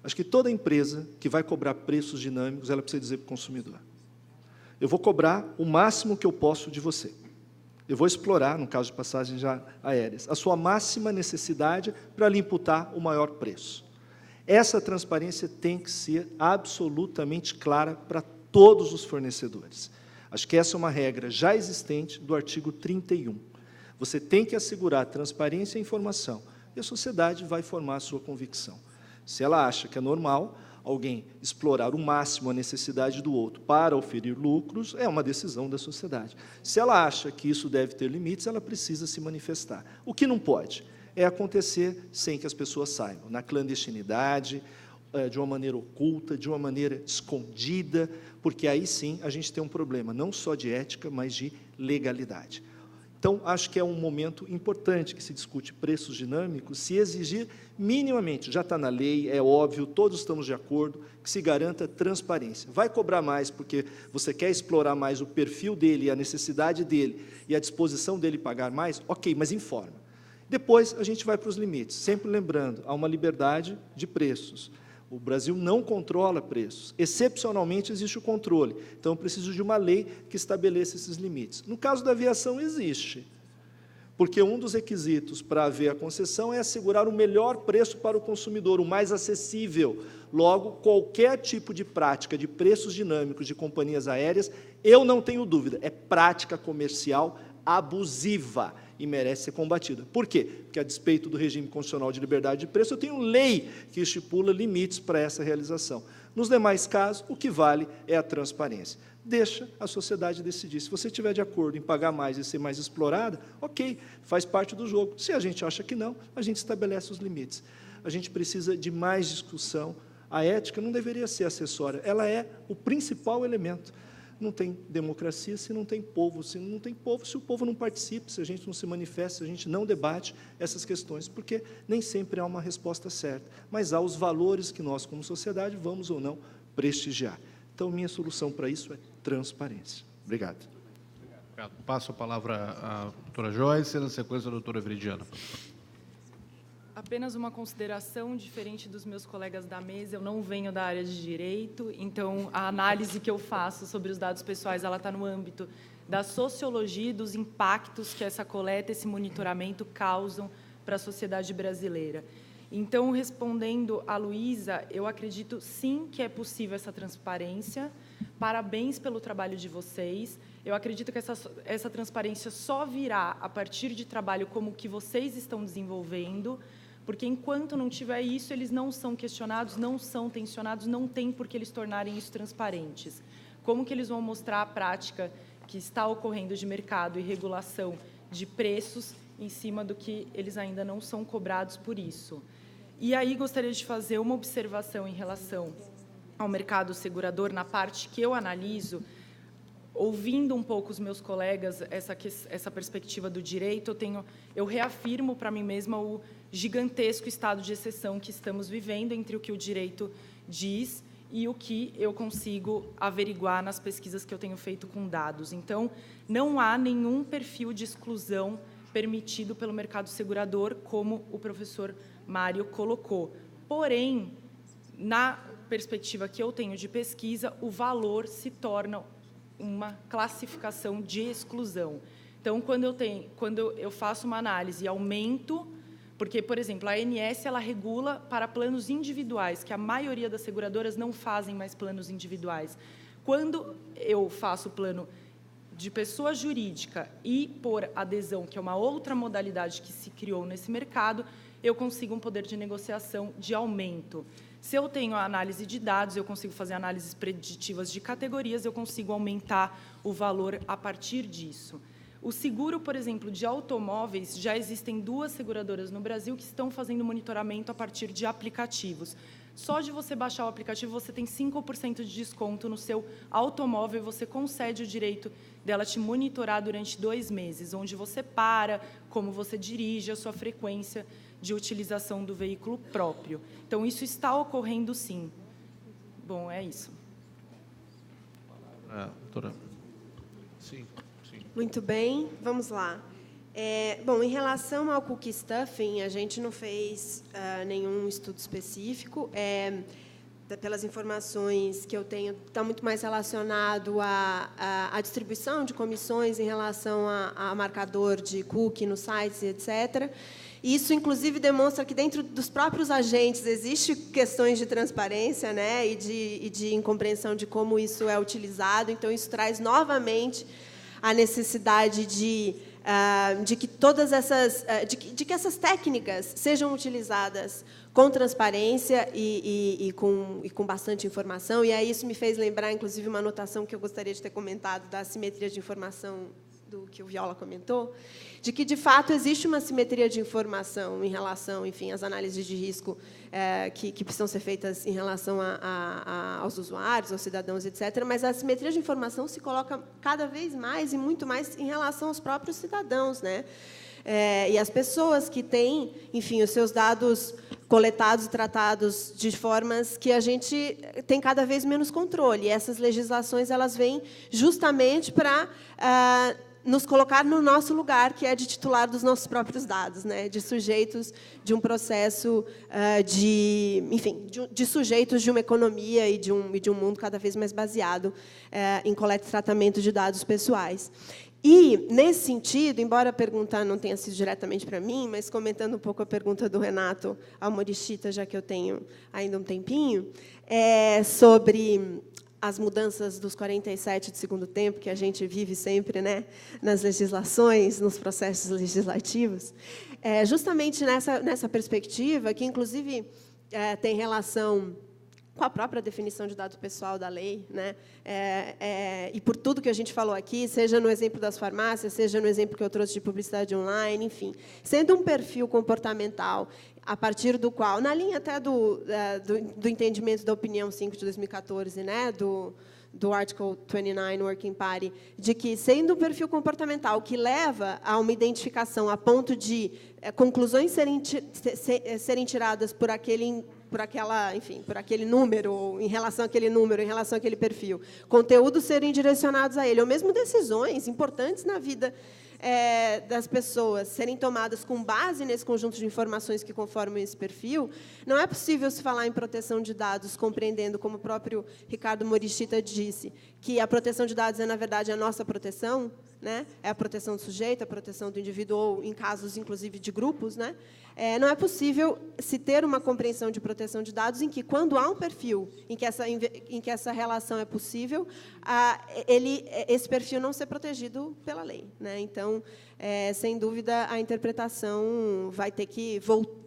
Acho que toda empresa que vai cobrar preços dinâmicos, ela precisa dizer para o consumidor: eu vou cobrar o máximo que eu posso de você. Eu vou explorar, no caso de passagens aéreas, a sua máxima necessidade para lhe imputar o maior preço. Essa transparência tem que ser absolutamente clara para todos os fornecedores. Acho que essa é uma regra já existente do artigo 31. Você tem que assegurar transparência e informação, e a sociedade vai formar a sua convicção. Se ela acha que é normal alguém explorar o máximo a necessidade do outro para oferir lucros, é uma decisão da sociedade. Se ela acha que isso deve ter limites, ela precisa se manifestar. O que não pode é acontecer sem que as pessoas saibam, na clandestinidade, de uma maneira oculta, de uma maneira escondida, porque aí sim a gente tem um problema, não só de ética, mas de legalidade. Então, acho que é um momento importante que se discute preços dinâmicos, se exigir minimamente, já está na lei, é óbvio, todos estamos de acordo, que se garanta transparência. Vai cobrar mais porque você quer explorar mais o perfil dele, a necessidade dele e a disposição dele pagar mais? Ok, mas informa. Depois, a gente vai para os limites, sempre lembrando, há uma liberdade de preços. O Brasil não controla preços. Excepcionalmente, existe o controle. Então, eu preciso de uma lei que estabeleça esses limites. No caso da aviação, existe. Porque um dos requisitos para haver a concessão é assegurar o melhor preço para o consumidor, o mais acessível. Logo, qualquer tipo de prática de preços dinâmicos de companhias aéreas, eu não tenho dúvida, é prática comercial abusiva e merece ser combatida. Por quê? Porque, a despeito do regime constitucional de liberdade de preço, eu tenho lei que estipula limites para essa realização. Nos demais casos, o que vale é a transparência. Deixa a sociedade decidir. Se você estiver de acordo em pagar mais e ser mais explorada, ok, faz parte do jogo. Se a gente acha que não, a gente estabelece os limites. A gente precisa de mais discussão. A ética não deveria ser acessória, ela é o principal elemento. Não tem democracia se não tem povo, se o povo não participa, se a gente não se manifesta, se a gente não debate essas questões, porque nem sempre há uma resposta certa, mas há os valores que nós, como sociedade, vamos ou não prestigiar. Então, minha solução para isso é transparência. Obrigado. Obrigado. Passo a palavra à doutora Joyce, e na sequência a doutora Veridiana. Apenas uma consideração, diferente dos meus colegas da mesa, eu não venho da área de direito, então a análise que eu faço sobre os dados pessoais, ela está no âmbito da sociologia e dos impactos que essa coleta, esse monitoramento causam para a sociedade brasileira. Então, respondendo a Luísa, eu acredito sim que é possível essa transparência. Parabéns pelo trabalho de vocês. Eu acredito que essa transparência só virá a partir de trabalho como o que vocês estão desenvolvendo, porque enquanto não tiver isso, eles não são questionados, não são tensionados, não tem por que eles tornarem isso transparentes. Como que eles vão mostrar a prática que está ocorrendo de mercado e regulação de preços em cima do que eles ainda não são cobrados por isso? E aí gostaria de fazer uma observação em relação ao mercado segurador, na parte que eu analiso, ouvindo um pouco os meus colegas, essa perspectiva do direito, eu reafirmo para mim mesma o gigantesco estado de exceção que estamos vivendo entre o que o direito diz e o que eu consigo averiguar nas pesquisas que eu tenho feito com dados. Então, não há nenhum perfil de exclusão permitido pelo mercado segurador, como o professor Mário colocou. Porém, na perspectiva que eu tenho de pesquisa, o valor se torna uma classificação de exclusão. Então, quando eu faço uma análise e aumento, porque, por exemplo, a ANS ela regula para planos individuais, que a maioria das seguradoras não fazem mais planos individuais. Quando eu faço plano de pessoa jurídica e por adesão, que é uma outra modalidade que se criou nesse mercado, eu consigo um poder de negociação de aumento. Se eu tenho a análise de dados, eu consigo fazer análises preditivas de categorias, eu consigo aumentar o valor a partir disso. O seguro, por exemplo, de automóveis, já existem 2 seguradoras no Brasil que estão fazendo monitoramento a partir de aplicativos. Só de você baixar o aplicativo, você tem 5% de desconto no seu automóvel e você concede o direito dela te monitorar durante 2 meses, onde você para, como você dirige, a sua frequência de utilização do veículo próprio. Então, isso está ocorrendo, sim. Bom, é isso. Doutora. Sim. Muito bem, vamos lá. Bom, em relação ao cookie stuffing, a gente não fez nenhum estudo específico. Pelas informações que eu tenho, está muito mais relacionado à distribuição de comissões em relação a marcador de cookie nos sites, etc. Isso, inclusive, demonstra que, dentro dos próprios agentes, existem questões de transparência, né, e de incompreensão de como isso é utilizado. Então, isso traz, novamente, a necessidade de que todas essas, de que essas técnicas sejam utilizadas com transparência e com bastante informação. E aí isso me fez lembrar, inclusive, uma anotação que eu gostaria de ter comentado da assimetria de informação do que o Viola comentou, de que, de fato, existe uma simetria de informação em relação, enfim, às análises de risco que precisam ser feitas em relação aos usuários, aos cidadãos, etc., mas a simetria de informação se coloca cada vez mais e muito mais em relação aos próprios cidadãos, né? E as pessoas que têm, enfim, os seus dados coletados e tratados de formas que a gente tem cada vez menos controle. E essas legislações elas vêm justamente para nos colocar no nosso lugar, que é de titular dos nossos próprios dados, né? De sujeitos de um processo de sujeitos de uma economia e de um mundo cada vez mais baseado em coleta e tratamento de dados pessoais. E, nesse sentido, embora a pergunta não tenha sido diretamente para mim, mas comentando um pouco a pergunta do Renato ao Morishita, já que eu tenho ainda um tempinho, sobre as mudanças dos 47 de segundo tempo, que a gente vive sempre, né, nas legislações, nos processos legislativos, justamente nessa perspectiva, que, inclusive, tem relação com a própria definição de dado pessoal da lei, né? E por tudo que a gente falou aqui, seja no exemplo das farmácias, seja no exemplo que eu trouxe de publicidade online, enfim, sendo um perfil comportamental a partir do qual, na linha até do entendimento da opinião 5 de 2014, né, do Article 29 Working Party, de que, sendo um perfil comportamental que leva a uma identificação a ponto de conclusões serem tiradas por aquele número, ou em relação àquele número, em relação àquele perfil, conteúdos serem direcionados a ele, ou mesmo decisões importantes na vida das pessoas serem tomadas com base nesse conjunto de informações que conformam esse perfil, não é possível se falar em proteção de dados compreendendo, como o próprio Ricardo Morishita disse, que a proteção de dados é, na verdade, a nossa proteção, né? É a proteção do sujeito, a proteção do indivíduo, ou, em casos, inclusive, de grupos, né? Não é possível se ter uma compreensão de proteção de dados em que, quando há um perfil em que essa relação é possível, esse perfil não ser protegido pela lei, né? Então, sem dúvida, a interpretação vai ter que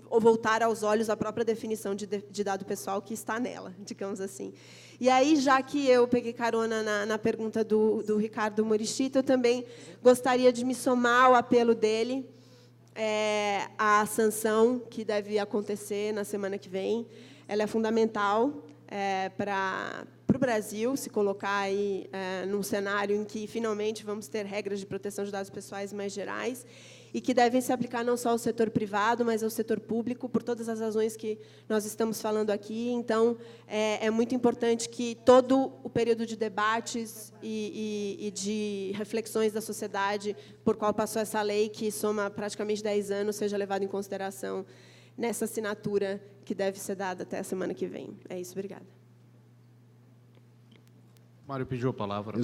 voltar aos olhos a própria definição de dado pessoal que está nela, digamos assim. E aí, já que eu peguei carona na pergunta do Ricardo Morishita, eu também gostaria de me somar ao apelo dele, a sanção que deve acontecer na semana que vem. Ela é fundamental para o Brasil se colocar aí num cenário em que, finalmente, vamos ter regras de proteção de dados pessoais mais gerais e que devem se aplicar não só ao setor privado, mas ao setor público, por todas as razões que nós estamos falando aqui. Então, é muito importante que todo o período de debates e de reflexões da sociedade por qual passou essa lei, que soma praticamente 10 anos, seja levado em consideração nessa assinatura que deve ser dada até a semana que vem. É isso, obrigada. Mário pediu a palavra.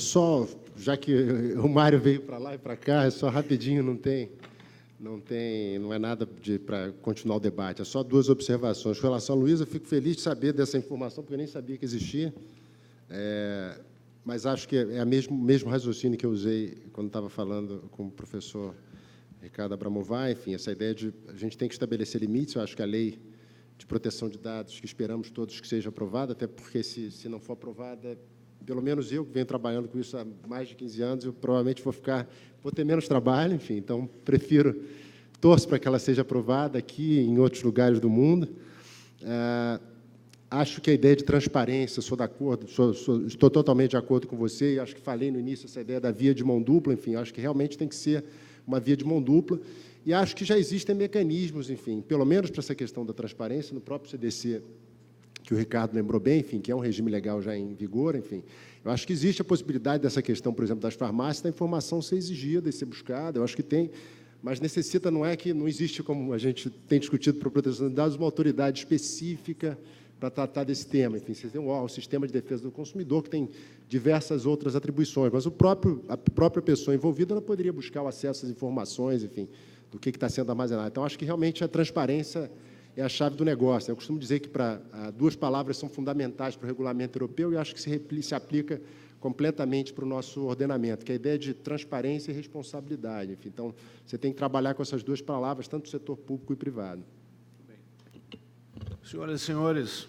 Já que o Mário veio para lá e para cá, só rapidinho, não é nada para continuar o debate, é só duas observações. Com relação a Luísa, eu fico feliz de saber dessa informação, porque eu nem sabia que existia, mas acho que é o mesmo raciocínio que eu usei quando estava falando com o professor Ricardo Abramovay. Enfim, essa ideia de a gente tem que estabelecer limites. Eu acho que a lei de proteção de dados, que esperamos todos que seja aprovada, até porque, se não for aprovada, pelo menos eu, que venho trabalhando com isso há mais de 15 anos, eu provavelmente vou ter menos trabalho, enfim, então torço para que ela seja aprovada aqui e em outros lugares do mundo. Acho que a ideia de transparência, estou totalmente de acordo com você, e acho que falei no início essa ideia da via de mão dupla, enfim, acho que realmente tem que ser uma via de mão dupla, e acho que já existem mecanismos, enfim, pelo menos para essa questão da transparência, no próprio CDC, que o Ricardo lembrou bem, enfim, que é um regime legal já em vigor, enfim. Eu acho que existe a possibilidade dessa questão, por exemplo, das farmácias, da informação ser exigida e ser buscada, eu acho que tem, mas necessita, não existe, como a gente tem discutido para a proteção de dados, uma autoridade específica para tratar desse tema. Enfim, você tem o Sistema de Defesa do Consumidor, que tem diversas outras atribuições, mas a própria pessoa envolvida não poderia buscar o acesso às informações, enfim, do que está sendo armazenado. Então, acho que realmente a transparência é a chave do negócio. Eu costumo dizer que duas palavras são fundamentais para o regulamento europeu e acho que se aplica completamente para o nosso ordenamento, que é a ideia de transparência e responsabilidade. Enfim, então, você tem que trabalhar com essas duas palavras, tanto no setor público e privado. Senhoras e senhores,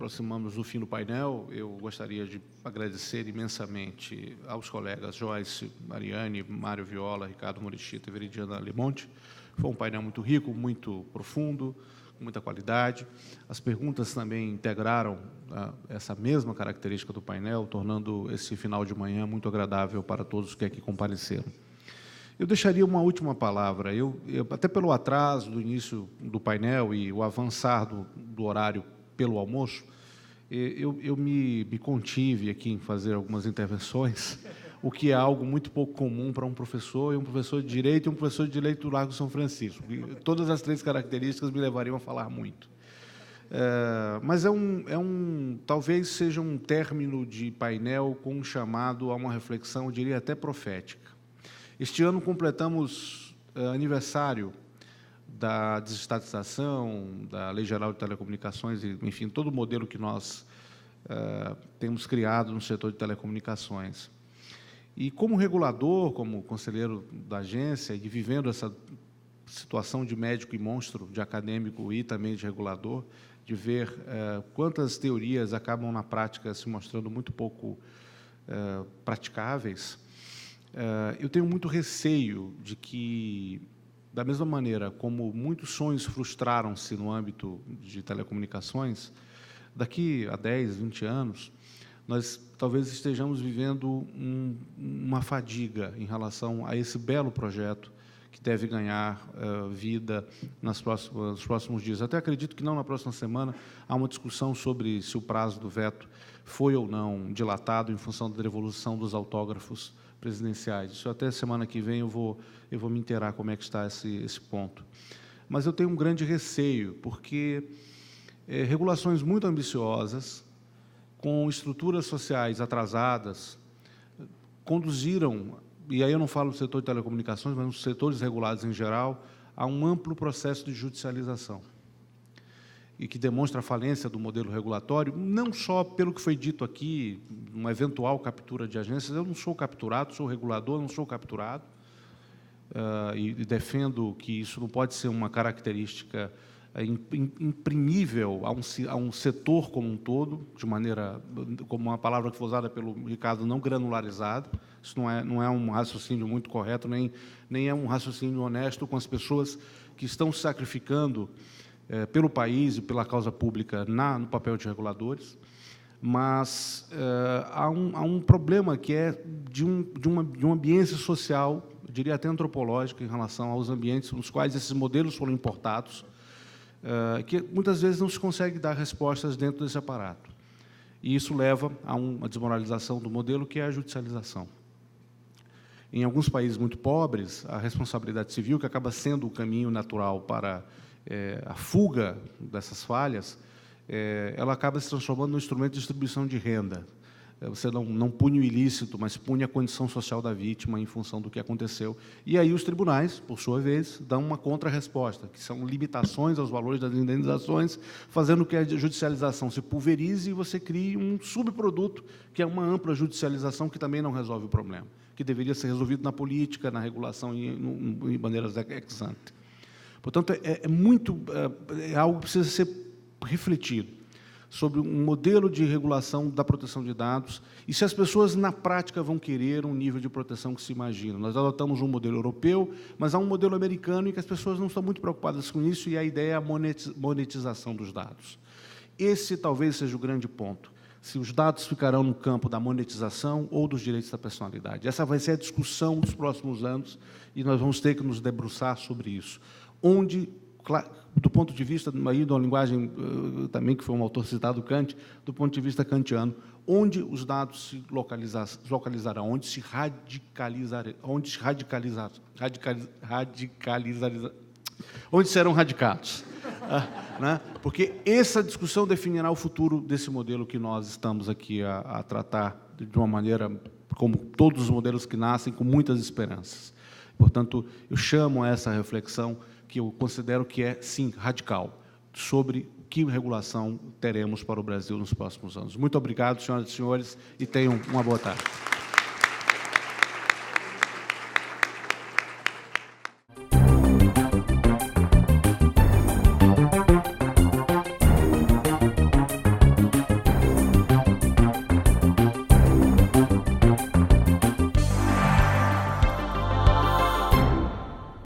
aproximamos do fim do painel. Eu gostaria de agradecer imensamente aos colegas Joyce, Mariane, Mário Viola, Ricardo Morichita e Veridiana Limonte. Foi um painel muito rico, muito profundo, com muita qualidade. As perguntas também integraram essa mesma característica do painel, tornando esse final de manhã muito agradável para todos que aqui compareceram. Eu deixaria uma última palavra. Eu até pelo atraso do início do painel e o avançar do horário pelo almoço, eu me contive aqui em fazer algumas intervenções, o que é algo muito pouco comum para um professor, e um professor de Direito e um professor de Direito do Largo São Francisco. E todas as três características me levariam a falar muito. Mas talvez seja um término de painel com um chamado a uma reflexão, eu diria até profética. Este ano completamos aniversário da desestatização, da Lei Geral de Telecomunicações, e, enfim, todo o modelo que nós temos criado no setor de telecomunicações. E, como regulador, como conselheiro da agência, e vivendo essa situação de médico e monstro, de acadêmico e também de regulador, de ver quantas teorias acabam, na prática, se mostrando muito pouco praticáveis, eu tenho muito receio de que, da mesma maneira como muitos sonhos frustraram-se no âmbito de telecomunicações, daqui a 10, 20 anos, nós talvez estejamos vivendo uma fadiga em relação a esse belo projeto que deve ganhar vida nos próximos dias. Até acredito que não na próxima semana há uma discussão sobre se o prazo do veto foi ou não dilatado em função da devolução dos autógrafos presidenciais. Isso até semana que vem eu vou me inteirar como é que está esse ponto. Mas eu tenho um grande receio, porque regulações muito ambiciosas, com estruturas sociais atrasadas, conduziram, e aí eu não falo do setor de telecomunicações, mas nos setores regulados em geral, a um amplo processo de judicialização, e que demonstra a falência do modelo regulatório, não só pelo que foi dito aqui, uma eventual captura de agências. Eu não sou capturado, sou regulador, não sou capturado, e defendo que isso não pode ser uma característica imprimível a um setor como um todo, de maneira, como uma palavra que foi usada pelo Ricardo, não granularizado. Isso não é um raciocínio muito correto, nem é um raciocínio honesto com as pessoas que estão se sacrificando pelo país e pela causa pública no papel de reguladores. Mas há um problema que é de uma ambiência social, eu diria até antropológica, em relação aos ambientes nos quais esses modelos foram importados, que muitas vezes não se consegue dar respostas dentro desse aparato. E isso leva a uma desmoralização do modelo, que é a judicialização. Em alguns países muito pobres, a responsabilidade civil, que acaba sendo o caminho natural para a fuga dessas falhas, ela acaba se transformando num instrumento de distribuição de renda. Você não pune o ilícito, mas pune a condição social da vítima em função do que aconteceu. E aí os tribunais, por sua vez, dão uma contra-resposta, que são limitações aos valores das indenizações, fazendo que a judicialização se pulverize e você crie um subproduto, que é uma ampla judicialização, que também não resolve o problema, que deveria ser resolvido na política, na regulação e em maneiras ex ante. Portanto, é algo que precisa ser refletido sobre um modelo de regulação da proteção de dados e se as pessoas, na prática, vão querer um nível de proteção que se imagina. Nós adotamos um modelo europeu, mas há um modelo americano em que as pessoas não estão muito preocupadas com isso, e a ideia é a monetização dos dados. Esse talvez seja o grande ponto, se os dados ficarão no campo da monetização ou dos direitos da personalidade. Essa vai ser a discussão dos próximos anos, e nós vamos ter que nos debruçar sobre isso. Onde, do ponto de vista de uma linguagem também que foi um autor citado, Kant, do ponto de vista kantiano, onde os dados se localizarão, onde serão radicados, né? Porque essa discussão definirá o futuro desse modelo que nós estamos aqui a tratar de uma maneira, como todos os modelos que nascem, com muitas esperanças. Portanto, eu chamo a essa reflexão, que eu considero que é, sim, radical, sobre que regulação teremos para o Brasil nos próximos anos. Muito obrigado, senhoras e senhores, e tenham uma boa tarde.